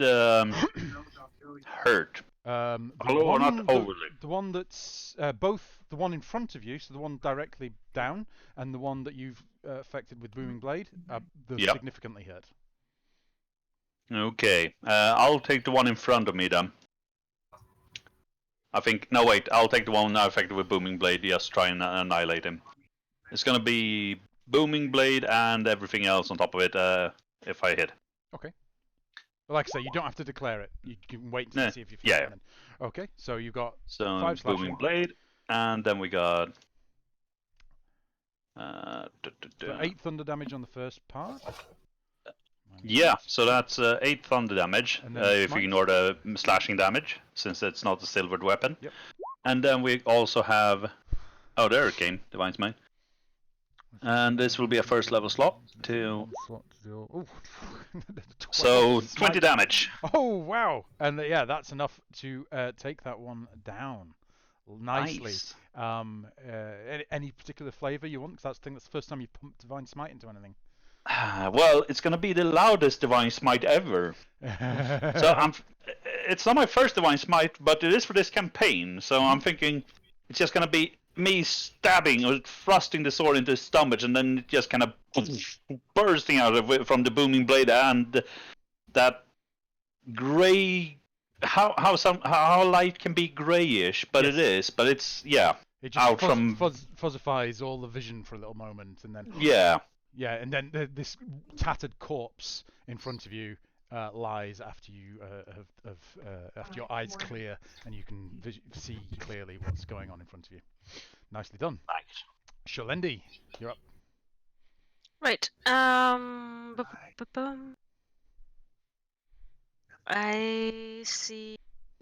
S4: hurt? Hollow or not overly?
S3: The one that's both the one in front of you, so the one directly down, and the one that you've affected with Booming Blade, they're
S4: Yep.
S3: significantly hurt.
S4: Okay, I'll take the one in front of me then. I think. No, wait. I'll take the one now affected with Booming Blade. Just try and annihilate him. It's gonna be Booming Blade and everything else on top of it. If I hit.
S3: Okay. But like I say, you don't have to declare it. You can wait until
S4: Nah,
S3: you see if you
S4: yeah.
S3: something. Okay, so you've got
S4: So
S3: 5 slashing.
S4: Booming Blade, and then we got.
S3: So 8 thunder damage on the first part.
S4: Yeah, so that's 8 thunder damage,
S3: And then
S4: if you
S3: smite.
S4: ignore the slashing damage, since it's not a silvered weapon.
S3: Yep.
S4: And then we also have... Oh, there it came, Divine Smite. And this will be a first level slot to...
S3: Ooh.
S4: So, 20
S3: smite.
S4: damage.
S3: Oh, wow. And yeah, that's enough to take that one down nicely.
S4: Nice.
S3: Any particular flavour you want? Because that's the first time you pumped Divine Smite into anything.
S4: Well, it's gonna be the loudest Divine Smite ever. So it's not my first Divine Smite, but it is for this campaign. So I'm thinking it's just gonna be me stabbing or thrusting the sword into his stomach, and then it just kind of bursting out of it from the Booming Blade and that grey. How light can be greyish, but
S3: Yes.
S4: It is. But it's
S3: It just
S4: out from
S3: fuzzifies all the vision for a little moment, and then
S4: yeah.
S3: and then this tattered corpse in front of you lies after you after your eyes clear and you can see clearly what's going on in front of you. Nicely done.
S4: Nice.
S3: Shalendi, you're up.
S5: Right. I see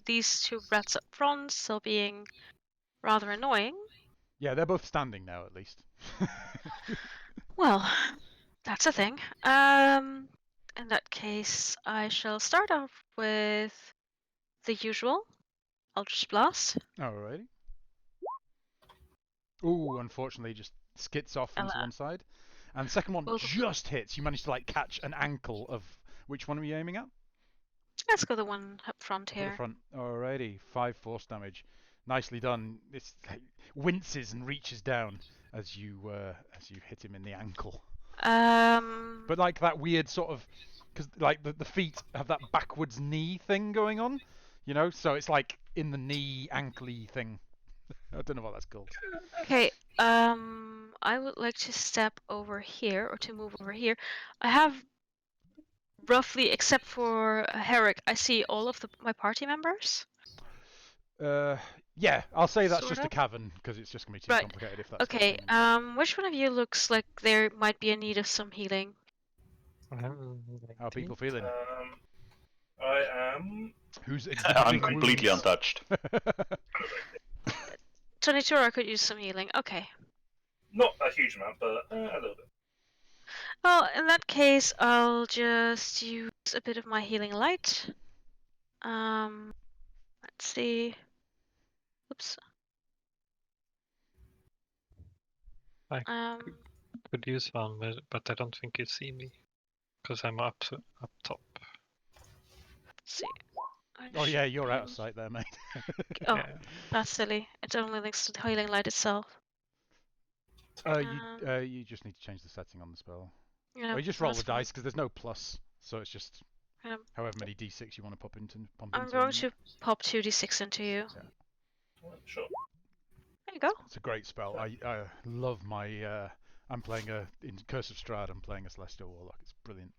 S5: these 2 rats up front still being rather annoying.
S3: Yeah, they're both standing now, at least.
S5: Well, that's a thing. In that case, I shall start off with the usual Eldritch Blast.
S3: Alrighty. Ooh, unfortunately, just skits off into one side. And the second one just hits. You managed to catch an ankle of... Which one are you aiming at?
S5: Let's go the one up front here.
S3: The front. Alrighty, 5 force damage. Nicely done. It winces and reaches down as you hit him in the ankle. But that weird sort of... Because the feet have that backwards knee thing going on. You know? So it's in the knee, ankle-y thing. I don't know what that's called.
S5: Okay, I would like to step over here, or to move over here. I have roughly, except for Herrick, I see all of my party members.
S3: Yeah, I'll say that's
S5: Sort
S3: just
S5: of.
S3: a cavern, because it's just going to be too complicated if that's...
S5: Okay, which one of you looks like there might be in need of some healing?
S3: How are people feeling?
S2: I am...
S3: Who's
S4: I'm completely untouched.
S5: 22, I could use some healing. Okay.
S2: Not a huge amount, but a little bit.
S5: Well, in that case, I'll just use a bit of my healing light. Let's see. Oops.
S6: I could use one, but I don't think you see me, because I'm up top.
S5: Let's see.
S3: Oh yeah, you're out of sight there, mate.
S5: Oh, that's silly. It only links to the healing light itself.
S3: You just need to change the setting on the spell.
S5: Yeah,
S3: Or you just roll the dice because there's no plus, so it's just however many d6 you want to pump into.
S5: I'm going to pop 2d6 into you.
S2: Yeah. Sure.
S5: There you go.
S3: It's a great spell. I love my. I'm playing in Curse of Strahd. I'm playing a Celestial Warlock. It's brilliant.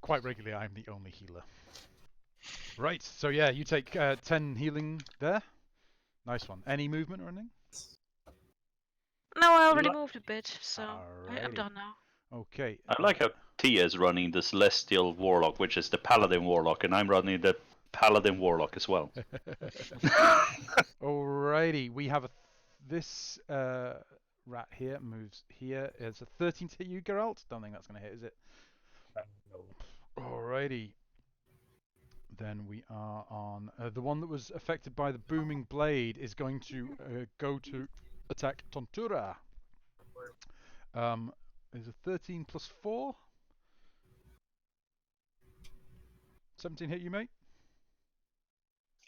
S3: Quite regularly, I'm the only healer. Right. So yeah, you take 10 healing there. Nice one. Any movement or anything?
S5: No, I already moved a bit, so I'm
S3: Alrighty.
S5: done now.
S3: Okay.
S4: I like how Tia is running the Celestial Warlock, which is the Paladin Warlock, and I'm running the Paladin Warlock as well.
S3: Alrighty, we have this rat here moves here. It's a 13 to hit you, Geralt. Don't think that's going to hit, is it? No. Alrighty. Then we are on the one that was affected by the booming blade is going to go to attack Tontura. Is a 13 plus 4. 17 hit you, mate?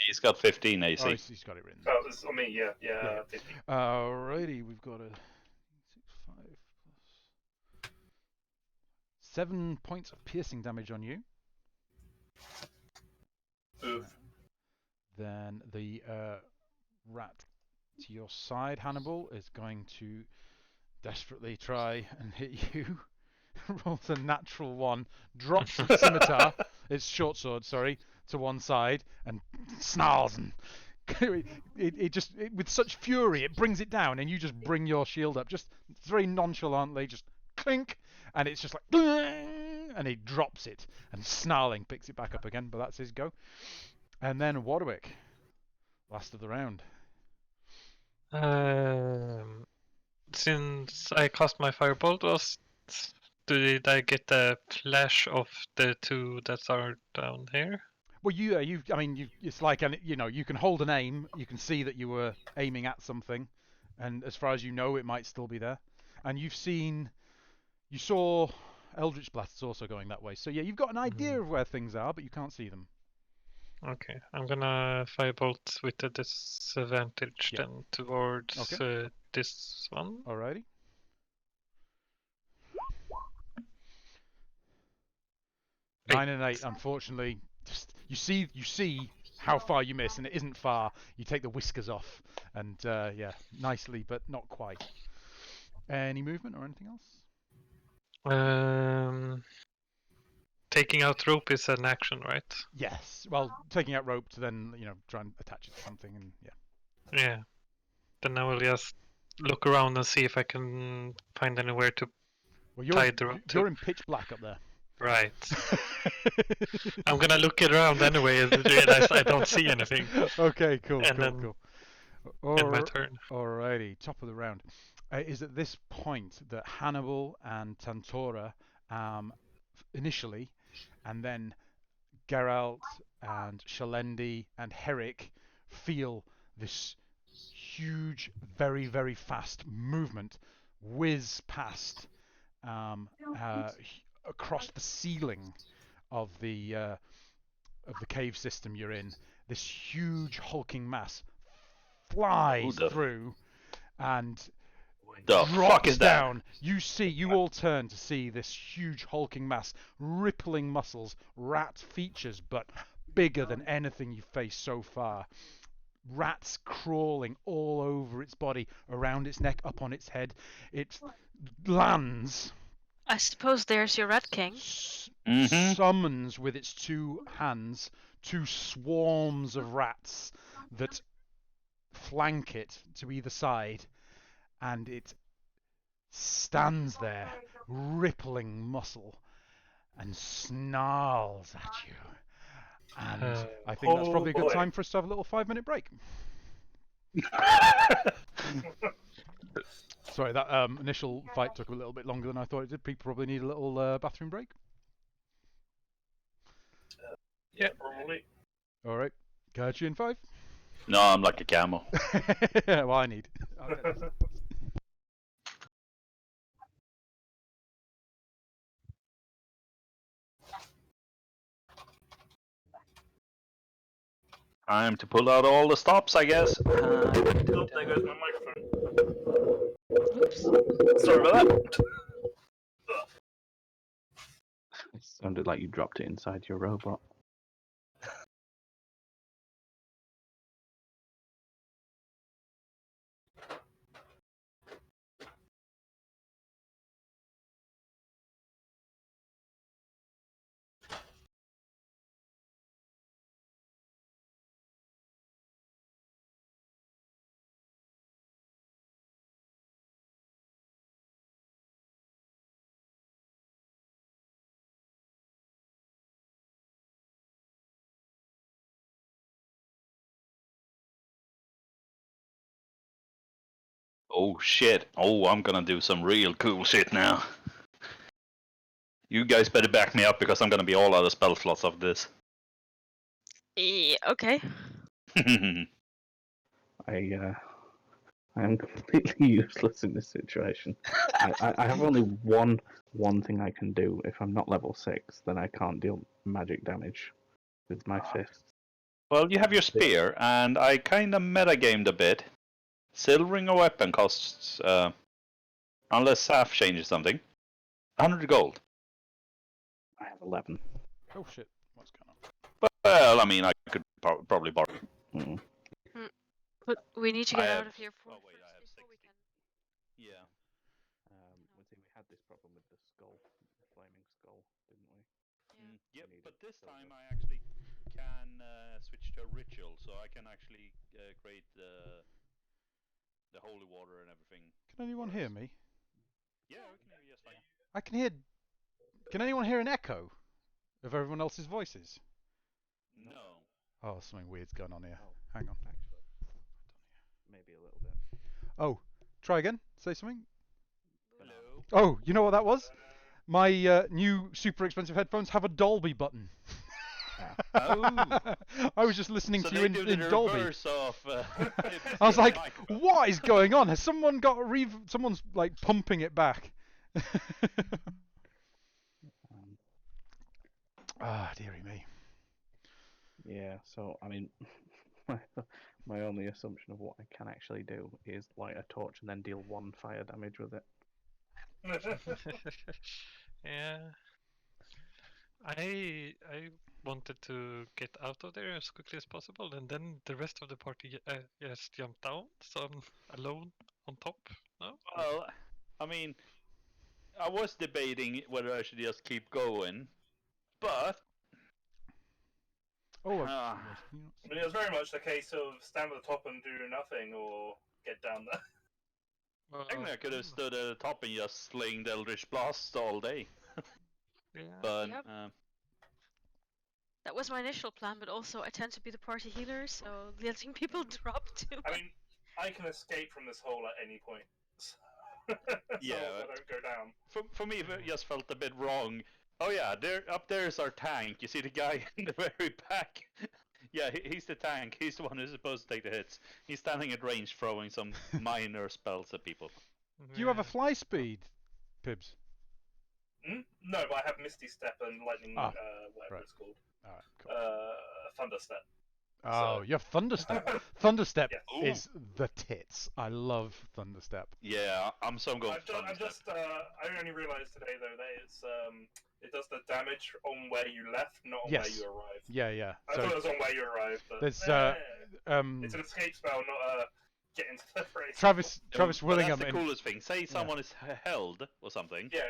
S4: He's got 15 AC.
S3: Oh, he's got it written.
S2: Oh, I mean, yeah.
S3: Yeah.
S2: 50.
S3: Alrighty, we've got a 6, 5 plus 7 points of piercing damage on you.
S2: Oof.
S3: Then the rat to your side, Hannibal, is going to desperately try and hit you. Rolls a natural 1, drops its scimitar, its short sword, sorry, to one side, and snarls and with such fury it brings it down, and you just bring your shield up, just very nonchalantly, just clink, and it's just like, and he drops it, and snarling picks it back up again. But that's his go. And then Warwick, last of the round.
S6: Since I cast my firebolt, did I get a flash of the two that are down here?
S3: Well, it's like, you can hold an aim, you can see that you were aiming at something, and as far as you know, it might still be there. And you saw Eldritch Blasts also going that way. So yeah, you've got an idea of where things are, but you can't see them.
S6: Okay, I'm gonna firebolt with a disadvantage then towards this one.
S3: Alrighty.
S6: Eight.
S3: 9 and 8, unfortunately. Just you see how far you miss, and it isn't far. You take the whiskers off, and nicely, but not quite. Any movement or anything else?
S6: Taking out rope is an action, right?
S3: Yes. Well, taking out rope to then try and attach it to something, and yeah.
S6: Yeah. Then I will just look around and see if I can find anywhere to tie the rope to.
S3: You're in pitch black up there.
S6: Right. I'm gonna look it around anyway and realize I don't see anything.
S3: Okay, cool.
S6: End my turn.
S3: Alrighty, top of the round. Is at this point that Hannibal and Tantora, initially, and then Geralt and Shalendi and Herrick feel this huge, very, very fast movement whiz past across the ceiling of the cave system you're in. This huge hulking mass flies through and drops down. You all turn to see this huge hulking mass, rippling muscles, rat features, but bigger than anything you've faced so far. Rats crawling all over its body, around its neck, up on its head. It lands.
S5: I suppose there's your Rat King.
S3: Summons with its 2 hands 2 swarms of rats that flank it to either side, and it stands there, rippling muscle, and snarls at you. And I think that's probably a good time for us to have a little 5-minute break. Sorry, that initial fight took a little bit longer than I thought it did. People probably need a little bathroom break.
S2: Yeah, probably.
S3: All right, catch you in 5.
S4: No, I'm like a camel.
S3: Well, I need.
S4: Time to pull out all the stops, I guess.
S2: Oh, there goes my microphone. Oops. Sorry about that.
S1: It sounded like you dropped it inside your robot.
S4: Oh shit. Oh, I'm gonna do some real cool shit now. You guys better back me up because I'm gonna be all out of spell slots of this.
S5: Yeah, okay.
S1: I am completely useless in this situation. I have only one thing I can do. If I'm not level 6, then I can't deal magic damage with my fists.
S4: Well, you have your spear, and I kind of metagamed a bit. Silvering a weapon costs, unless Zaff changes something, 100 gold.
S1: I have 11.
S3: Oh shit, what's going on?
S4: Well, I mean, I could probably borrow.
S1: Mm.
S5: But we need to
S4: I
S5: get
S4: have-
S5: out of here
S4: oh, wait, I have
S5: before we
S4: 60.
S5: can.
S4: Yeah.
S1: We see we had this problem with the skull, the flaming skull, didn't we?
S4: Yep,
S1: needed
S4: but this
S1: silver.
S4: time I actually can switch to a ritual, so I can actually create the holy water and everything.
S3: Can anyone hear me?
S4: Yeah, we can hear you just fine.
S3: I can hear. Can anyone hear an echo of everyone else's voices?
S4: No.
S3: Oh, something weird's going on here.
S1: Oh,
S3: Hang on.
S1: actually, maybe a little bit.
S3: Oh, try again. Say something.
S4: Hello.
S3: Oh, you know what that was? My new super expensive headphones have a Dolby button.
S4: Oh.
S3: I was just listening
S4: So
S3: to you
S4: they
S3: in,
S4: do the
S3: in Dolby.
S4: reverse of.
S3: I was like,
S4: microphone.
S3: what is going on? Has someone got someone's like pumping it back? Ah, dearie me.
S1: Yeah, so I mean, my only assumption of what I can actually do is light a torch and then deal 1 fire damage with it.
S6: Yeah. I wanted to get out of there as quickly as possible, and then the rest of the party just jumped down, so I'm alone on top now.
S4: Well, I mean, I was debating whether I should just keep going, but
S3: Oh,
S4: Ah.
S2: I mean, it was very much the case of stand at the top and do nothing, or get down there.
S6: Well,
S4: technically I could have stood at the top and just sling the Eldritch Blast all day.
S6: yeah.
S4: But
S5: Yep. That was my initial plan, but also I tend to be the party healer, so letting people drop too
S2: I
S5: much.
S2: mean, I can escape from this hole at any point. So
S4: Yeah,
S2: I don't go down.
S4: for me, it just felt a bit wrong. Oh yeah, up there is our tank. You see the guy in the very back? Yeah, he's the tank. He's the one who's supposed to take the hits. He's standing at range, throwing some minor spells at people.
S3: do you have a fly speed, Pibs?
S2: No, but I have Misty Step and Lightning,
S3: Ah,
S2: whatever
S3: right.
S2: it's called.
S3: Alright, cool.
S2: Thunder Step.
S3: Oh,
S2: so-
S3: you have Thunderstep. Thunderstep
S2: Yes.
S3: is the tits. I love Thunderstep.
S4: Yeah, I'm going for
S2: I only realised today though that it does the damage on where you left, not on where
S3: Yes.
S2: you arrived.
S3: Yeah.
S2: I thought it was on where you arrived, but
S3: There's
S2: it's an escape spell, not a get into the phrase.
S3: Travis
S4: But
S3: Willingham.
S4: that's the
S3: in-
S4: coolest thing. Say someone is held or something
S2: Yeah.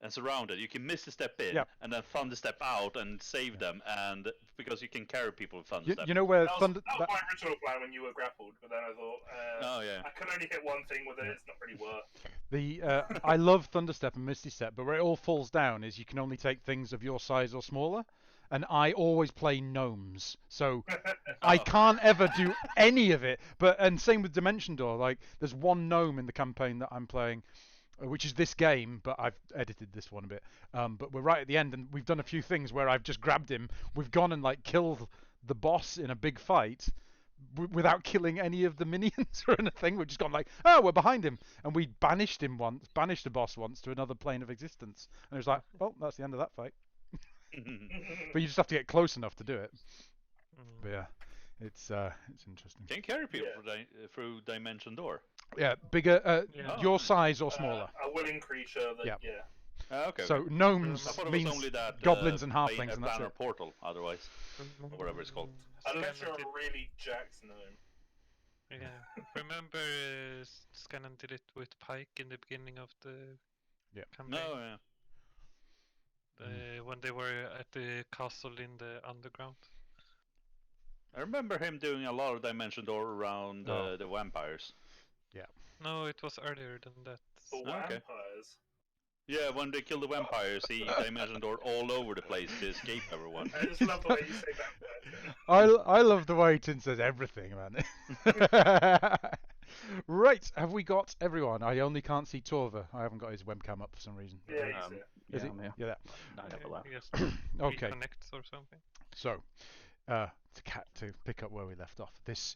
S4: and surrounded. You can Misty Step in
S3: Yep.
S4: and then Thunder Step out and save them, and because you can carry people with Thunder
S3: you,
S4: Step.
S3: you know where
S2: That was,
S3: Thunder.
S2: that was my original plan when you were grappled, but then I thought,
S4: Oh yeah.
S2: I can only hit one thing with it. It's not really worth.
S3: I love Thunderstep and Misty Step, but where it all falls down is you can only take things of your size or smaller, and I always play gnomes, so I can't ever do any of it. And same with Dimension Door. Like, there's one gnome in the campaign that I'm playing, which is this game, but I've edited this one a bit. But we're right at the end, and we've done a few things where I've just grabbed him. We've gone and like killed the boss in a big fight without killing any of the minions or anything. We've just gone like, oh, we're behind him, and we banished the boss once to another plane of existence. And it was like, well, that's the end of that fight. But you just have to get close enough to do it. But yeah, it's interesting.
S4: Can you carry people through Dimension Door?
S3: Yeah, bigger,
S6: Yeah.
S3: your size or smaller.
S2: A willing creature that,
S3: Yeah.
S4: Okay.
S3: So gnomes
S4: I thought it was
S3: means
S4: only that
S3: goblins and
S4: planar
S3: halflings, and that's it.
S4: portal. Otherwise, or whatever it's called.
S2: Unless you're a really jacked gnome.
S6: Yeah. Remember Scanlan did it with Pike in the beginning of the campaign?
S4: No, yeah.
S6: When they were at the castle in the underground.
S4: I remember him doing a lot of Dimension Door around
S3: Oh.
S4: the vampires.
S6: No, it was earlier than that.
S2: For
S4: Okay.
S2: vampires.
S4: Yeah, when they killed the vampires, he Dimension Door all over the place to escape everyone.
S2: I just love the way you say vampires.
S3: I love the way Tin says everything, man. Right, have we got everyone? I only can't see Torva. I haven't got his webcam up for some reason.
S2: Yeah, he's
S1: Um,
S2: here.
S3: Is
S1: yeah,
S3: it?
S1: I'm here.
S3: Yeah.
S1: I never left.
S6: Yes.
S3: Okay.
S6: Reconnect or something.
S3: So, to pick up where we left off, this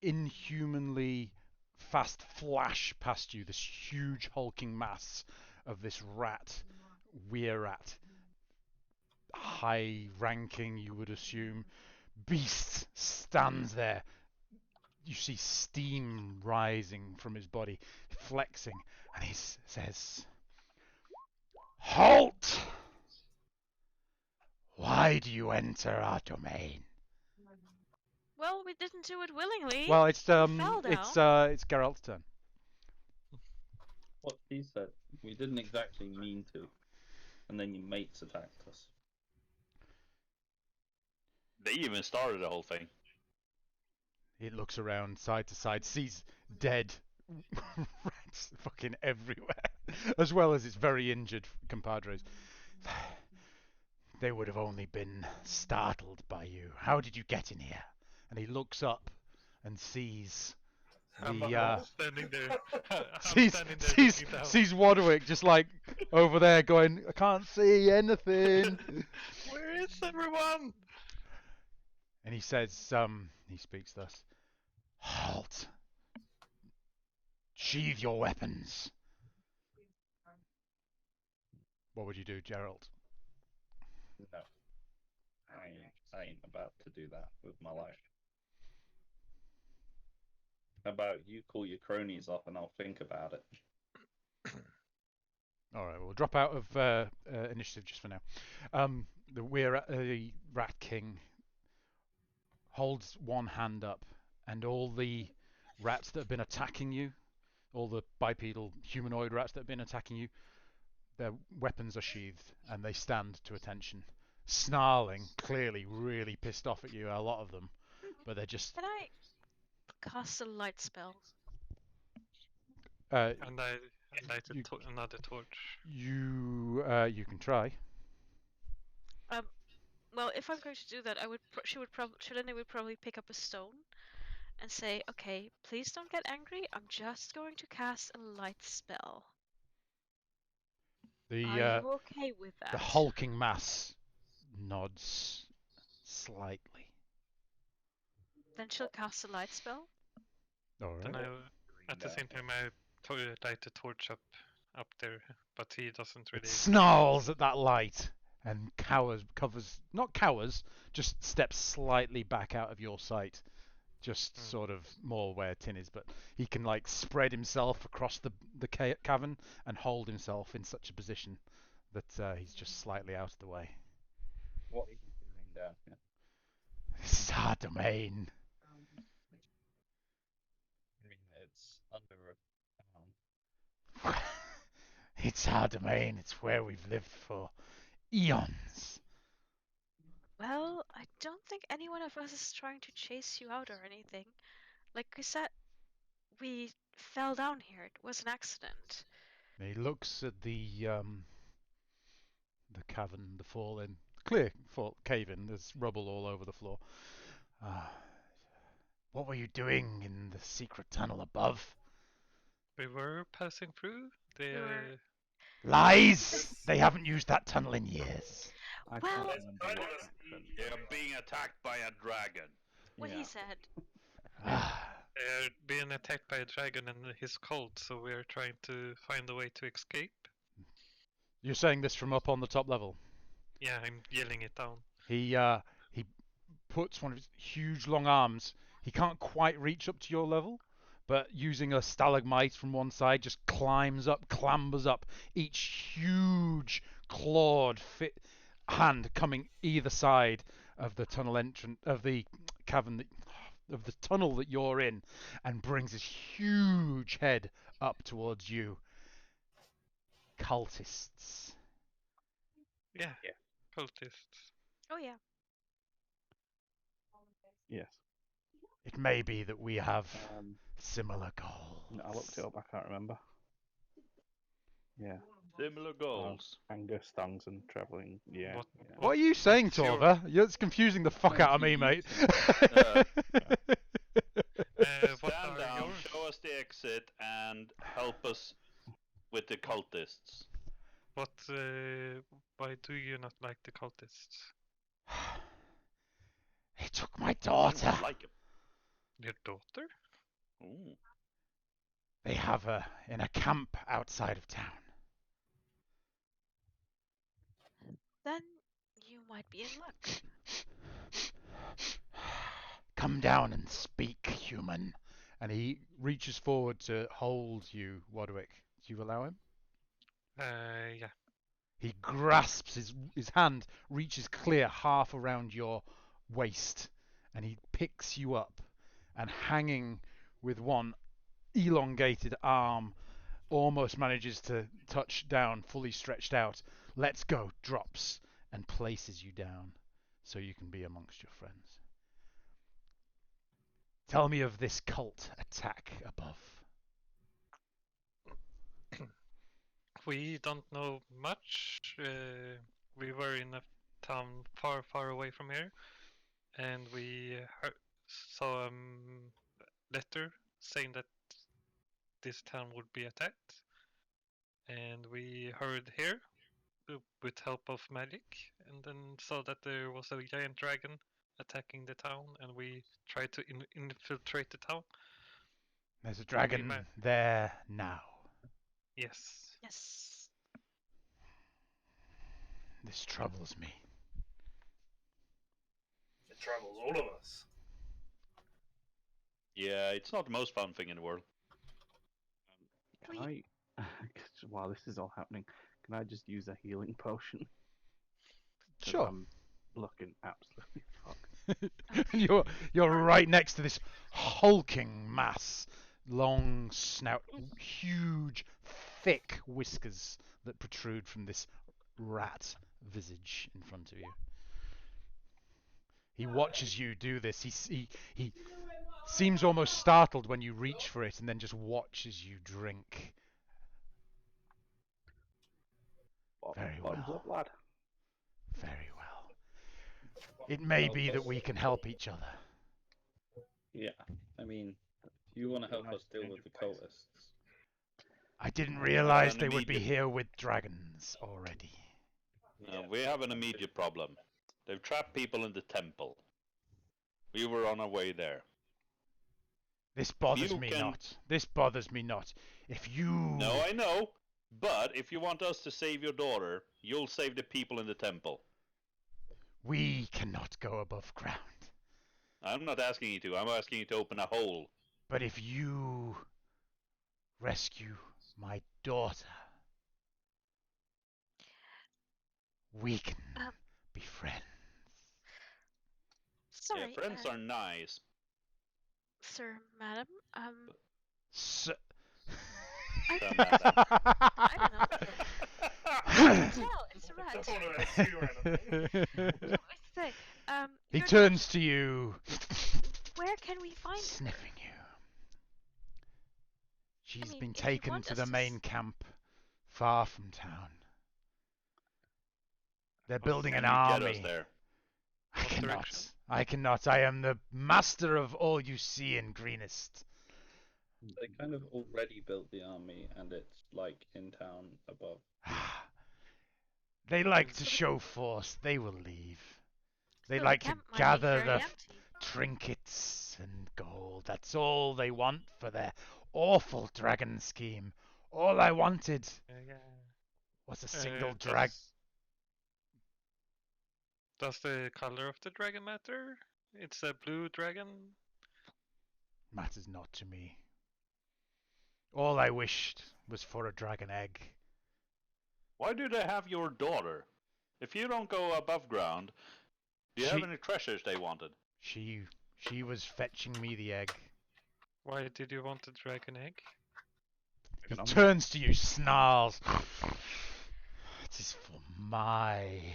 S3: inhumanly fast flash past you, this huge hulking mass of this weir rat, high ranking, you would assume, beast stands there. You see steam rising from his body, flexing, and he says, "Halt! Why do you enter our domain?"
S5: Well, we didn't do it willingly.
S3: Well, it's
S5: fell down.
S3: it's Geralt's turn.
S7: What he said. We didn't exactly mean to. And then your mates attacked us.
S4: They even started the whole thing.
S3: He looks around side to side, sees dead rats fucking everywhere, as well as his very injured compadres. They would have only been startled by you. How did you get in here? And he looks up and sees the
S6: standing there. I'm
S3: sees
S6: standing there looking down.
S3: sees Wadwick just like over there going, "I can't see anything."
S6: Where is everyone?
S3: And he says, he speaks thus: "Halt! Sheathe your weapons." What would you do, Gerald?
S7: No. I ain't about to do that with my life. How about you call your cronies off and I'll think about it.
S3: All right, we'll drop out of initiative just for now. The Rat King holds one hand up, and all the rats that have been attacking you, all the bipedal humanoid rats that have been attacking you, their weapons are sheathed, and they stand to attention, snarling, clearly really pissed off at you, a lot of them, but they're just...
S5: Can I cast a light spell?
S6: And I light another torch.
S3: You can try.
S5: Well, if I'm going to do that, Shalini would probably pick up a stone and say, "Okay, please don't get angry. I'm just going to cast a light spell. Are you okay with that?"
S3: The hulking mass nods slightly.
S5: Then she'll cast a light spell.
S3: All
S6: Then
S3: right.
S6: at the same time, I light the torch up there, but he doesn't really.
S3: It snarls at that light and not cowers, just steps slightly back out of your sight. Just sort of more where Tin is, but he can like spread himself across the cavern and hold himself in such a position that he's just slightly out of the way.
S7: What are you doing down here?
S3: This is our domain.
S7: I mean, it's under a town.
S3: It's our domain. It's where we've lived for eons.
S5: Well, I don't think any one of us is trying to chase you out or anything. Like I said, we fell down here. It was an accident.
S3: He looks at the cavern, the fall-in, clear cave-in. There's rubble all over the floor. What were you doing in the secret tunnel above?
S6: We were passing through.
S3: Lies! They haven't used that tunnel in years.
S1: I
S5: Well-
S1: can't remember what happened.
S4: They're being attacked by a dragon.
S5: What
S1: Yeah.
S5: he said.
S6: They're being attacked by a dragon and his cult, so we're trying to find a way to escape.
S3: You're saying this from up on the top level?
S6: Yeah, I'm yelling it down.
S3: He puts one of his huge long arms. He can't quite reach up to your level, but using a stalagmite from one side, just clambers up, each huge clawed hand coming either side of the tunnel entrance of the cavern of the tunnel that you're in, and brings his huge head up towards you. Cultists.
S6: Yeah. Cultists.
S5: Oh yeah.
S1: Yes.
S3: It may be that we have similar goals.
S1: No, I looked it up. I can't remember. Yeah.
S4: Similar goals.
S1: Anger, stungs, and travelling. Yeah.
S6: What-
S1: yeah.
S3: What are you saying,
S6: What's your-
S3: Torva? It's confusing the fuck out of me, mate.
S6: What
S4: Stand
S6: are
S4: down,
S6: yours?
S4: show us the exit, and help us with the cultists.
S6: What? Why do you not like the cultists?
S3: He took my daughter.
S4: I like him.
S6: Your daughter?
S4: Ooh.
S3: They have her in a camp outside of town.
S5: Then you might be in luck.
S3: Come down and speak, human. And he reaches forward to hold you, Wadwick. Do you allow him?
S6: Yeah.
S3: He grasps his hand, reaches clear half around your waist, and he picks you up, and hanging with one elongated arm, almost manages to touch down, fully stretched out, lets go, drops, and places you down so you can be amongst your friends. Tell me of this cult attack above.
S6: We don't know much. We were in a town far, far away from here, and we saw a letter saying that this town would be attacked, and we hurried here with help of magic, and then saw that there was a giant dragon attacking the town, and we tried to infiltrate the town.
S3: There's a dragon there now.
S6: Yes.
S5: Yes.
S3: This troubles me.
S2: It troubles all of us.
S4: Yeah, it's not the most fun thing in the world.
S1: Can I, while this is all happening, can I just use a healing potion? 'Cause
S3: Sure.
S1: I'm looking absolutely fucked.
S3: You're right next to this hulking mass, long snout, huge, thick whiskers that protrude from this rat visage in front of you. He watches you do this. He seems almost startled when you reach for it, and then just watches you drink. Very
S1: Bottoms
S3: well.
S1: up, lad.
S3: Very well. It may be that we can help each other.
S7: Yeah, I mean, if you want to help us deal with the cultists,
S3: I didn't realize
S4: an
S3: they would be
S4: immediate-
S3: here with dragons already.
S4: We have an immediate problem. They've trapped people in the temple. We were on our way there.
S3: This bothers
S4: You
S3: me
S4: can-
S3: not. This bothers me not. If you...
S4: No, I know. But if you want us to save your daughter, you'll save the people in the temple.
S3: We cannot go above ground.
S4: I'm not asking you to. I'm asking you to open a hole.
S3: But if you rescue my daughter, we can be friends.
S5: Sorry,
S4: Yeah, friends are nice.
S5: sir, madam.
S3: So...
S5: I
S4: Sir,
S5: don't know. Tell, it's a
S2: I
S5: rat.
S2: don't want to assume anything.
S5: What's the thing?
S3: He
S5: your
S3: turns to you,
S5: Where can we find her?
S3: sniffing you. She's
S5: mean,
S3: been
S5: if you
S3: taken
S5: want
S3: to
S5: us
S3: the
S5: to
S3: main camp, far from town. They're building
S4: Can
S3: an
S4: you get us
S3: army.
S4: there?
S3: I
S6: What
S3: cannot.
S6: direction?
S3: I cannot. I am the master of all you see in Greenest.
S7: they kind of already built the army, and it's like in town above.
S3: They like to show force. They will leave. They
S5: So the
S3: like to
S5: camp might be
S3: gather
S5: very
S3: the
S5: empty.
S3: trinkets and gold. That's all they want for their awful dragon scheme. All I wanted
S6: Yeah.
S3: was a single drag.
S6: Does the color of the dragon matter? It's a blue dragon.
S3: Matters not to me. All I wished was for a dragon egg.
S4: Why do they have your daughter? If you don't go above ground, do you have
S3: She-
S4: any treasures they wanted?
S3: She was fetching me the egg.
S6: Why did you want a dragon egg?
S3: He turns to you, snarls. It is for my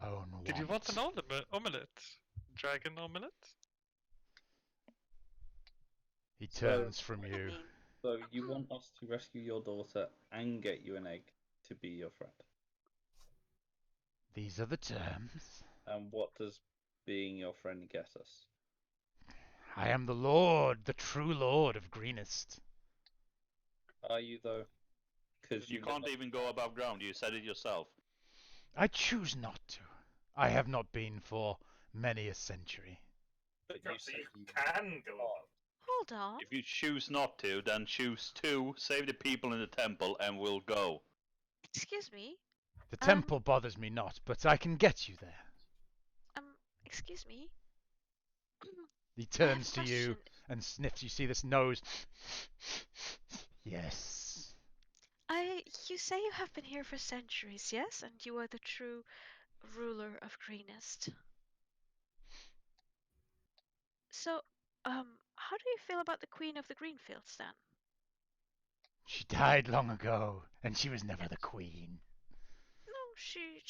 S3: own want.
S6: Did you want an omelette? Dragon omelette?
S3: He turns from you.
S7: So you want us to rescue your daughter and get you an egg to be your friend?
S3: These are the terms.
S7: And what does being your friend get us?
S3: I am the Lord, the true Lord of Greenest.
S7: Are you though? Because
S4: You can't even go above ground. You said it yourself.
S3: I choose not to. I have not been for many a century.
S7: But
S2: You can go up.
S5: Hold on.
S4: If you choose not to, then choose to save the people in the temple, and we'll go.
S5: Excuse me.
S3: The temple bothers me not, but I can get you there.
S5: excuse me.
S3: He
S5: I have
S3: turns
S5: a
S3: to you
S5: question.
S3: and sniffs. You see this nose. Yes.
S5: You say you have been here for centuries, yes? And you are the true ruler of Greenest. So, how do you feel about the Queen of the Greenfields then?
S3: She died long ago, and she was never the queen.
S5: No, she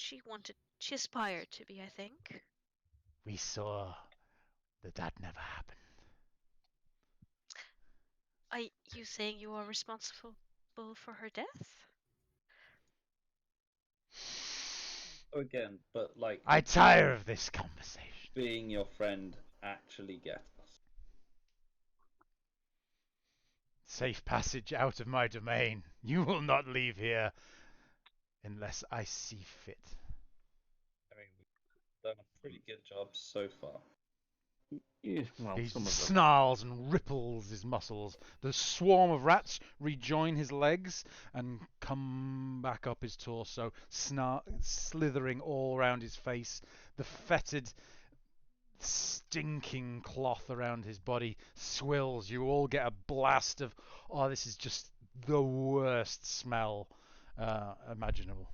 S5: aspired to be, I think.
S3: We saw that never happened.
S5: Are you saying you are responsible for her death?
S7: Again, but like,
S3: I tire of this conversation.
S7: being your friend actually get us.
S3: Safe passage out of my domain. You will not leave here unless I see fit.
S7: I mean, we've done a pretty good job so far.
S1: Yeah, well,
S3: He
S1: some of them.
S3: snarls and ripples his muscles. The swarm of rats rejoin his legs and come back up his torso, slithering all around his face. The fetid, stinking cloth around his body swills. You all get a blast of, oh, this is just the worst smell imaginable.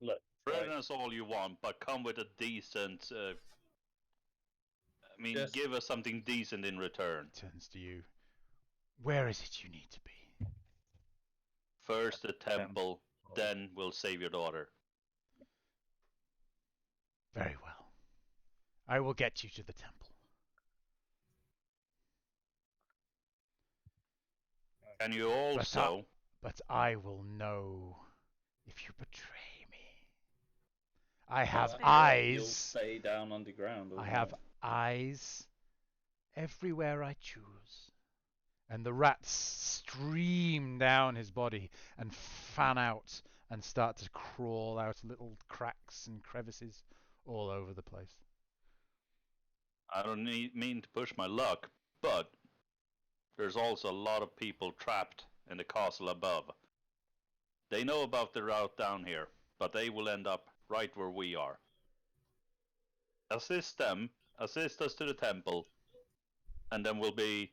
S7: Look,
S4: Threaten us all you want, but come with a decent. Give us something decent in return.
S3: Turns to you. Where is it you need to be?
S4: First the temple, then we'll save your daughter.
S3: Very well. I will get you to the temple.
S4: Can you also?
S3: But I will know if you betray me. I have
S5: fair.
S3: eyes.
S7: You'll stay down underground.
S3: I have eyes everywhere I choose. And the rats stream down his body and fan out and start to crawl out little cracks and crevices all over the place.
S4: I don't mean to push my luck, but there's also a lot of people trapped in the castle above. They know about the route down here, but they will end up right where we are. Assist them, assist us to the temple, and then we'll be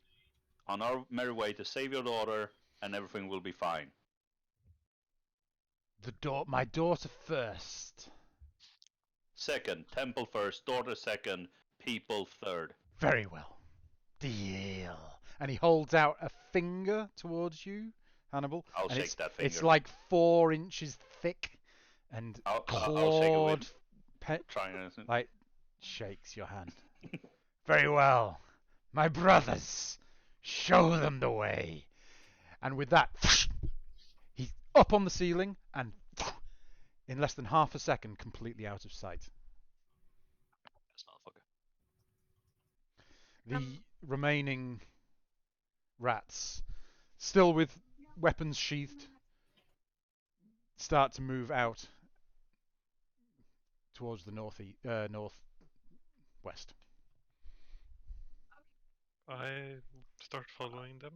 S4: on our merry way to save your daughter, and everything will be fine.
S3: My daughter first.
S4: Second, temple first, daughter second, people third.
S3: Very well. Deal. And he holds out a finger towards you, Hannibal.
S4: I'll
S3: and
S4: shake that finger.
S3: It's like 4 inches thick and
S4: I'll
S3: clawed.
S4: shake it with
S3: Like shakes your hand. Very well. My brothers, show them the way. And with that, he's up on the ceiling and in less than half a second, completely out of sight.
S4: This motherfucker.
S3: The remaining rats, still with weapons sheathed, start to move out towards the northwest.
S6: I start following them.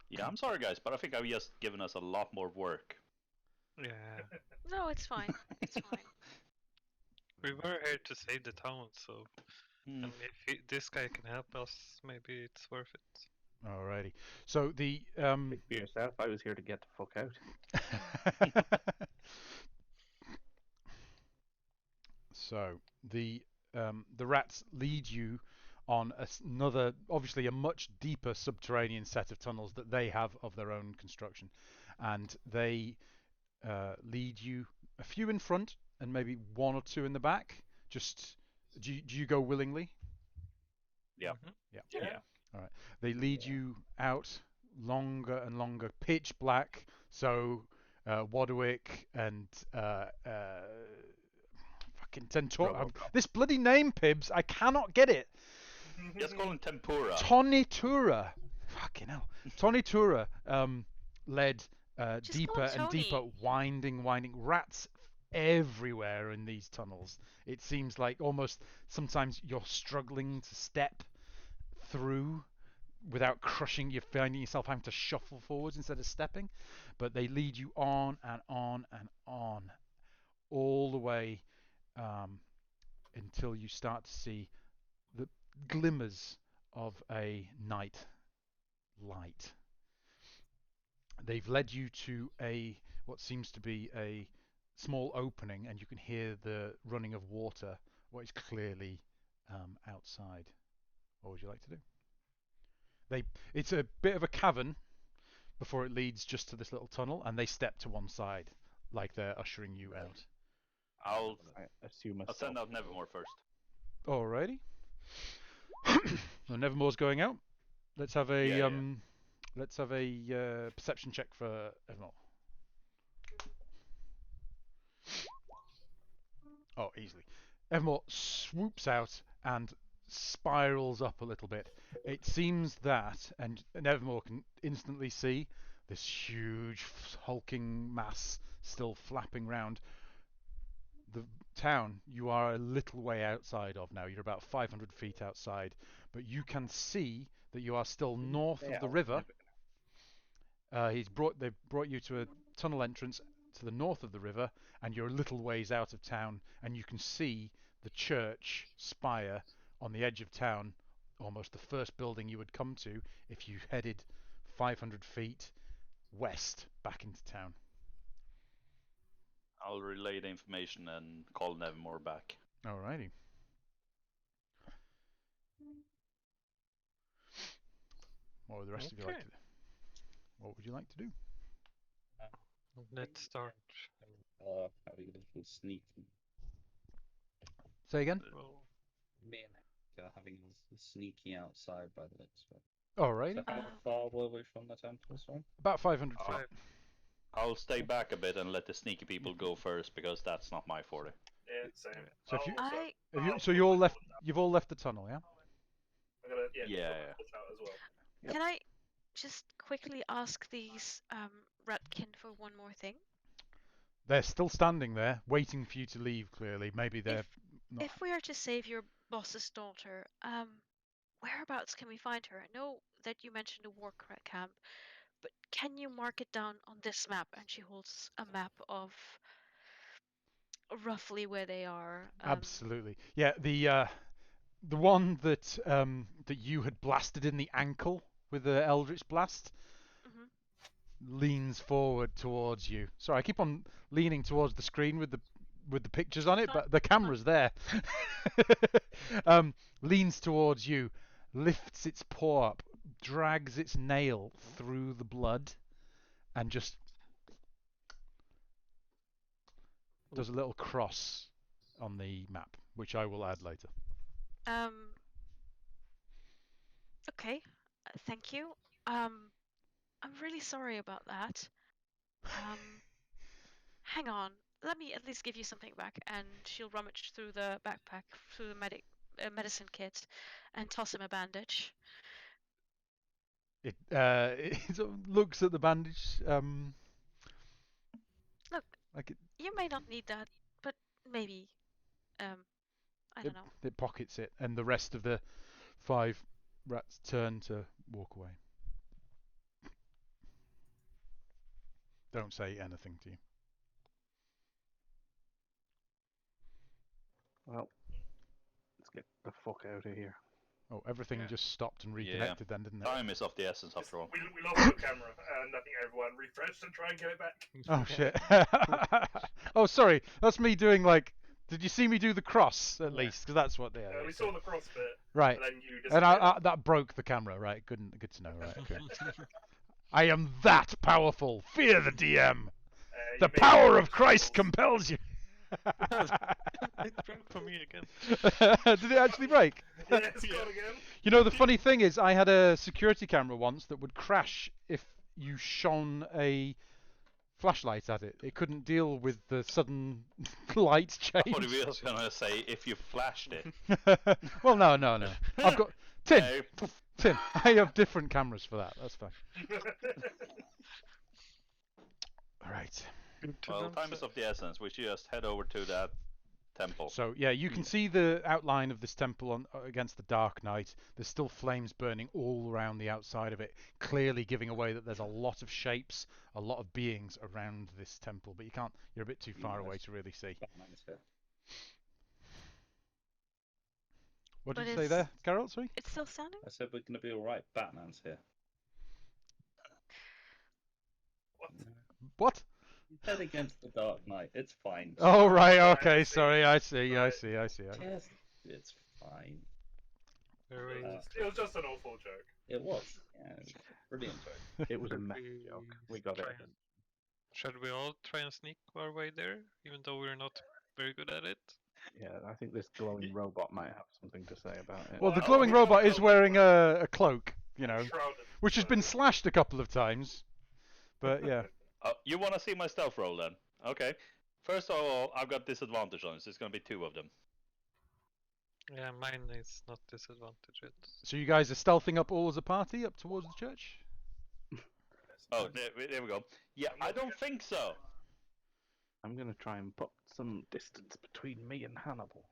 S4: Yeah, I'm sorry guys, but I think I've just given us a lot more work.
S6: Yeah.
S5: No, it's fine. It's fine.
S6: We were here to save the town, so
S4: Hmm.
S6: and if this guy can help us, maybe it's worth it.
S3: Alrighty. So the
S1: Speak for yourself. I was here to get the fuck out.
S3: So the rats lead you on another, obviously a much deeper subterranean set of tunnels that they have of their own construction, and they lead you a few in front and maybe 1 or 2 in the back. Just do you go willingly?
S4: Yeah.
S6: Mhm.
S2: Yeah.
S3: All right. They lead you out longer and longer, pitch black. So Wadwick and fucking Tentor. This bloody name, Pibs. I cannot get it.
S4: Just call him Tempura.
S3: Tonitura. Fucking hell. Tonitura led
S5: Just
S3: deeper
S5: call him
S3: and deeper,
S5: Tony.
S3: winding rats everywhere in these tunnels. It seems like almost sometimes you're struggling to step through without crushing. You're finding yourself having to shuffle forwards instead of stepping. But they lead you on and on and on, all the way until you start to see the glimmers of a night light. They've led you to what seems to be a small opening, and you can hear the running of water, what is clearly outside. What would you like to do? It's a bit of a cavern before it leads just to this little tunnel, and they step to one side, like they're ushering you out.
S4: I'll
S1: assume
S4: I'll send out Nevermore first.
S3: Alrighty. So Nevermore's going out. Let's have a
S4: Yeah.
S3: let's have a perception check for Evermore. Oh, easily. Evermore swoops out and spirals up a little bit. It seems that, and Evermore can instantly see this huge hulking mass still flapping round the town. You are a little way outside of now. You're about 500 feet outside, but you can see that you are still north of the river. They've brought you to a tunnel entrance to the north of the river, and you're a little ways out of town, and you can see the church spire on the edge of town, almost the first building you would come to if you headed 500 feet west back into town.
S4: I'll relay the information and call Nevermore back.
S3: Alrighty. What would the rest of you like to do? What would you like to do?
S6: Let's start.
S7: Having a little sneaky.
S3: Say again?
S6: Well,
S7: Me and Hank are having a little sneaky outside by the looks of it.
S3: Alrighty.
S7: So how far were we from the temple, sorry?
S3: About 500 feet.
S6: Alright.
S4: I'll stay back a bit and let the sneaky people go first because that's not my forte.
S2: Yeah, same.
S3: So if you-
S5: I
S3: You all left. You've all left the tunnel, yeah?
S2: I'm gonna,
S4: Yeah.
S2: put out as well.
S5: can I just quickly ask these Ratkin for one more thing?
S3: They're still standing there, waiting for you to leave. Clearly, maybe they're not.
S5: If we are to save your boss's daughter, whereabouts can we find her? I know that you mentioned a war camp, but can you mark it down on this map? And she holds a map of roughly where they are.
S3: Absolutely, yeah. The one that that you had blasted in the ankle with the Eldritch blast
S5: Mhm.
S3: leans forward towards you. Sorry, I keep on leaning towards the screen with the pictures on it, but the camera's there. Leans towards you, lifts its paw up, drags its nail through the blood, and just does a little cross on the map, which I will add later.
S5: Okay, thank you. I'm really sorry about that. Hang on, let me at least give you something back. And she'll rummage through the backpack, through the medicine kit, and toss him a bandage.
S3: It sort of looks at the bandage.
S5: Look,
S3: Like
S5: you may not need that, but maybe. I don't know.
S3: it pockets it, and the rest of the 5 rats turn to walk away. Don't say anything to you.
S1: Well, let's get the fuck out of here.
S3: Oh, everything
S6: Yeah.
S3: just stopped and reconnected then, didn't it?
S4: Time is of the essence after all.
S2: We lost the camera, and I think everyone refreshed to try and get it back.
S3: Oh shit. Oh, sorry. That's me doing like. Did you see me do the cross at least? Because that's what they are.
S2: We saw the cross bit,
S3: Right.
S2: and then you just.
S3: And that broke the camera, right? Good to know, right? Okay. I am that powerful. Fear the DM. The power of Christ compels you.
S6: it broke for me again.
S3: Did it actually break?
S2: Yeah, it's gone again.
S3: You know, the funny thing is, I had a security camera once that would crash if you shone a flashlight at it. It couldn't deal with the sudden light change.
S4: What are we also gonna say if you flashed it?
S3: Well, no. I've got Tim.
S4: No.
S3: Tim, I have different cameras for that. That's fine. All right.
S4: Well, time is of the essence. We should just head over to that temple.
S3: So yeah, you can see the outline of this temple against the dark night. There's still flames burning all around the outside of it, clearly giving away that there's a lot of shapes, a lot of beings around this temple. But you can't. You're a bit too far away to really see.
S7: Batman is here.
S3: What did
S5: But
S3: you say
S5: it's
S3: there, Carol? Sorry.
S5: it's still standing.
S7: I said we're going to be all right. Batman's here.
S2: What?
S3: What?
S7: Head against the Dark Knight. It's fine.
S3: Oh right.
S2: Right,
S3: Okay.
S2: I see.
S3: Sorry. I see. I
S2: Right.
S3: see. I see.
S7: Yes, it's fine.
S6: Very.
S2: It was just an awful joke.
S7: It was. Yeah, it was a brilliant joke.
S1: It was a
S6: Should
S1: mess
S6: we
S1: joke. We got it.
S6: try and- Should we all try and sneak our way there, even though we're not very good at it?
S1: Yeah, I think this glowing robot might have something to say about it.
S3: Well, the
S2: Well,
S3: glowing
S2: we don't
S3: robot
S2: know
S3: is
S2: what
S3: wearing
S2: we're-
S3: a cloak, you know,
S2: Shrouded,
S3: which has been
S2: so-
S3: slashed a couple of times. But yeah.
S4: You want to see my stealth roll then? Okay. First of all, I've got disadvantage on this. There's going to be 2 of them.
S6: Yeah, mine is not disadvantaged.
S3: So you guys are stealthing up all as a party up towards the church?
S4: Oh, there we go. Yeah, I don't think so.
S1: I'm gonna try and put some distance between me and Hannibal.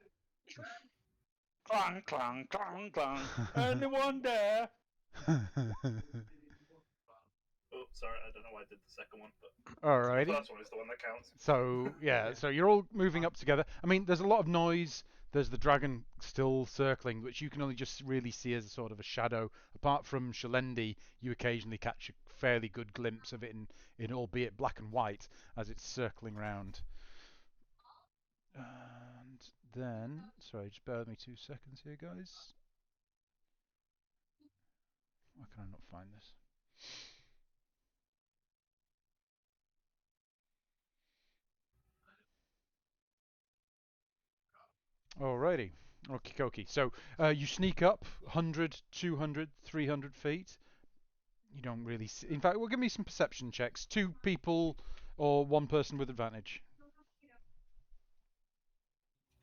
S4: Clang, clang, clang, clang. Anyone there?
S2: Oh, sorry, I don't know why I did the second one, but the
S3: Alrighty.
S2: first one is the one that counts.
S3: So yeah, so you're all moving up together. I mean, there's a lot of noise. There's the dragon still circling, which you can only just really see as a sort of a shadow. Apart from Shalendi, you occasionally catch a fairly good glimpse of it in albeit black and white as it's circling round. And then, sorry, just bear with me 2 seconds here, guys. Why can I not find this? Alrighty. Okie dokie. So you sneak up 100, 200, 300 feet. You don't really see. In fact, well, give me some perception checks. 2 people or 1 person with advantage.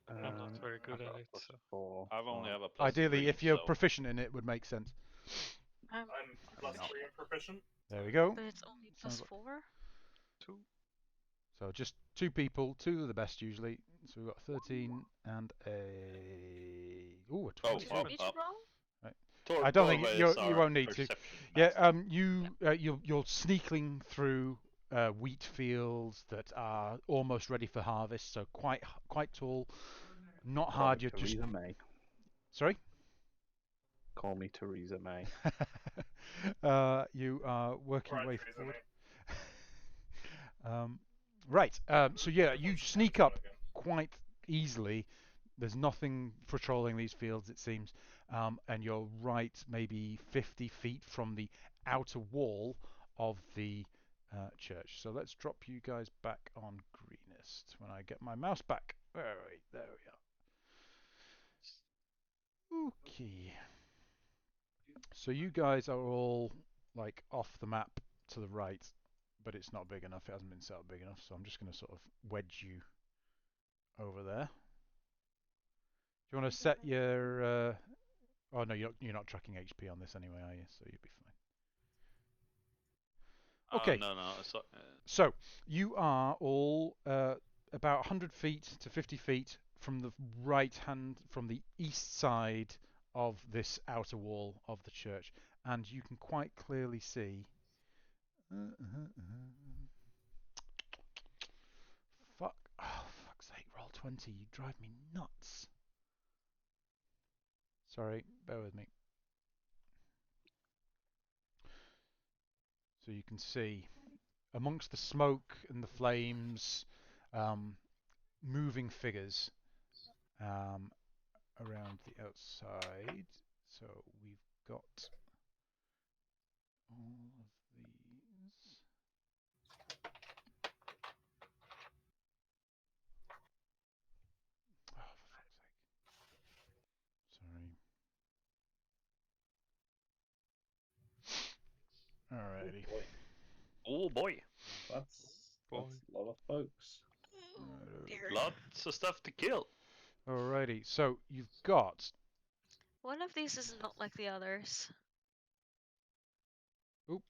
S6: I'm not very good
S1: I've
S6: at
S1: got a
S6: it,
S1: plus
S6: so.
S1: 4.
S4: I've only have a plus
S3: Ideally,
S4: 3,
S3: if you're
S4: so-
S3: proficient in it, would make sense.
S2: I'm plus
S1: not.
S2: 3 and proficient.
S3: There we go.
S5: But it's only
S3: Sounds
S5: plus
S3: like-
S5: 4.
S6: 2.
S3: So just 2 people, 2 are the best usually. So we've got 13 and a... Ooh, a 20.
S5: Do you want me to roll?
S3: I don't think
S4: Torva
S3: you
S4: is
S3: you
S4: our
S3: won't need to.
S4: perception
S3: Yeah,
S4: master.
S3: you're sneaking through wheat fields that are almost ready for harvest, so quite tall, not
S1: Call
S3: hard.
S1: me
S3: You're just
S1: Theresa May.
S3: sorry.
S1: Call me Theresa May.
S3: You are working your
S2: Right,
S3: way
S2: Theresa
S3: forward.
S2: May.
S3: Right. So yeah, you
S2: That's
S3: sneak
S2: Angela
S3: up
S2: again.
S3: quite easily. There's nothing patrolling these fields, it seems, and you're right, maybe 50 feet from the outer wall of the church. So let's drop you guys back on Greenest when I get my mouse back. There we are. Okay. So you guys are all like off the map to the right, but it's not big enough. It hasn't been set up big enough, so I'm just going to sort of wedge you over there. Do you want to set your? Oh no, you're not tracking HP on this anyway, are you? So you'll be fine. Okay.
S4: No.
S3: So you are all about 100 feet to 50 feet from the from the east side of this outer wall of the church, and you can quite clearly see. Fuck! Oh, fuck's sake! Roll 20. You drive me nuts. Sorry, bear with me. So you can see amongst the smoke and the flames, moving figures around the outside. So we've got all of these. Oh, for fuck's sake. Sorry. Alrighty.
S7: Boy,
S4: Oh boy,
S7: that's a lot of folks.
S5: Dear.
S4: lots of stuff to kill.
S3: Alrighty. So you've got.
S5: One of these is not like the others.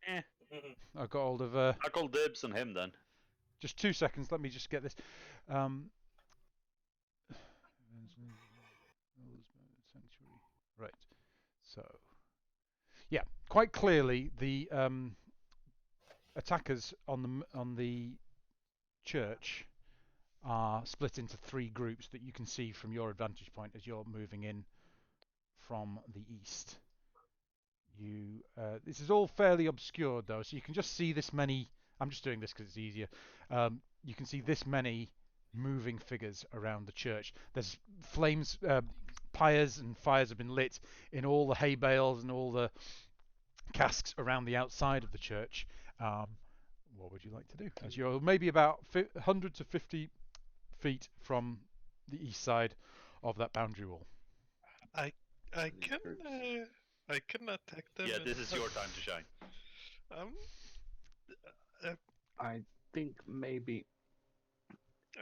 S3: I got hold of.
S4: I call dibs on him then.
S3: Just 2 seconds. Let me just get this. Sanctuary. Right. So, yeah, quite clearly the attackers on the church are split into 3 groups that you can see from your vantage point as you're moving in from the east. This is all fairly obscured though, so you can just see this many. I'm just doing this because it's easier. You can see this many moving figures around the church. There's flames, pyres and fires have been lit in all the hay bales and all the casks around the outside of the church. What would you like to do? As you're maybe about 100 to 50 feet from the east side of that boundary wall.
S6: I can attack them.
S4: Yeah, this is your time to shine.
S1: I think maybe.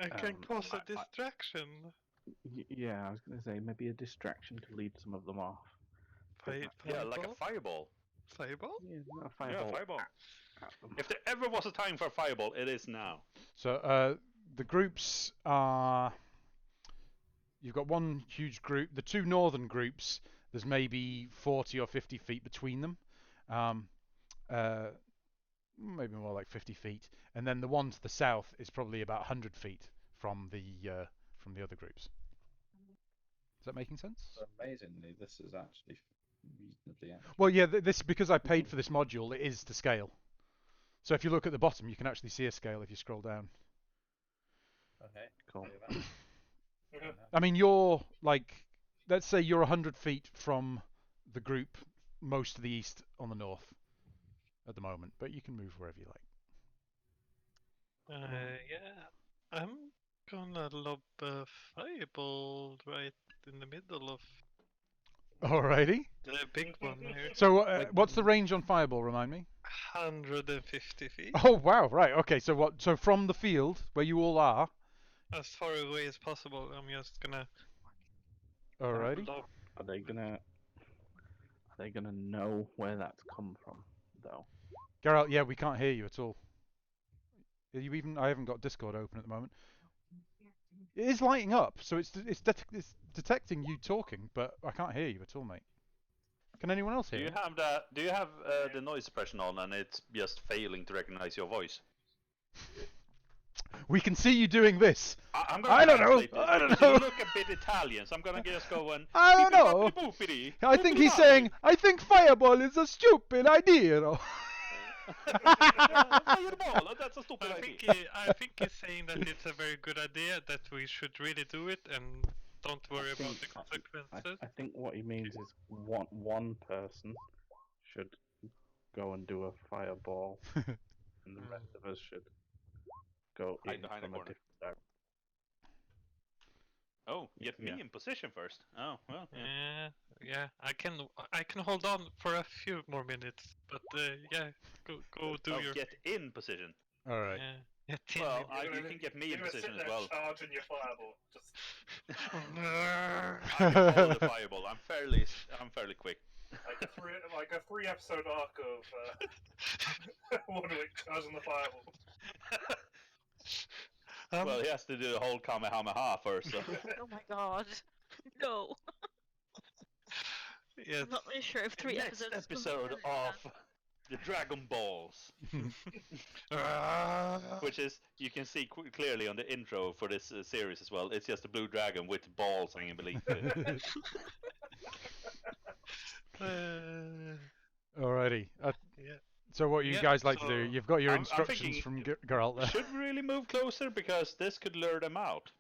S6: I can cause a distraction.
S1: Yeah, I was going to say maybe a distraction to lead some of them off.
S4: Yeah, like a fireball.
S6: Fireball?
S1: Yeah, a fireball.
S4: Yeah, fireball. If there ever was a time for a fireball, it is now.
S3: So the groups are. You've got one huge group. The two northern groups, there's maybe 40 or 50 feet between them. Maybe more like 50 feet. And then the one to the south is probably about 100 feet from the other groups. Is that making sense?
S7: So amazingly, this is actually reasonably accurate.
S3: Well, yeah, this because I paid for this module, it is to scale. So if you look at the bottom, you can actually see a scale if you scroll down.
S7: Okay,
S1: Cool.
S3: I mean, you're like, let's say you're 100 feet from the group most to the east on the north at the moment, but you can move wherever you like.
S6: Yeah, I'm gonna lob a fireball right in the middle of
S3: Alrighty.
S6: the big one here.
S3: So what's the range on fireball, remind me?
S6: 150 feet.
S3: Oh, wow, right, okay, so so from the field, where you all are...
S6: As far away as possible, I'm just gonna...
S3: Alrighty.
S1: Are they gonna know where that's come from, though?
S3: Geralt, yeah, we can't hear you at all. I haven't got Discord open at the moment. It is lighting up, so it's detecting you talking, but I can't hear you at all, mate. Can anyone else hear
S4: Do you have Do you have the noise suppression on, and it's just failing to recognize your voice?
S3: We can see you doing this.
S4: I
S3: don't know.
S4: translate this
S3: I don't
S4: because
S3: know.
S4: You look a bit Italian, so I'm gonna just go and.
S3: I don't know. I think he's saying, I think fireball is a stupid idea.
S4: Fireball, that's a stupid idea.
S6: I think he's saying that it's a very good idea, that we should really do it and don't worry about the consequences.
S1: I think what he means is one person should go and do a fireball, and the rest of us should go
S4: Hide
S1: in
S4: behind the
S1: from a
S4: corner.
S1: different direction.
S4: Oh, get me
S1: Yeah.
S4: in position first. Oh, well.
S6: Yeah, I can hold on for a few more minutes, but yeah, go do your...
S4: Get in position.
S3: Alright.
S6: Yeah,
S4: Well, you can get me in position as well.
S2: Charging your fireball. Just...
S4: I can follow the fireball. I'm fairly quick.
S2: like a 3-episode arc of Warwick charging the fireball.
S4: Well, he has to do the whole Kamehameha first. So.
S5: Oh my god. No.
S6: yes.
S5: I'm not really sure if 3
S4: Next
S5: episodes.
S4: episode of the Dragon Balls, which is you can see clearly on the intro for this series as well. It's just a blue dragon with balls hanging beneath it.
S3: Alrighty.
S6: Yeah.
S3: So what you guys like to do? You've got your
S4: I'm
S3: instructions
S4: thinking,
S3: from Geralt there.
S4: Should we really move closer because this could lure them out?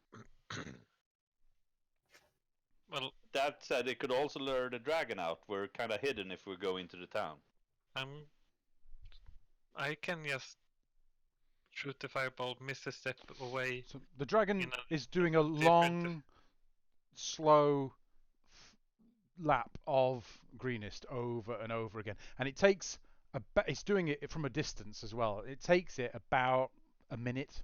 S6: Well,
S4: That said, it could also lure the dragon out. We're kind of hidden if we go into the town.
S6: I can just shoot the fireball, miss a step away.
S3: So the dragon
S6: in a
S3: is doing a
S6: different-
S3: long, slow lap of Greenest over and over again, and it takes it's doing it from a distance as well. It takes it about a minute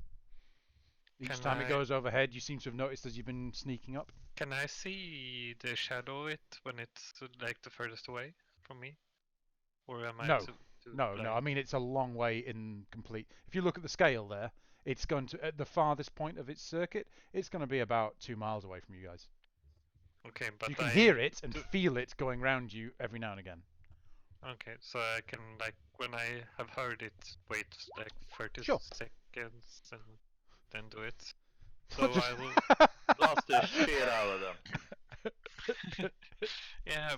S3: each
S6: Can
S3: time it
S6: I-
S3: goes overhead. You seem to have noticed as you've been sneaking up.
S6: Can I see the shadow of it when it's like the furthest away from me? Or am I
S3: No.
S6: too
S3: No,
S6: blind?
S3: no. I mean, it's a long way in complete. If you look at the scale there, it's going to at the farthest point of its circuit. It's going to be about 2 miles away from you guys.
S6: Okay, but
S3: You can
S6: I
S3: hear it and
S6: do-
S3: feel it going round you every now and again.
S6: Okay, so I can like when I have heard it, wait like 30
S3: Sure.
S6: seconds and then do it. So I will.
S4: Blast the shit out of them.
S6: Yeah,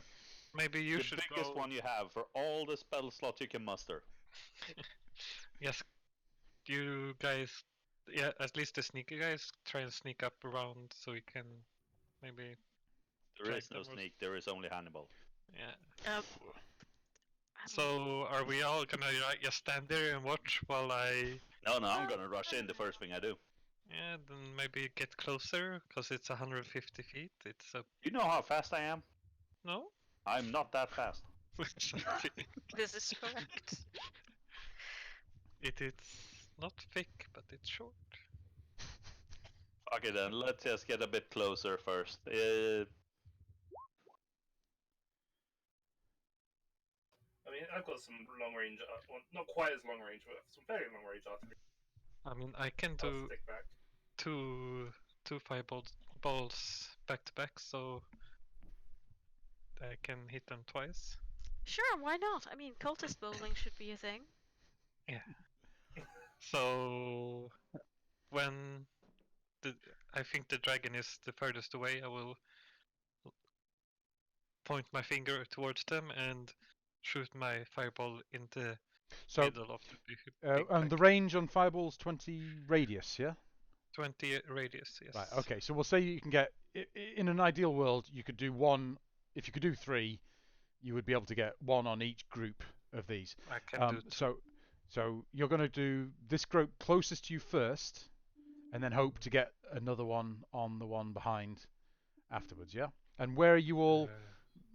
S6: maybe you
S4: the
S6: should
S4: biggest
S6: go.
S4: one you have for all the spell slots you can muster.
S6: Yes, you guys. Yeah, at least the sneaky guys try and sneak up around so we can maybe.
S4: There
S6: Drag
S4: is no
S6: them or
S4: sneak. There is only Hannibal.
S6: Yeah.
S5: Um,
S6: So are we all gonna like, just stand there and watch while I?
S4: No, I'm gonna rush in the first thing I do.
S6: Yeah, then maybe get closer because it's 150 feet. It's a
S4: You know how fast I am?
S6: no.
S4: I'm not that fast.
S5: this is correct.
S6: It's not thick, but it's short.
S4: Okay then, let's just get a bit closer first.
S2: I mean, I've got some long range, well, not quite as long range, but some very long range artillery.
S6: I mean, I can
S2: I'll
S6: do
S2: stick back.
S6: two fireballs back to back, so I can hit them twice.
S5: Sure, why not? I mean, cultist bowling should be a thing.
S6: Yeah. So when I think the dragon is the furthest away, I will point my finger towards them and shoot my fireball in the
S3: So,
S6: middle of the big
S3: and the range on fireball's 20 radius, yeah?
S6: 20 radius, yes.
S3: Right, okay. So we'll say you can get, in an ideal world, you could do one, if you could do 3, you would be able to get 1 on each group of these.
S6: I can do
S3: So you're going to do this group closest to you first, and then hope to get another one on the one behind afterwards, yeah? And where are you all,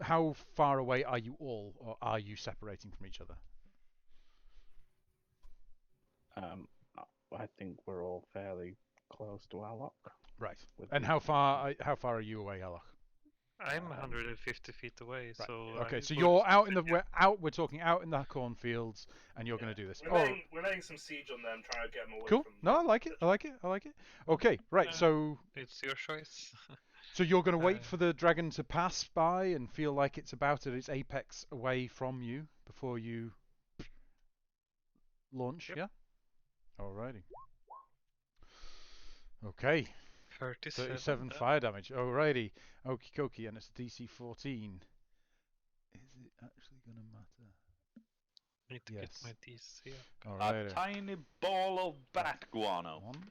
S3: how far away are you all, or are you separating from each other?
S1: I think we're all fairly close to Alok.
S3: Right.
S1: with
S3: And
S1: the-
S3: how far are you away, Alok?
S6: I'm 150 feet away,
S3: Right.
S6: so
S3: Okay,
S6: I
S3: so
S6: would-
S3: you're out in the we're talking out in the cornfields, and you're going to do this.
S2: We're laying some siege on them, trying to get them away
S3: Cool.
S2: from.
S3: No, I like it. I like it. I like it. Okay, right. So
S6: It's your choice.
S3: you're going to wait for the dragon to pass by and feel like it's about at its apex away from you before you launch.
S6: Yep.
S3: Yeah. Alrighty. Okay. 37
S6: then.
S3: fire damage. Alrighty. Okie dokie, and it's DC 14. Is it actually going to matter?
S6: Need to
S3: Yes.
S6: get my DC up.
S4: A
S3: Alrighty.
S4: tiny ball of bat guano.
S3: 1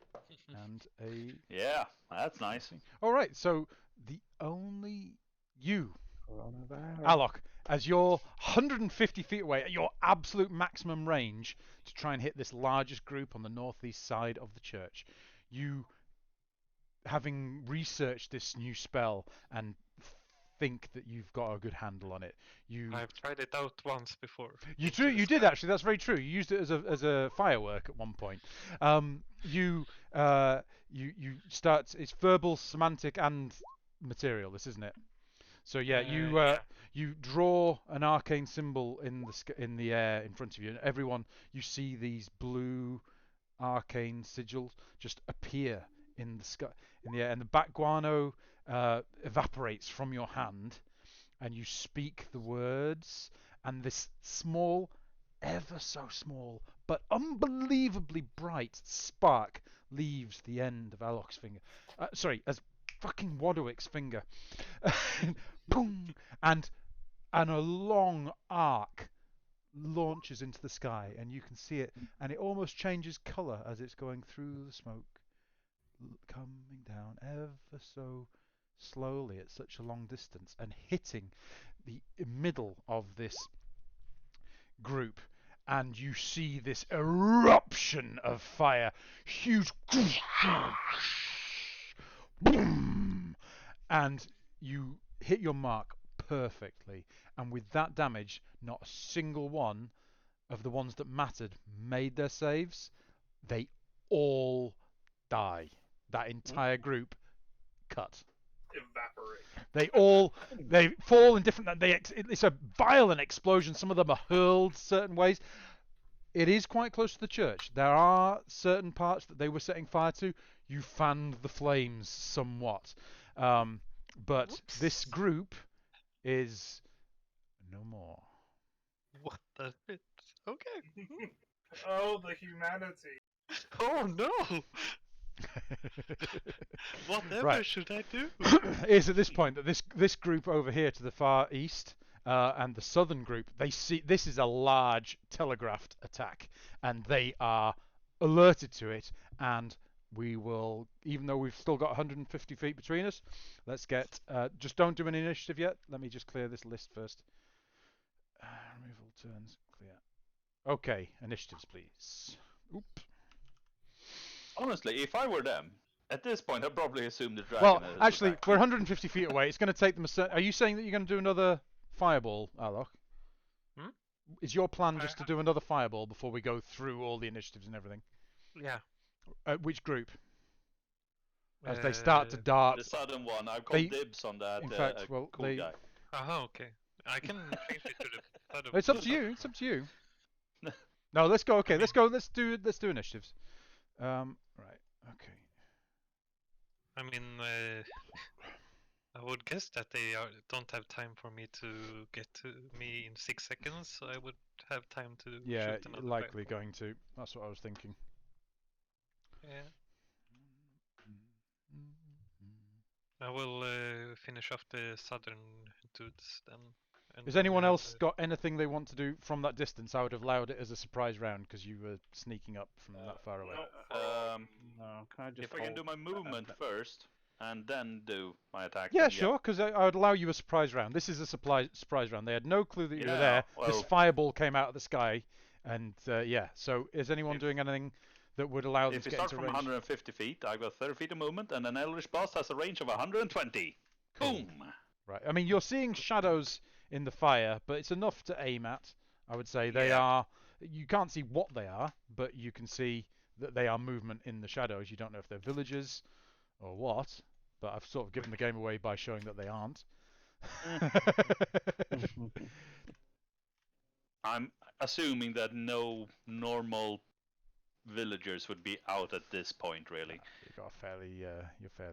S3: and a.
S4: Yeah, that's nice.
S3: Alright, so the only you,
S1: Coronavirus.
S3: Alok, as you're 150 feet away at your absolute maximum range to try and hit this largest group on the northeast side of the church, you, having researched this new spell and think that you've got a good handle on it,
S6: I've tried it out once before.
S3: You did actually. That's very true. You used it as a firework at one point. You start. It's verbal, semantic, and material. This isn't it. So yeah, you draw an arcane symbol in the air in front of you, and everyone, you see these blue arcane sigils just appear in the sky, in the air, and the bat guano evaporates from your hand. And you speak the words, and this small, ever so small, but unbelievably bright spark leaves the end of Alok's finger. As fucking Wadwick's finger. Boom! And a long arc launches into the sky, and you can see it, and it almost changes colour as it's going through the smoke, coming down ever so slowly at such a long distance and hitting the middle of this group, and you see this eruption of fire, huge, boom, and you hit your mark perfectly, and with that damage, not a single one of the ones that mattered made their saves. They all die. That entire group cut.
S2: Evaporate.
S3: They fall in different. It's a violent explosion. Some of them are hurled certain ways. It is quite close to the church. There are certain parts that they were setting fire to. You fanned the flames somewhat, but
S5: Whoops.
S3: this group is no more.
S6: What the shit? Okay.
S2: Oh, the humanity.
S6: Oh no! Whatever
S3: Right.
S6: should I do?
S3: Is at this point that this group over here to the far east and the southern group, they see this is a large telegraphed attack, and they are alerted to it. And we will, even though we've still got 150 feet between us, let's get. Just don't do an initiative yet. Let me just clear this list first. Removal turns clear. Okay, initiatives, please. Oop.
S4: Honestly, if I were them, at this point, I'd probably assume the dragon.
S3: Well,
S4: is
S3: actually,
S4: attacking.
S3: we're 150 feet away. It's going to take them a certain... Are you saying that you're going to do another fireball, Alok?
S6: Hmm?
S3: Is your plan just to do another fireball before we go through all the initiatives and everything?
S6: Yeah.
S3: Which group? As they start to dart...
S4: The southern one. I've called dibs on that.
S3: In fact, well,
S4: cool
S3: they...
S4: guy.
S6: Okay. I can change it to the southern.
S3: It's up to you. It's up to you. No, let's go. Okay, let's go. Let's do initiatives. Right. Okay.
S6: I mean, I would guess that they don't have time for me to get to me in 6 seconds, so I would have time to
S3: Yeah,
S6: shoot another
S3: likely
S6: fireball.
S3: going to. That's what I was thinking.
S6: Yeah. I will finish off the southern dudes then. And
S3: Has
S6: then we
S3: anyone
S6: have,
S3: else got anything they want to do from that distance? I would have allowed it as a surprise round because you were sneaking up from that far away.
S1: No, can I just?
S4: If I can do my movement first and then do my attack.
S3: Yeah,
S4: then
S3: sure, because I would allow you a surprise round. This is a surprise round. They had no clue that you were there.
S4: Yeah,
S3: This
S4: well-
S3: fireball came out of the sky, and yeah. So, is anyone doing anything that would allow them
S4: If
S3: to
S4: you
S3: get
S4: start
S3: into
S4: from
S3: range?
S4: 150 feet, I've got 30 feet of movement, and an Eldritch Blast has a range of 120.
S3: Cool.
S4: Boom!
S3: Right. I mean, you're seeing shadows in the fire, but it's enough to aim at. I would say they
S4: Yeah.
S3: are. You can't see what they are, but you can see that they are movement in the shadows. You don't know if they're villagers or what, but I've sort of given the game away by showing that they aren't.
S4: I'm assuming that no normal villagers would be out at this point, really.
S3: You're fairly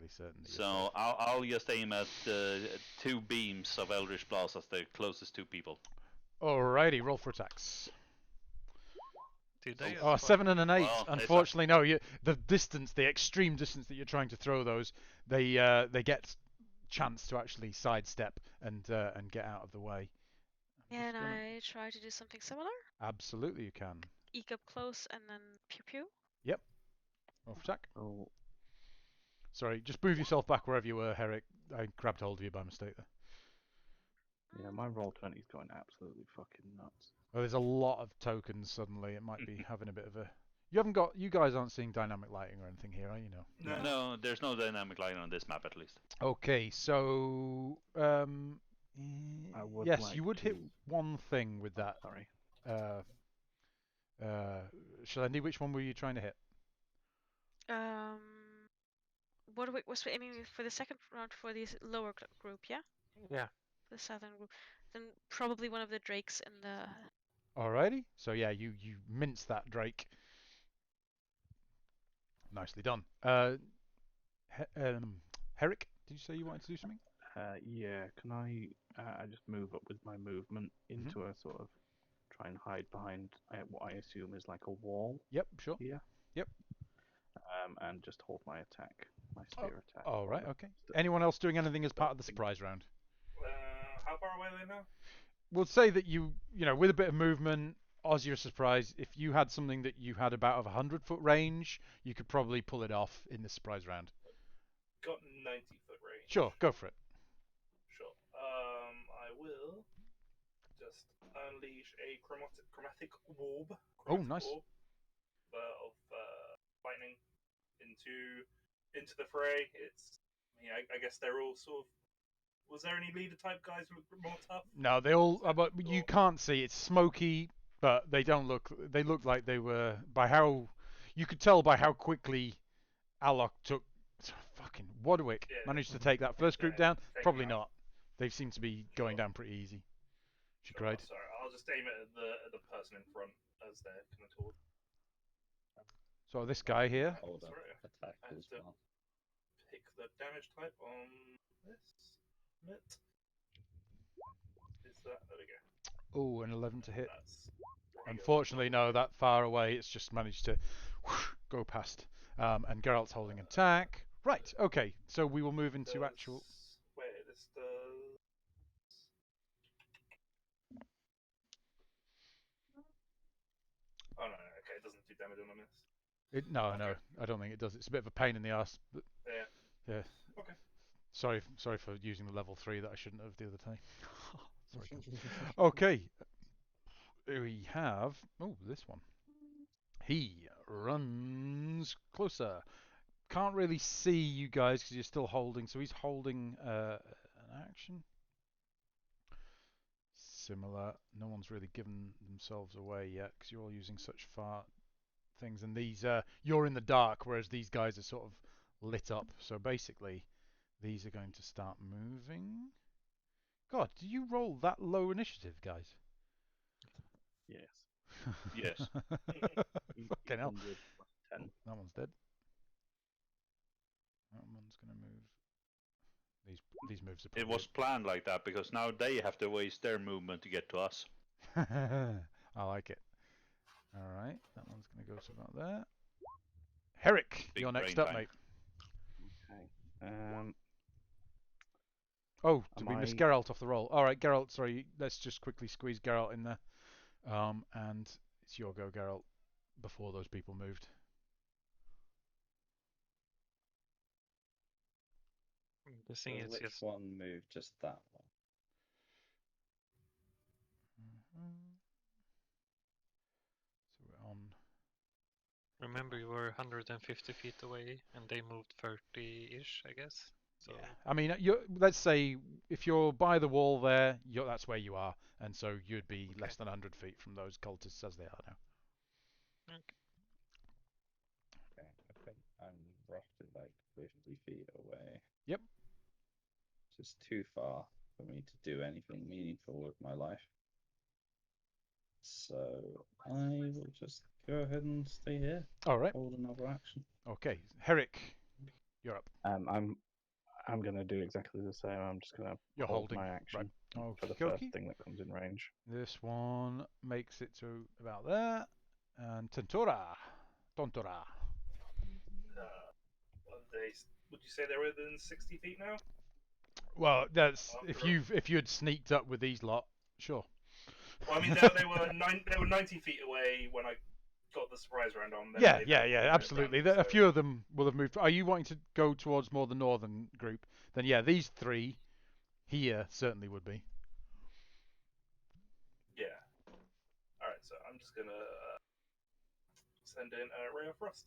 S3: certain. That
S4: So I'll just aim at 2 beams of Eldritch Blast as the closest 2 people.
S3: Alrighty, roll for attacks.
S6: did they
S3: Oh, a
S6: as
S3: 7 and an 8.
S4: Well,
S3: Unfortunately, no. The distance, the extreme distance that you're trying to throw those, they get chance to actually sidestep and get out of the way.
S5: Can I try to do something similar?
S3: Absolutely, you can.
S5: Eke up close and then pew pew?
S3: Roll for attack.
S1: Oh,
S3: Sorry, just move yourself back wherever you were, Herrick. I grabbed hold of you by mistake there.
S1: yeah, my roll 20's going absolutely fucking nuts.
S3: Well, there's a lot of tokens suddenly. It might be having a bit of a... You guys aren't seeing dynamic lighting or anything here, are you? No.
S4: No, there's no dynamic line on this map at least.
S3: Okay, so...
S1: I would
S3: yes,
S1: like
S3: you would hit
S1: to-
S3: one thing with that.
S1: Sorry.
S3: Shall I need which one were you trying to hit?
S5: Was we aiming for the second round for this lower group, yeah?
S6: Yeah.
S5: The southern group. Then probably one of the drakes in the...
S3: Alrighty. So yeah, you mince that Drake. Nicely done. Herrick, did you say you wanted to do something?
S1: Yeah, can I just move up with my movement into a sort of try and hide behind what I assume is like a wall
S3: Yep, sure.
S1: here?
S3: Yep.
S1: And just hold my attack, my spear attack.
S3: All right,
S1: while
S3: okay. Anyone else doing anything as part of the surprise round?
S2: How far away are they now?
S3: We'll say that you know, with a bit of movement, as your surprise, if you had something that you had about of 100-foot range, you could probably pull it off in the surprise round.
S2: Got 90-foot range.
S3: Sure, go for it.
S2: Sure. I will just unleash a chromatic orb.
S3: Oh, nice.
S2: Orb, of lightning into the fray. I guess they're all sort of. Was there any leader type guys who looked more tough?
S3: No, they all. But you can't see. It's smoky, but they don't look. They look like they were. By how you could tell by how quickly Alok took. Fucking Wadwick managed to take that first group down. Probably not. They seem to be going down pretty easy. She cried.
S2: Sorry, I'll just aim it at the person in front as they're coming toward.
S3: So this guy here.
S7: Hold on.
S2: Sorry,
S7: Attack
S2: I
S7: as
S2: have to
S7: well.
S2: pick the damage type on this. Is that? There we go.
S3: Oh, an 11 to hit.
S2: That's pretty good.
S3: Unfortunately, no, that far away. It's just managed to go past. And Geralt's holding attack. Right, okay, so we will move into actual...
S2: Wait, this does... Oh no, okay, it doesn't do damage on a miss.
S3: No,
S2: Okay.
S3: I don't think it does. It's a bit of a pain in the ass. But
S2: Yeah.
S3: yeah.
S2: Okay.
S3: Sorry for using the level 3 that I shouldn't have the other time. Sorry. Okay. We have... Oh, this one. He runs closer. Can't really see you guys because you're still holding. So he's holding an action. Similar. No one's really given themselves away yet because you're all using such far things. And these, you're in the dark, whereas these guys are sort of lit up. So basically, these are going to start moving. God, did you roll that low initiative, guys?
S1: Yes.
S4: Yes.
S3: Fucking hell.
S1: 100 plus 10.
S3: That one's dead. That one's going to move. These moves are
S4: It
S3: probably...
S4: was planned like that because now they have to waste their movement to get to us.
S3: I like it. Alright, that one's going to go to about there. Herrick,
S4: Big
S3: you're next
S4: brain
S3: up,
S4: time.
S3: mate.
S1: Okay.
S3: Oh, did
S1: Am
S3: we miss
S1: I-
S3: Geralt off the roll? Alright, Geralt, sorry, let's just quickly squeeze Geralt in there. And it's your go, Geralt, before those people moved.
S6: The
S7: So
S6: thing is,
S7: which
S6: yes,
S7: one moved? Just that one.
S3: So we're on...
S6: remember you were 150 feet away, and they moved 30-ish, I guess. So
S3: Yeah, I mean, let's say if you're by the wall there, that's where you are, and so you'd be less than 100 feet from those cultists as they are now.
S6: okay.
S7: Okay, I think I'm roughly like 50 feet away.
S3: Yep.
S7: Just too far for me to do anything meaningful with my life. So I will just go ahead and stay here.
S3: All right.
S7: Hold another action.
S3: Okay, Herrick, you're up.
S1: I'm gonna do exactly the same. I'm just gonna
S3: You're
S1: hold
S3: holding,
S1: my action
S3: right.
S1: for the
S3: Okey-dokey.
S1: first thing that comes in range.
S3: This one makes it to about there, and Tontora.
S2: Would you say they're within 60 feet now?
S3: Well, that's
S2: Oh,
S3: if
S2: sure.
S3: you had sneaked up with these lot, sure.
S2: Well, I mean, they were 90 feet away when I got the surprise round on. Then
S3: Yeah, absolutely. A few of them will have moved. Are you wanting to go towards more the northern group? Then yeah, these three here certainly would be.
S2: Yeah. Alright, so I'm just gonna send in a Ray of Frost.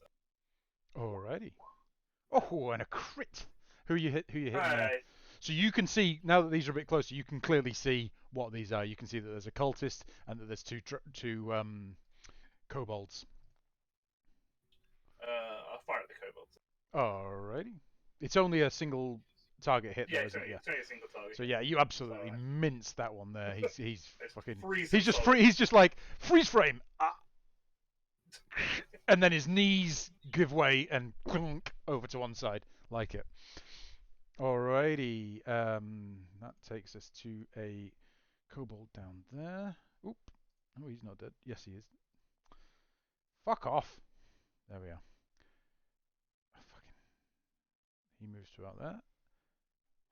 S3: Alrighty. Oh, and a crit. Who you hitting there?
S2: Alright.
S3: So you can see, now that these are a bit closer, you can clearly see what these are. You can see that there's a cultist and that there's two kobolds.
S2: I'll fire at the kobolds.
S3: Alrighty. It's only a single target hit,
S2: Yeah,
S3: though,
S2: it's
S3: isn't it?
S2: only a single target.
S3: So yeah, you absolutely
S2: So,
S3: minced that one there. He's fucking.
S2: freezing
S3: He's just
S2: solid.
S3: he's just like freeze frame, and then his knees give way and clunk over to one side. Like it. Alrighty. That takes us to a kobold down there. Oop. Oh, he's not dead. Yes, he is. Fuck off. There we are. Fucking. He moves to out there.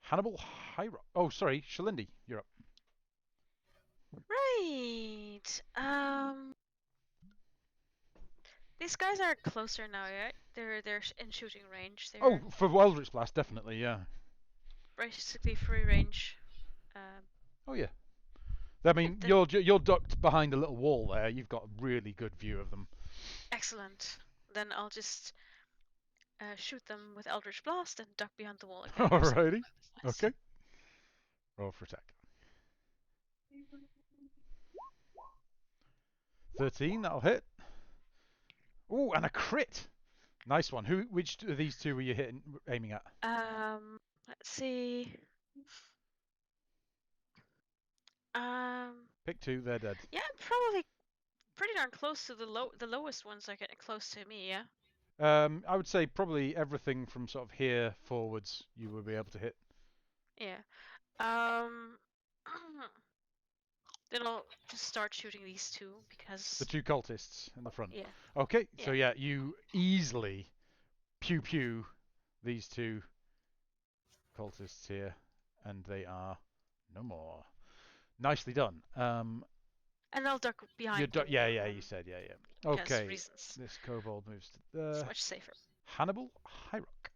S3: Hannibal Hyro. Oh, sorry, Shalindi, you're up.
S5: Right. These guys are closer now, right? They're in shooting range. They're
S3: Oh, for Eldritch Blast, definitely, yeah.
S5: basically free range.
S3: Oh yeah. I mean,
S5: then-
S3: you're ducked behind a little wall there. You've got a really good view of them.
S5: Excellent. Then I'll just shoot them with Eldritch Blast and duck behind the wall again.
S3: Alrighty.
S5: Nice.
S3: Okay. Roll for attack. 13, that'll hit. Ooh, and a crit. Nice one. Which of these two were you aiming at?
S5: Let's see.
S3: Pick two, they're dead.
S5: Yeah, probably pretty darn close to the lowest ones are getting close to me, yeah.
S3: I would say probably everything from sort of here forwards you will be able to hit.
S5: Yeah. Then I'll just start shooting these two because
S3: The two cultists in the front.
S5: yeah.
S3: Okay, so yeah, you easily pew pew these two cultists here, and they are no more. Nicely done.
S5: And I'll duck behind you.
S3: Yeah, you said, yeah.
S5: Because
S3: Okay,
S5: reasons.
S3: this kobold moves to
S5: It's
S3: there.
S5: much safer.
S3: Hannibal Hyrock.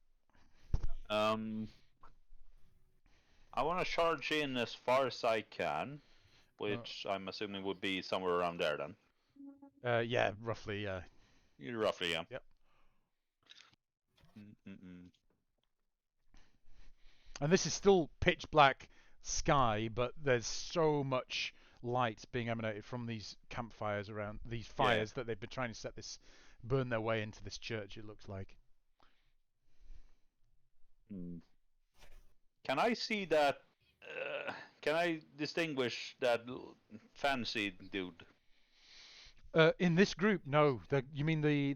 S4: I want to charge in as far as I can, which I'm assuming would be somewhere around there then.
S3: Yeah, roughly, yeah.
S4: Roughly, yeah.
S3: Yep.
S4: Mm-mm-mm.
S3: And this is still pitch black sky, but there's so much light being emanated from these campfires around these fires that they've been trying to burn their way into this church, it looks like.
S4: Can I see that? Can I distinguish that fancy dude?
S3: In this group, no. You mean the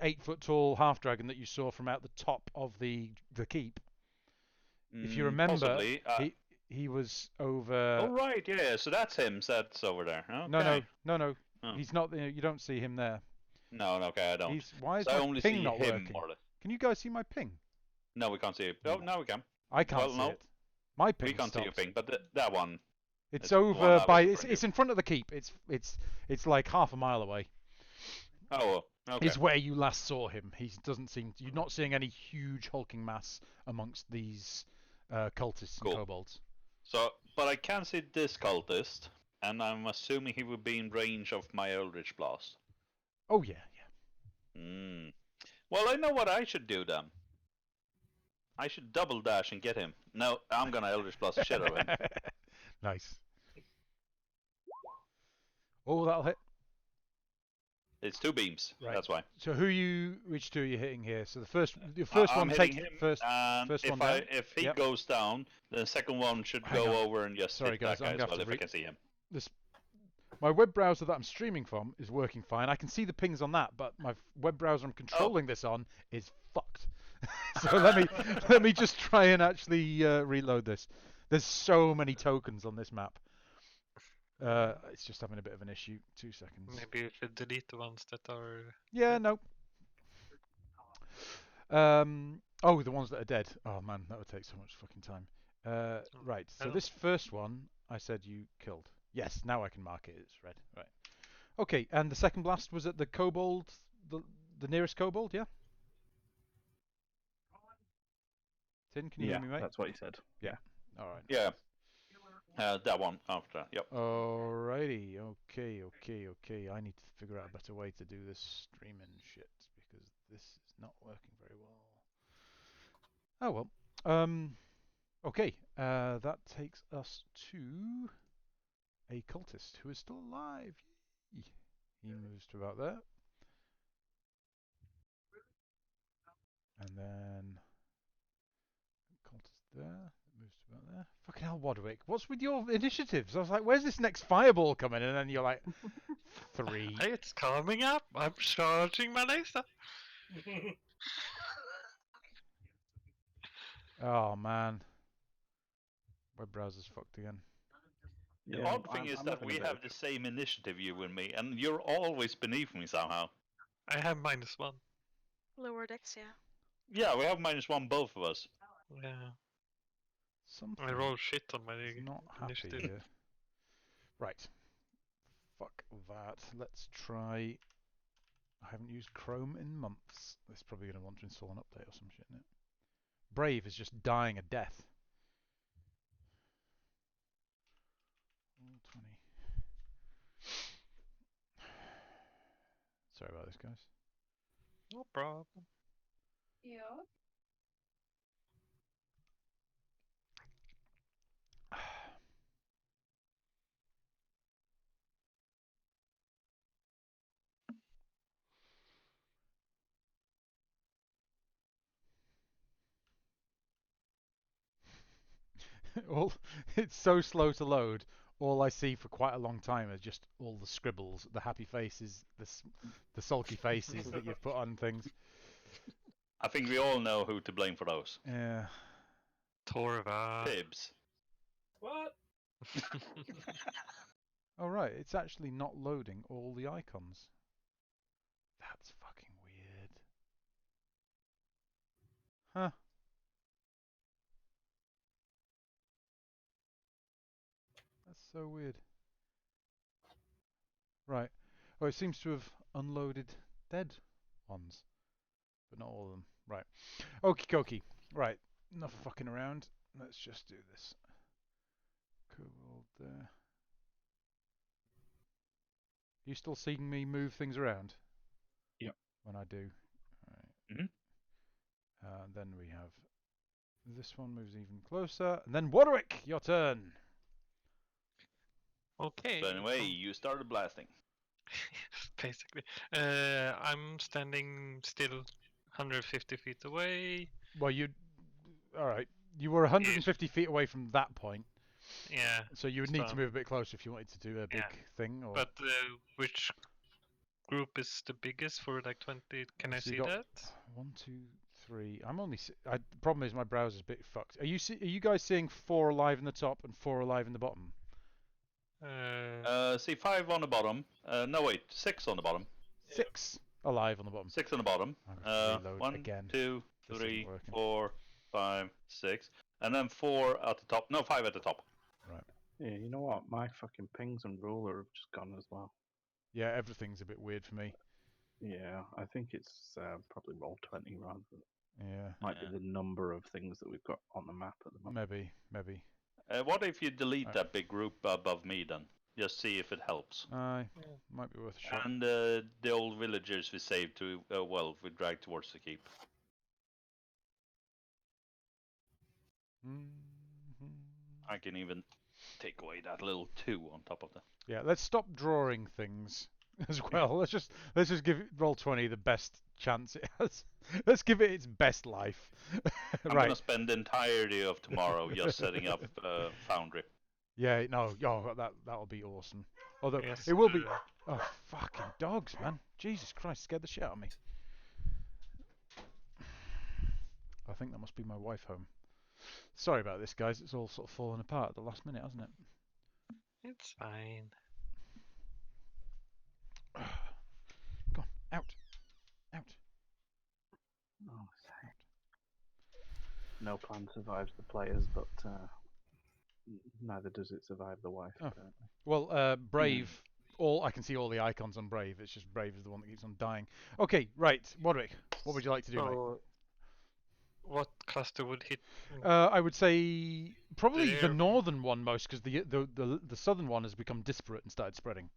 S3: 8-foot tall half dragon that you saw from out the top of the keep? If you remember,
S4: Possibly.
S3: he was over.
S4: Oh right, yeah. So that's him. That's over there. Okay.
S3: No.
S4: Oh.
S3: He's not. You don't see him there.
S4: No, okay, I don't.
S3: Why is
S4: so I
S3: my
S4: only
S3: ping
S4: see
S3: not
S4: him.
S3: working? Can you guys see my ping?
S4: No, we can't see it. Oh, now we can.
S3: I can't see it. My ping.
S4: We can't see your ping, but that one.
S3: It's over by. It's in front of the keep. It's like half a mile away.
S4: Oh, okay.
S3: Is where you last saw him. He doesn't seem. You're not seeing any huge hulking mass amongst these cultists and kobolds.
S4: So, but I can see this cultist, and I'm assuming he would be in range of my Eldritch Blast.
S3: Oh yeah.
S4: Well, I know what I should do then. I should double dash and get him. No, I'm gonna Eldritch Blast the shit out of him.
S3: Nice. Oh, that'll hit.
S4: It's 2 beams.
S3: Right.
S4: That's why.
S3: So which two are you hitting here? So the first one
S4: takes
S3: him first one down.
S4: If he goes down, the second one should go over and just hit
S3: guys,
S4: that guy as well if I can see him.
S3: My web browser that I'm streaming from is working fine. I can see the pings on that, but my web browser I'm controlling this on is fucked. So let me just try and actually reload this. There's so many tokens on this map. It's just having a bit of an issue. 2 seconds.
S6: Maybe you should delete the ones that are...
S3: Yeah, no. Oh, the ones that are dead. Oh man, that would take so much fucking time. Right, so this first one, I said you killed. Yes, now I can mark it. It's red. Right. Okay, and the second blast was at the kobold, the nearest kobold, yeah? Tin, can you hear me, mate?
S1: That's what you said. Yeah.
S3: All right.
S4: Yeah. That one after. Yep.
S3: Alrighty. Okay. I need to figure out a better way to do this streaming shit because this is not working very well. Oh well. Okay. That takes us to a cultist who is still alive. He moves to about there. And then cultist there. Moves to about there. Fucking hell, Wadwick. What's with your initiatives? I was like, where's this next fireball coming? And then you're like, 3.
S6: It's coming up. I'm charging my laser.
S3: Oh, man. Web browser's fucked again.
S4: The odd thing is that we have the same initiative, you and me, and you're always beneath me somehow.
S6: I have -1.
S5: Lower decks, yeah.
S4: Yeah, we have -1, both of us.
S6: Yeah.
S3: Something
S6: I roll shit on my
S3: not happy
S6: initiative.
S3: here. Right. Fuck that. Let's try... I haven't used Chrome in months. It's probably going to want to install an update or some shit, isn't it? Brave is just dying a death. 20. Sorry about this, guys.
S6: No problem.
S8: Yeah.
S3: It's so slow to load. All I see for quite a long time are just all the scribbles, the happy faces, the sulky faces that you've put on things.
S4: I think we all know who to blame for those.
S3: Yeah.
S6: Torva.
S4: Tibbs.
S2: What?
S3: Oh right, it's actually not loading all the icons. That's fucking weird. Huh. That's so weird. Right. Oh, it seems to have unloaded dead ones, but not all of them. Right. Okie dokie. Right. Enough fucking around. Let's just do this. Cool there. You still seeing me move things around?
S1: Yep.
S3: When I do. Right.
S4: Mhm.
S3: Then we have this one moves even closer. And then Warwick, your turn.
S6: Okay.
S4: So anyway,
S6: so-
S4: you started blasting.
S6: basically, I'm standing still 150 feet away.
S3: Well, all right. You were 150 feet away from that point,
S6: Yeah,
S3: so you would need to
S6: So-
S3: move a bit closer if you wanted to do a big
S6: Yeah,
S3: thing. Or
S6: but which group is the biggest for like 20? Can I
S3: So you
S6: see
S3: got-
S6: that?
S3: 1, 2, 3. I'm only. The problem is my browser's a bit fucked. Are you guys seeing 4 alive in the top and 4 alive in the bottom?
S4: See 5 on the bottom. No wait, 6 on the bottom.
S3: 6 alive on the bottom.
S4: 6 on the bottom.
S3: I'm gonna have to reload
S4: 1,
S3: again.
S4: 2,
S3: This isn't
S4: 3,
S3: working.
S4: 4, 5, 6, and then 4 at the top. No, 5 at the top.
S1: Yeah, you know what? My fucking pings and ruler have just gone as well.
S3: Yeah, everything's a bit weird for me.
S1: Yeah, I think it's probably Roll20 rather than
S3: Yeah,
S1: might
S4: Yeah.
S1: be the number of things that we've got on the map at the moment.
S3: maybe.
S4: What if you delete
S3: Right.
S4: that big group above me then? Just see if it helps.
S3: Aye, might be worth a shot.
S4: And the old villagers we saved to, we dragged towards the keep.
S3: Mhm.
S4: I can even take away that little 2 on top of that.
S3: Yeah, let's stop drawing things as well. Let's just give Roll20 the best chance it has. Let's give it its best life.
S4: I'm
S3: Right.
S4: gonna spend the entirety of tomorrow just setting up Foundry.
S3: Yeah, no, that'll be awesome. Although
S6: Yes,
S3: it will be. Oh, fucking dogs, man! Jesus Christ, scared the shit out of me. I think that must be my wife home. Sorry about this, guys. It's all sort of fallen apart at the last minute, hasn't it?
S6: It's fine.
S3: Go on, out.
S1: Oh, no plan survives the players, but neither does it survive the wife.
S3: Oh.
S1: Apparently.
S3: Well, Brave. I can see all the icons on Brave. It's just Brave is the one that keeps on dying. Okay, right, Warwick. What would you like to do, mate?
S6: So, what cluster would hit?
S3: I would say probably the
S6: There.
S3: northern one most, because the southern one has become disparate and started spreading.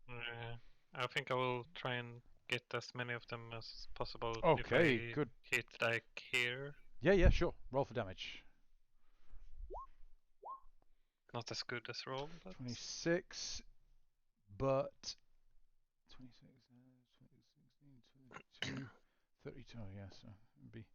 S6: I think I will try and get as many of them as possible.
S3: Okay,
S6: if I
S3: good.
S6: Hit like here.
S3: Yeah, sure. Roll for damage.
S6: Not as good as roll, but
S3: 26, but 26, 16, 22, 32. Yeah, so it'd be.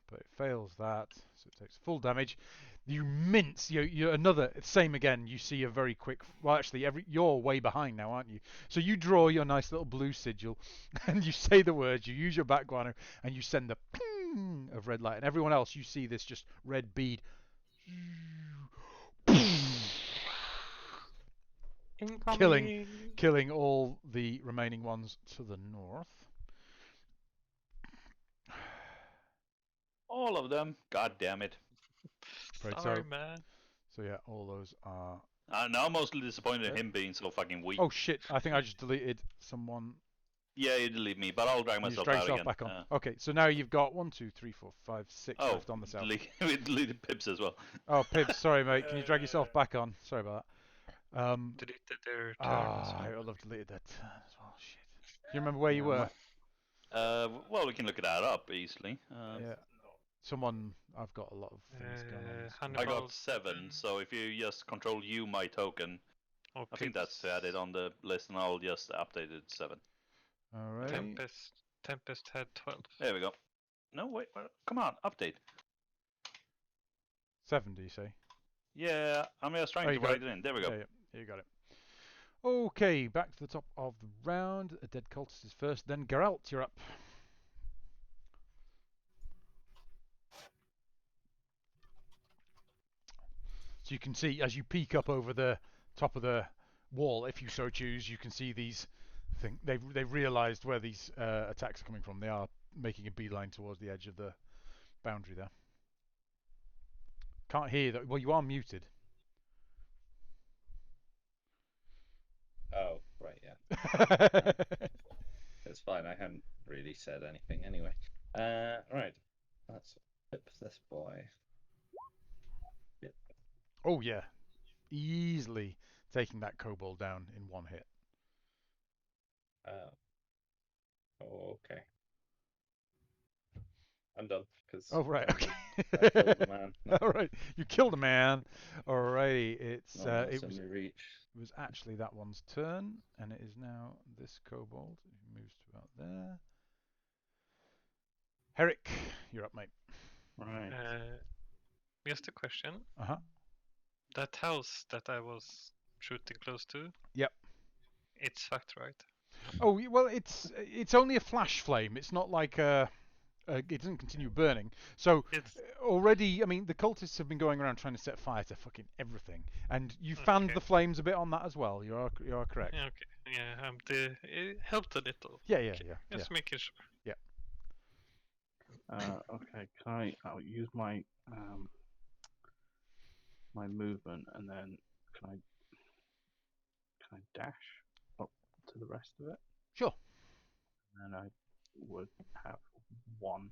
S3: But it fails that, so it takes full damage. You mince. You're another same again. You see a very quick. Well, actually, you're way behind now, aren't you? So you draw your nice little blue sigil, and you say the words. You use your background, and you send the ping of red light. And everyone else, you see this just red bead.
S6: incoming.
S3: Killing all the remaining ones to the north.
S4: All of them. God damn it.
S3: Right,
S6: Sorry,
S3: so-
S6: man.
S3: So yeah, all those are.
S4: I'm now mostly disappointed in him being so fucking weak.
S3: Oh shit! I think I just deleted someone.
S4: Yeah, you delete me, but I'll drag
S3: You just
S4: myself
S3: drag
S4: out
S3: yourself
S4: again.
S3: back on. Okay, so now you've got 1, 2, 3, 4, 5, 6
S4: Oh,
S3: left on the south.
S4: we deleted Pips as well.
S3: Oh, Pibs, sorry mate. Can you drag yourself back on? Sorry about that.
S6: Deleted their turn as
S3: I
S6: well.
S3: would have deleted that turn as well. Shit. Do you remember where you were?
S4: Well, we can look that up easily.
S3: Yeah. Someone. I've got a lot of things going on.
S4: I
S6: Hannibal.
S4: got 7, so if you just control U my token,
S6: Or
S4: I think
S6: Pips.
S4: that's added on the list, and I'll just update it to 7.
S3: All right.
S6: Tempest had 12.
S4: There we go. No, wait, come on, update.
S3: 7, do you say?
S4: Yeah, I'm just trying
S3: Oh,
S4: to
S3: you got
S4: write it in. There we go.
S3: Yeah, you got it. Okay, back to the top of the round. A dead cultist is first, then Geralt, you're up. So you can see as you peek up over the top of the wall, if you so choose, you can see these things. They've realised where these attacks are coming from. They are making a beeline towards the edge of the boundary there. Can't hear that. Well, you are muted.
S7: Oh, right, yeah. It's fine. I hadn't really said anything anyway. Right. Let's flip this boy. Yep.
S3: Oh yeah, easily taking that kobold down in one hit.
S7: Oh, okay. I'm done because
S3: Oh right, okay.
S7: I killed the man.
S3: All right, you killed a man. Alrighty, it's
S7: Not
S3: it
S7: much in reach.
S3: was actually that one's turn, and it is now this kobold who moves to about there. Herrick, you're up, mate.
S1: Right.
S6: Just a question.
S3: Uh-huh.
S6: That house that I was shooting close to.
S3: Yep.
S6: It's fucked, right?
S3: Oh well, it's only a flash flame. It's not like it doesn't continue burning. So
S6: It's
S3: already, I mean, the cultists have been going around trying to set fire to fucking everything, and you fanned
S6: Okay.
S3: the flames a bit on that as well. You are correct.
S6: okay. Yeah, it helped a little.
S3: Yeah.
S6: Just making sure.
S1: Okay, I'll use my my movement, and then can I dash up to the rest of it?
S3: Sure.
S1: And then I would have one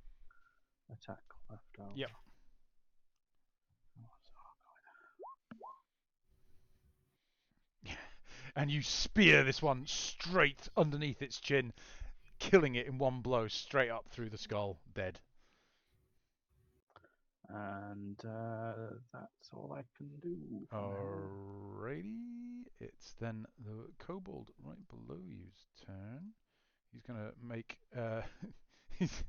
S1: attack left over.
S3: Yep. And you spear this one straight underneath its chin, killing it in one blow straight up through the skull, dead.
S1: And that's all I can do. for now.
S3: Alrighty, it's then the kobold right below you's turn. He's gonna make he's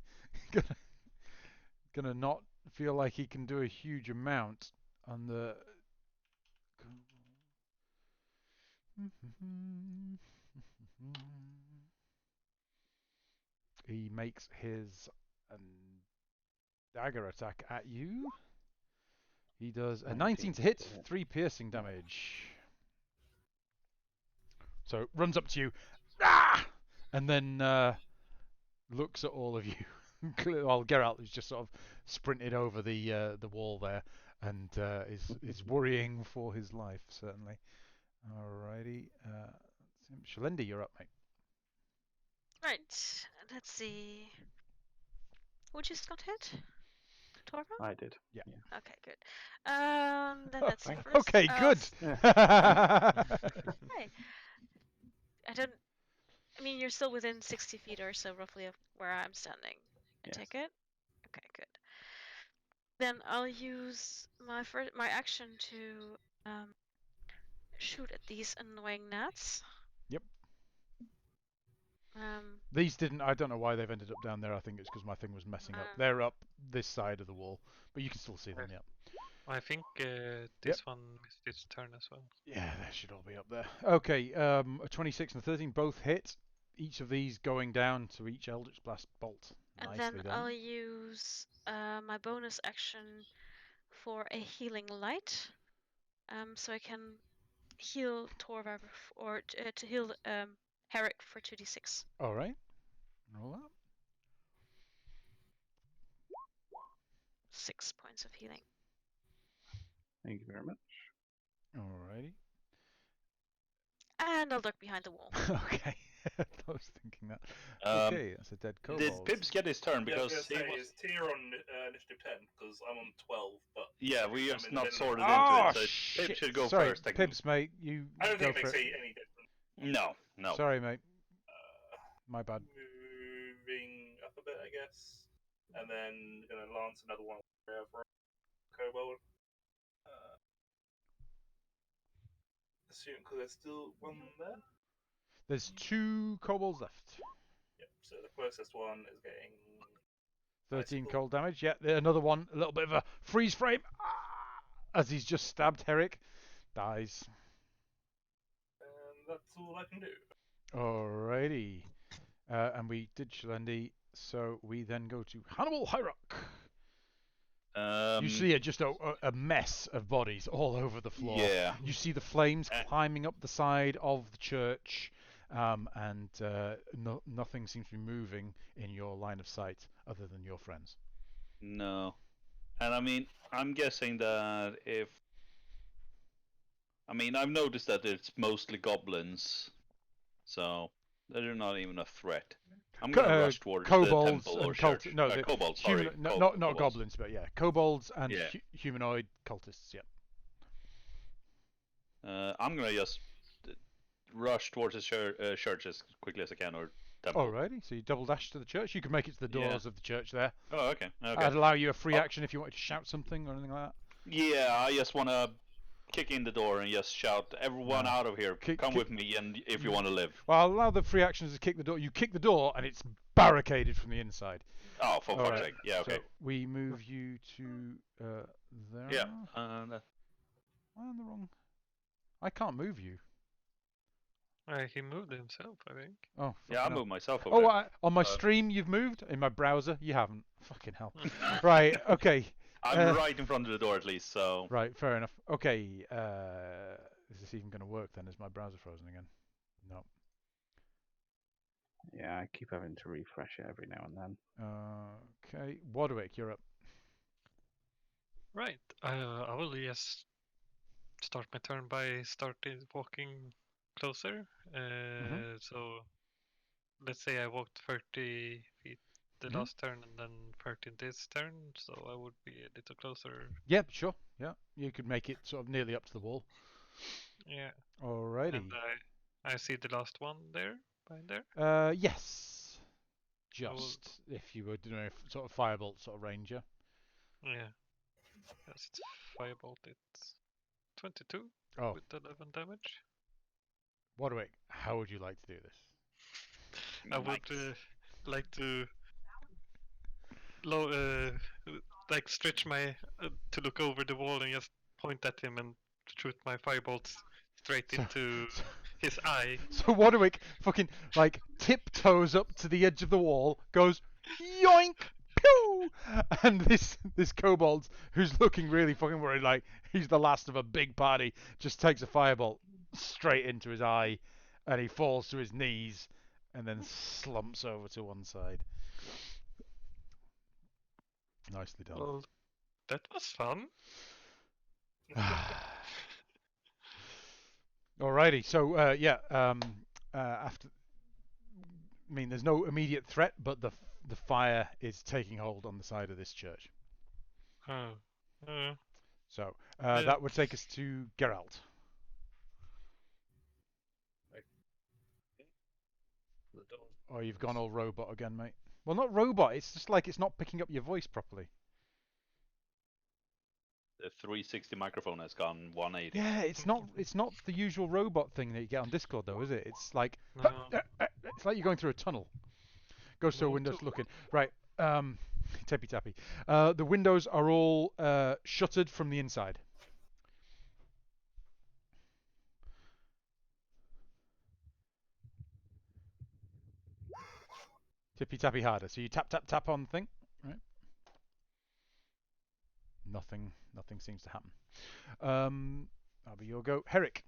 S3: gonna not feel like he can do a huge amount on the he makes his dagger attack at you. He does a 19 to hit, 3 piercing damage. So runs up to you, and then looks at all of you. Well, Geralt is just sort of sprinted over the wall there, and is worrying for his life certainly. Alrighty, Shalendi, you're up, mate.
S5: Right, let's see. Who just got hit? Torva?
S1: I did.
S3: Yeah.
S5: Okay, good. Then let's see
S1: thanks.
S5: first.
S3: Okay, good.
S5: Hey. I mean, you're still within 60 feet or so, roughly, of where I'm standing. I
S1: Yes.
S5: take it? Okay, good. Then I'll use my action to shoot at these annoying gnats.
S3: Yep.
S5: Um,
S3: These didn't. I don't know why they've ended up down there. I think it's because my thing was messing up. They're up this side of the wall, but you can still see them. Yeah.
S6: I think this one missed its turn as well.
S3: Yeah, they should all be up there. Okay, a 26 and a 13 both hit. Each of these going down to each Eldritch Blast bolt.
S5: and
S3: Nicely
S5: then
S3: done.
S5: I'll use my bonus action for a healing light. So I can heal Torva or to heal Herrick for 2d6.
S3: All right. Roll up.
S5: 6 points of healing.
S1: Thank you very much.
S3: Alrighty.
S5: And I'll duck behind the wall.
S3: Okay. I was thinking that.
S4: Um,
S3: Okay, that's a dead kobold.
S4: Did Pibbs get his turn?
S2: Yeah, I was
S4: Because
S2: gonna
S4: he
S2: say,
S4: was...
S2: is Tyr on initiative 10? Because I'm on 12, but...
S4: Yeah, we
S2: I'm
S4: just
S2: in the
S4: not
S2: middle.
S4: sorted
S3: Oh,
S4: into it, so
S3: shit.
S4: Pibbs should go
S3: Sorry,
S4: first. technically.
S3: Pibbs, mate, you
S2: I don't
S3: go
S2: think it
S3: for
S2: makes
S3: it.
S2: any difference.
S4: No.
S3: Sorry, mate. My bad.
S2: Moving up a bit, I guess. And then gonna lance another one for Kobold. Assume because there's still one there.
S3: There's 2 kobolds left.
S2: Yep. So the closest one is getting
S3: 13
S2: Nice.
S3: cold damage. Yeah, another one. A little bit of a freeze frame. As he's just stabbed Herrick. Dies.
S2: and that's all I can do.
S3: Alrighty. And we did Shalendi, so we then go to Hannibal Hyrock. You see just a mess of bodies all over the floor.
S4: Yeah.
S3: You see the flames climbing up the side of the church, and nothing seems to be moving in your line of sight other than your friends.
S4: No. And I mean, I'm guessing that if... I mean, I've noticed that it's mostly goblins, so they're not even a threat. I'm gonna rush towards the
S3: Kobolds
S4: temple or
S3: and cult.
S4: church.
S3: No, the
S4: Kobolds,
S3: human.
S4: sorry.
S3: Not
S4: Kobolds.
S3: goblins, but yeah, kobolds and
S4: Yeah.
S3: humanoid cultists. Yeah.
S4: I'm gonna just rush towards the church as quickly as I can, or temple.
S3: Alrighty, so you double dash to the church. You can make it to the doors of the church there.
S4: Oh, okay.
S3: I'd allow you a free action if you wanted to shout something or anything like that.
S4: Yeah, I just wanna kick in the door and just shout, "Everyone out of here! Come with me, and if you want to live."
S3: Well, I'll allow the free actions to kick the door. You kick the door, and it's barricaded from the inside.
S4: Oh, for fuck's sake! Yeah, okay.
S3: So we move you to there.
S4: Yeah.
S3: I'm the wrong. I can't move you.
S6: He moved himself, I think.
S3: Oh.
S4: Yeah, I moved myself over.
S3: Oh, on my stream you've moved. In my browser you haven't. Fucking hell. Right. Okay.
S4: I'm right in front of the door at least, so.
S3: Right. Fair enough. Okay. Is this even going to work then? Is my browser frozen again? No.
S1: Yeah, I keep having to refresh it every now and then.
S3: Okay. Warwick, you're up.
S6: Right. I will just start my turn by walking closer. So let's say I walked 30 feet the last turn and then 30 this turn, so I would be a little closer.
S3: Yep, sure. Yeah, you could make it sort of nearly up to the wall.
S6: Yeah.
S3: Alrighty.
S6: And I see the last one there, behind there.
S3: Yes. Just if you were doing a sort of firebolt sort of ranger.
S6: Yeah. Yes, it's firebolt. It's 22 with 11 damage.
S3: Warwick, how would you like to do this?
S6: I would like to like stretch my to look over the wall and just point at him and shoot my firebolts straight into his eye.
S3: So Warwick fucking like tiptoes up to the edge of the wall, goes yoink, pew, and this kobold who's looking really fucking worried, like he's the last of a big party, just takes a firebolt straight into his eye, and he falls to his knees, and then slumps over to one side. Nicely done.
S6: Well, that was fun.
S3: Alrighty, so after, I mean, there's no immediate threat, but the fire is taking hold on the side of this church. So that would take us to Geralt. Oh, you've gone all robot again, mate. Well, not robot. It's just like it's not picking up your voice properly.
S4: The 360 microphone has gone 180.
S3: Yeah, it's not the usual robot thing that you get on Discord, though, is it? It's like it's like you're going through a tunnel. Goes to a window looking. Right. Tappy tappy. The windows are all shuttered from the inside. Tippy tappy harder. So you tap tap tap on the thing, right? Nothing seems to happen. That'll be your go, Herrick.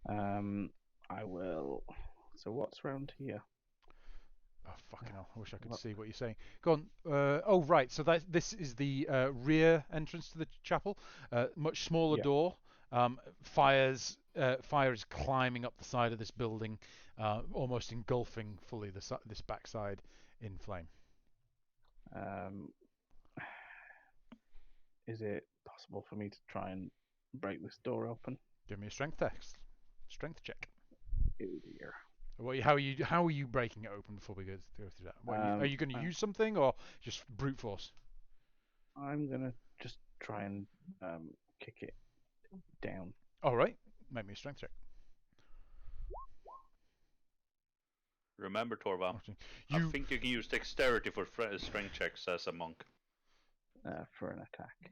S1: I will. So what's round here?
S3: Oh fucking hell! I wish I could see what you're saying. Go on. Oh right. So this is the rear entrance to the chapel. Much smaller door. Fire is climbing up the side of this building, almost engulfing fully this backside in flame.
S1: Is it possible for me to try and break this door open?
S3: Give me a strength test. Strength check.
S1: Oh dear.
S3: How are you breaking it open before we go through that? Are you going to use something or just brute force?
S1: I'm gonna just try and kick it down.
S3: All right, make me a strength check.
S4: Remember, Torval, I think you can use dexterity for strength checks as a monk.
S1: For an attack.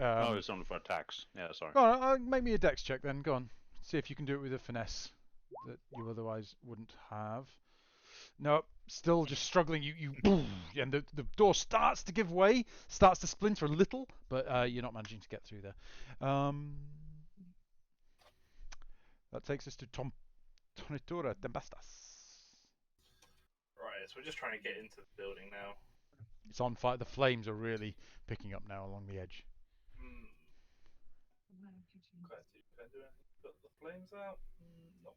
S4: No, it's only for attacks. Yeah, sorry.
S3: Oh, make me a dex check then. Go on. See if you can do it with a finesse that you otherwise wouldn't have. No, still just struggling. You and the door starts to give way, starts to splinter a little, but you're not managing to get through there. That takes us to Tonitura Tempestas.
S2: Right, so we're just trying to get into the building now.
S3: It's on fire. The flames are really picking up now along the edge.
S2: Can I do anything to put the flames out? Nope.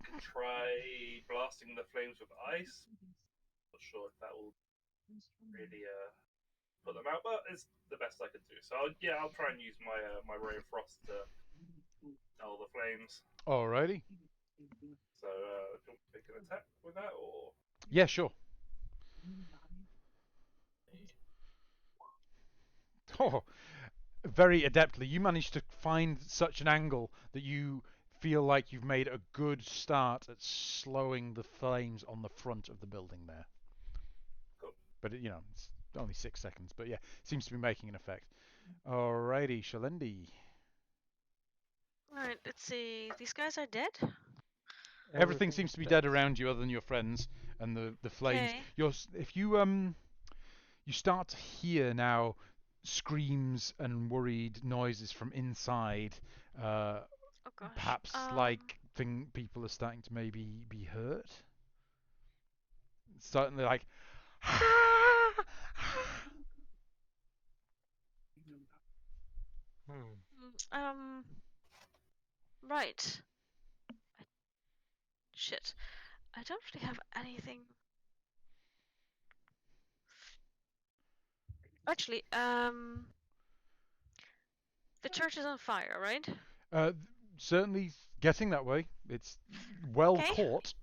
S2: Can try blasting the flames with ice. Not sure if that will really put them out, but it's the best I can do. So I'll try and use my ray of frost to dull the flames.
S3: Alrighty.
S2: So do you want to pick an attack with that, or?
S3: Yeah, sure. Oh, very adeptly. You managed to find such an angle that you feel like you've made a good start at slowing the flames on the front of the building there.
S2: Cool.
S3: But it's only 6 seconds. But yeah, it seems to be making an effect. Alrighty, Shalendi.
S5: Alright, let's see. These guys are dead?
S3: Everything seems to be dead around you, other than your friends and the flames.
S5: Okay.
S3: If you start to hear now screams and worried noises from inside.
S5: Oh gosh.
S3: Perhaps like people are starting to maybe be hurt. Certainly like.
S5: Right. Shit. I don't really have anything. Actually, the church is on fire, right?
S3: Certainly getting that way. It's well
S5: Okay.
S3: caught,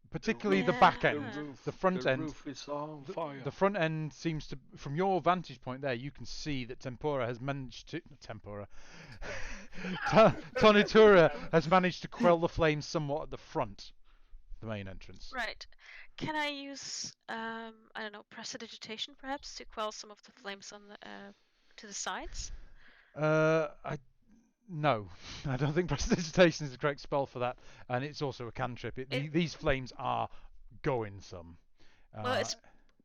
S3: particularly the back end. The front end.
S1: Roof is on fire.
S3: The front end seems to, from your vantage point there, you can see that Tonitura has managed to quell the flames somewhat at the front, the main entrance.
S5: Right. Can I use, I don't know, prestidigitation perhaps to quell some of the flames on the to the sides?
S3: No, I don't think prestidigitation is the correct spell for that, and it's also a cantrip. These flames are going some.
S5: Well, it's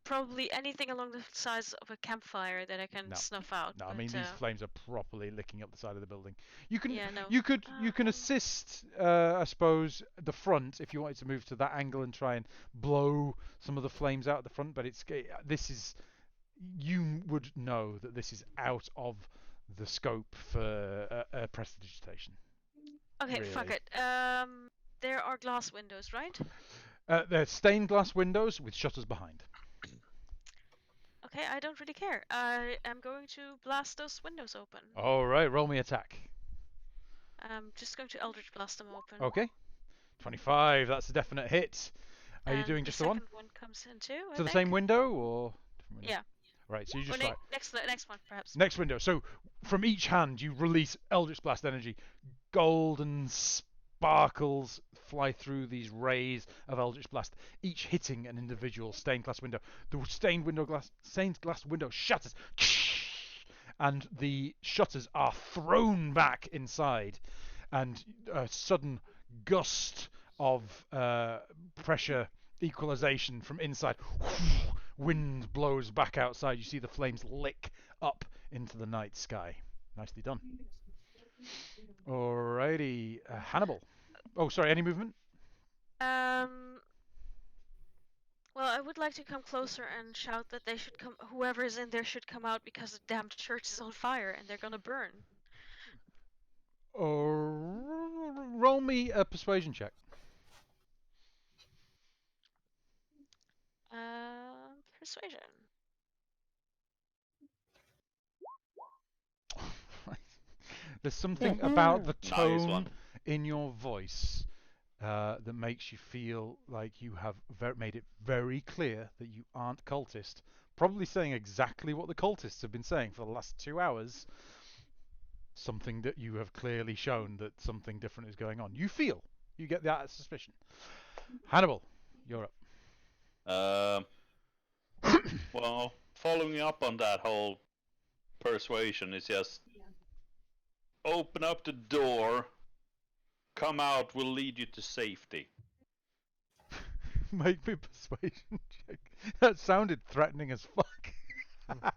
S5: probably anything along the size of a campfire that I can snuff out.
S3: No, I mean these flames are properly licking up the side of the building. You can
S5: you
S3: can assist, I suppose, the front if you wanted to move to that angle and try and blow some of the flames out at the front. But you would know that this is out of the scope for prestidigitation.
S5: Okay,
S3: really.
S5: Fuck it. There are glass windows, right?
S3: They're stained glass windows with shutters behind.
S5: Okay, I don't really care. I am going to blast those windows open.
S3: All right, roll me attack.
S5: I'm just going to Eldritch blast them open.
S3: Okay. 25, that's a definite hit. Are you doing just the one?
S5: The second one comes in too, I
S3: To the
S5: think.
S3: same window or different window?
S5: Yeah.
S3: Right, so you just
S5: next one perhaps.
S3: Next window. So from each hand you release Eldritch Blast energy. Golden sparkles fly through these rays of Eldritch Blast, each hitting an individual stained glass window. The stained glass window shatters, and the shutters are thrown back inside, and a sudden gust of pressure equalization from inside. Wind blows back outside. You see the flames lick up into the night sky. Nicely done. Alrighty, Hannibal. Oh, sorry, any movement?
S5: Well, I would like to come closer and shout that they should come. Whoever is in there should come out because the damn church is on fire and they're gonna burn.
S3: Roll me a persuasion check.
S5: Persuasion.
S3: There's something about the tone in your voice that makes you feel like you have made it very clear that you aren't cultist. Probably saying exactly what the cultists have been saying for the last 2 hours. Something that you have clearly shown that something different is going on. You get that suspicion. Hannibal, you're up.
S4: Well, following up on that whole persuasion is just open up the door, come out, we'll lead you to safety.
S3: Make me a persuasion check. That sounded threatening as fuck.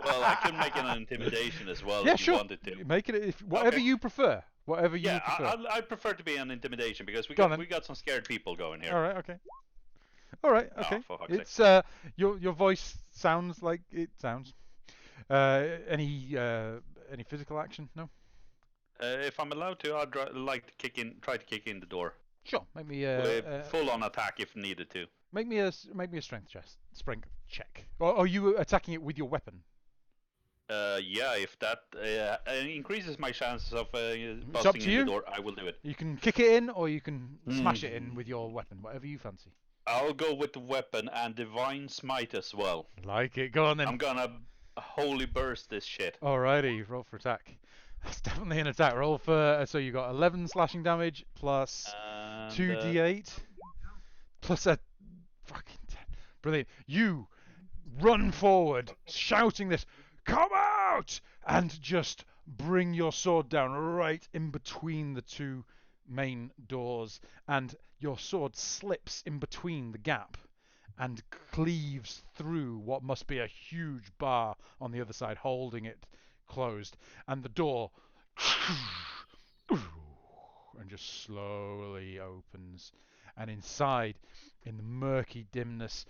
S4: Well, I can make an intimidation as well if you wanted to.
S3: Make it whatever you prefer. Whatever you prefer.
S4: I prefer to be an intimidation because we got some scared people going here.
S3: All right, okay. All right.
S4: Oh,
S3: Okay.
S4: for fuck's sake.
S3: It's your voice sounds like it sounds. Any physical action? No.
S4: If I'm allowed to, I'd try to kick in the door
S3: Sure. Make me
S4: with full-on attack if needed to.
S3: make me a strength check. Or are you attacking it with your weapon?
S4: Yeah, if that increases my chances of
S3: up
S4: busting
S3: to
S4: in
S3: you.
S4: the door, I will do it.
S3: You can kick it in, or you can smash it in with your weapon, whatever you fancy.
S4: I'll go with the weapon and Divine Smite as well.
S3: Like it. Go on then.
S4: I'm gonna holy burst this shit.
S3: Alrighty, roll for attack. That's definitely an attack. Roll for so you got 11 slashing damage plus
S4: And,
S3: 2d8 plus a fucking 10. Brilliant. You run forward, shouting this, "Come out!" and just bring your sword down right in between the two main doors, and your sword slips in between the gap and cleaves through what must be a huge bar on the other side, holding it closed, and the door and just slowly opens, and inside, in the murky dimness,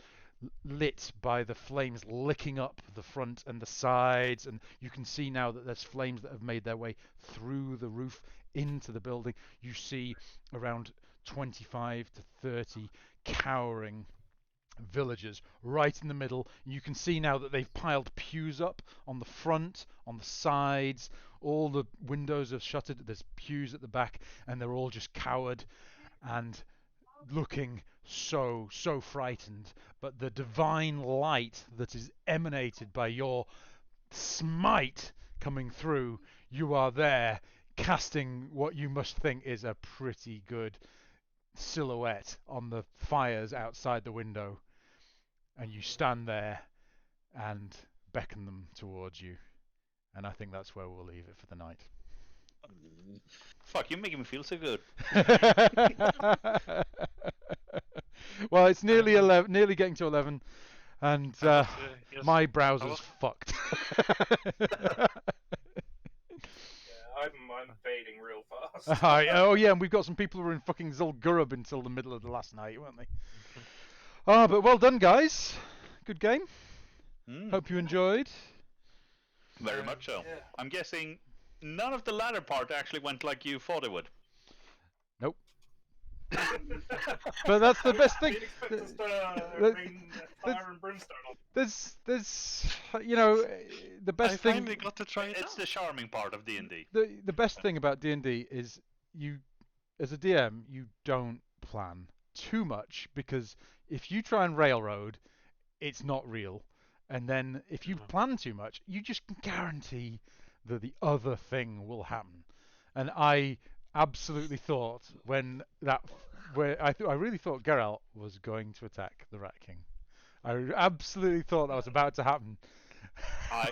S3: lit by the flames licking up the front and the sides, and you can see now that there's flames that have made their way through the roof into the building. You see around 25 to 30 cowering villagers right in the middle. You can see now that they've piled pews up on the front, on the sides. All the windows are shuttered. There's pews at the back, and they're all just cowered and looking so frightened. But the divine light that is emanated by your smite coming through, you are there casting what you must think is a pretty good silhouette on the fires outside the window, and you stand there and beckon them towards you, and I think that's where we'll leave it for the night.
S4: Fuck, you're making me feel so good.
S3: Well, it's nearly 11, nearly getting to 11, and
S6: Yes,
S3: my browser's
S6: was-
S3: fucked.
S2: I'm fading real fast.
S3: Oh yeah, and we've got some people who were in fucking Zul'Gurub until the middle of the last night, weren't they? Oh, but well done, guys. Good game. Hope you enjoyed.
S4: Very much so.
S2: Yeah.
S4: I'm guessing none of the latter part actually went like you thought it would.
S3: Nope. But that's the best thing.
S2: Didn't expect us to
S3: the-
S2: rain fire and brimstone on.
S3: There's you know, the best
S6: I
S3: thing.
S6: finally got to try it
S4: It's
S6: out.
S4: the charming part of D&D.
S3: The best thing about D&D is you, as a DM, you don't plan too much, because if you try and railroad, it's not real. And then if you plan too much, you just can guarantee that the other thing will happen. And I absolutely thought I really thought Geralt was going to attack the Rat King. I absolutely thought that was about to happen.
S4: I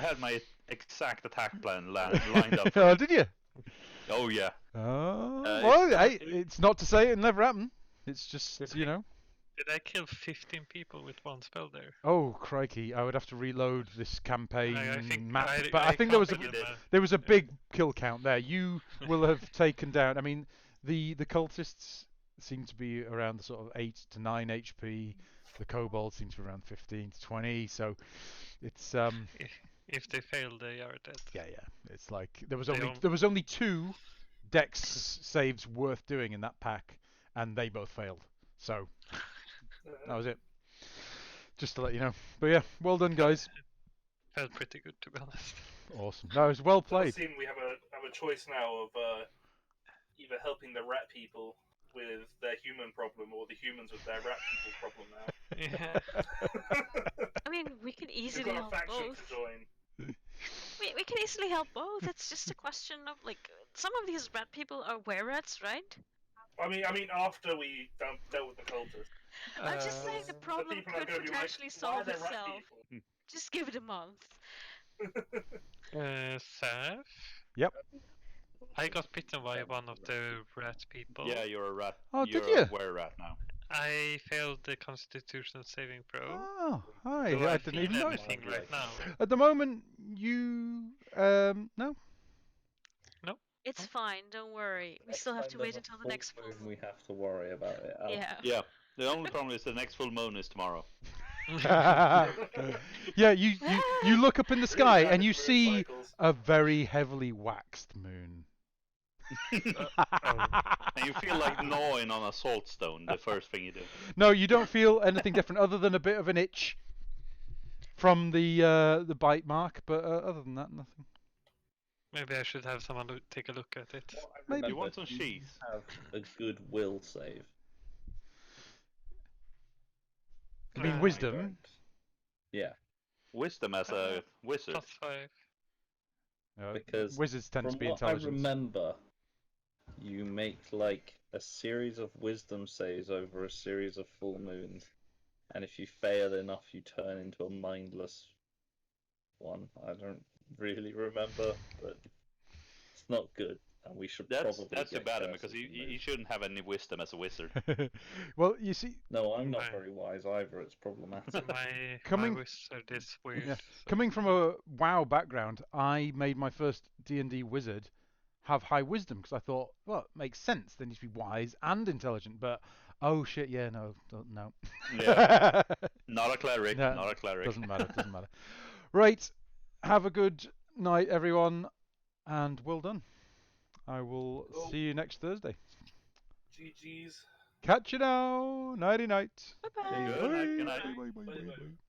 S4: had my exact attack plan lined up.
S3: Oh, did you?
S4: Oh yeah.
S3: Oh,
S4: Uh,
S3: well, it's not to say it'll never happen. It's just, you know.
S6: Did I kill 15 people with one spell there?
S3: Oh, crikey! I would have to reload this campaign
S6: I think
S3: map,
S6: I-
S3: but I
S6: I
S3: think there was
S6: counted them,
S3: there was a big kill count there. You will have taken down. I mean, the cultists seem to be around the sort of 8 to 9 HP. The kobolds seem to be around 15 to 20. So it's
S6: If they fail, they are dead.
S3: yeah. It's like there was
S6: They
S3: only
S6: don't-
S3: 2 dex saves worth doing in that pack, and they both failed. So that was it. Just to let you know. But yeah, well done, guys.
S6: Felt pretty good, to be honest.
S3: Awesome. That was well
S2: It does
S3: played.
S2: seem we have a choice now of either helping the rat people with their human problem or the humans with their rat people problem now.
S6: Yeah.
S5: I mean, we can
S2: We've
S5: easily
S2: got a
S5: help
S2: faction
S5: both.
S2: to join.
S5: We can easily help both. It's just a question of, like, some of these rat people are were-rats, right?
S2: I mean, after we dealt with the cultists.
S5: I'm just saying the
S2: The
S5: problem
S2: people are
S5: could
S2: gonna be like,
S5: potentially
S2: why are
S5: solve
S2: there rat
S5: itself.
S2: people?
S5: Just give it a month.
S6: Zaff?
S3: Yep.
S6: I got bitten by one of the rat people.
S4: Yeah, you're a rat.
S3: Oh, did
S4: you're
S3: you?
S4: a were-rat now.
S6: I failed the Constitution saving throw.
S3: Oh, hi.
S6: Do
S3: I
S6: feel
S3: didn't even notice.
S6: anything right now?
S3: At the moment, you no.
S5: It's fine. Don't worry. We
S7: Next
S5: still have
S7: time
S5: to
S7: there's
S5: wait
S7: a
S5: until the
S7: full
S5: next full
S7: moon,
S5: moon.
S7: we have to worry about it.
S5: Yeah.
S4: Yeah. The only problem is the next full moon is tomorrow.
S3: Yeah, you look up in the sky and you see
S2: Cycles.
S3: a very heavily waxed moon.
S4: And you feel like gnawing on a salt stone the first thing you do.
S3: No, you don't feel anything different other than a bit of an itch from the bite mark, but other than that, nothing.
S6: Maybe I should have someone take a look at it.
S7: What I
S3: Maybe.
S7: remember,
S4: You want some
S7: do you
S4: cheese?
S7: have a good will save?
S3: You mean
S6: Uh,
S3: wisdom?
S7: Yeah,
S4: Wisdom as a wizard.
S6: +5.
S7: because
S3: Wizards tend
S7: from
S3: to be
S7: what I
S3: intelligent.
S7: remember, you make like a series of wisdom saves over a series of full moons, and if you fail enough, you turn into a mindless one. I don't really remember, but it's not good, and we should
S4: That's
S7: probably
S4: too
S7: get
S4: bad
S7: curses
S4: because he
S7: removed.
S4: shouldn't have any wisdom as a wizard.
S3: Well, you see,
S7: No, I'm not
S6: Right.
S7: very wise either. It's problematic.
S6: My
S3: Coming-
S6: wizard is weird.
S3: Yeah.
S6: so-
S3: coming from a WoW background, I made my first D&D wizard have high wisdom because I thought, well, it makes sense. They need to be wise and intelligent. But oh shit, yeah, no.
S4: Yeah. Not a cleric.
S3: No,
S4: Not a cleric.
S3: Doesn't matter. Doesn't matter. Right. Have a good night, everyone, and well done. I will
S2: Cool.
S3: see you next Thursday.
S2: GG's.
S3: Catch you now. Nighty night.
S5: Bye bye.
S7: Yeah.
S4: Good night. Good night.
S3: Bye, bye, bye,
S2: Bye,
S3: bye,
S2: bye.
S3: bye.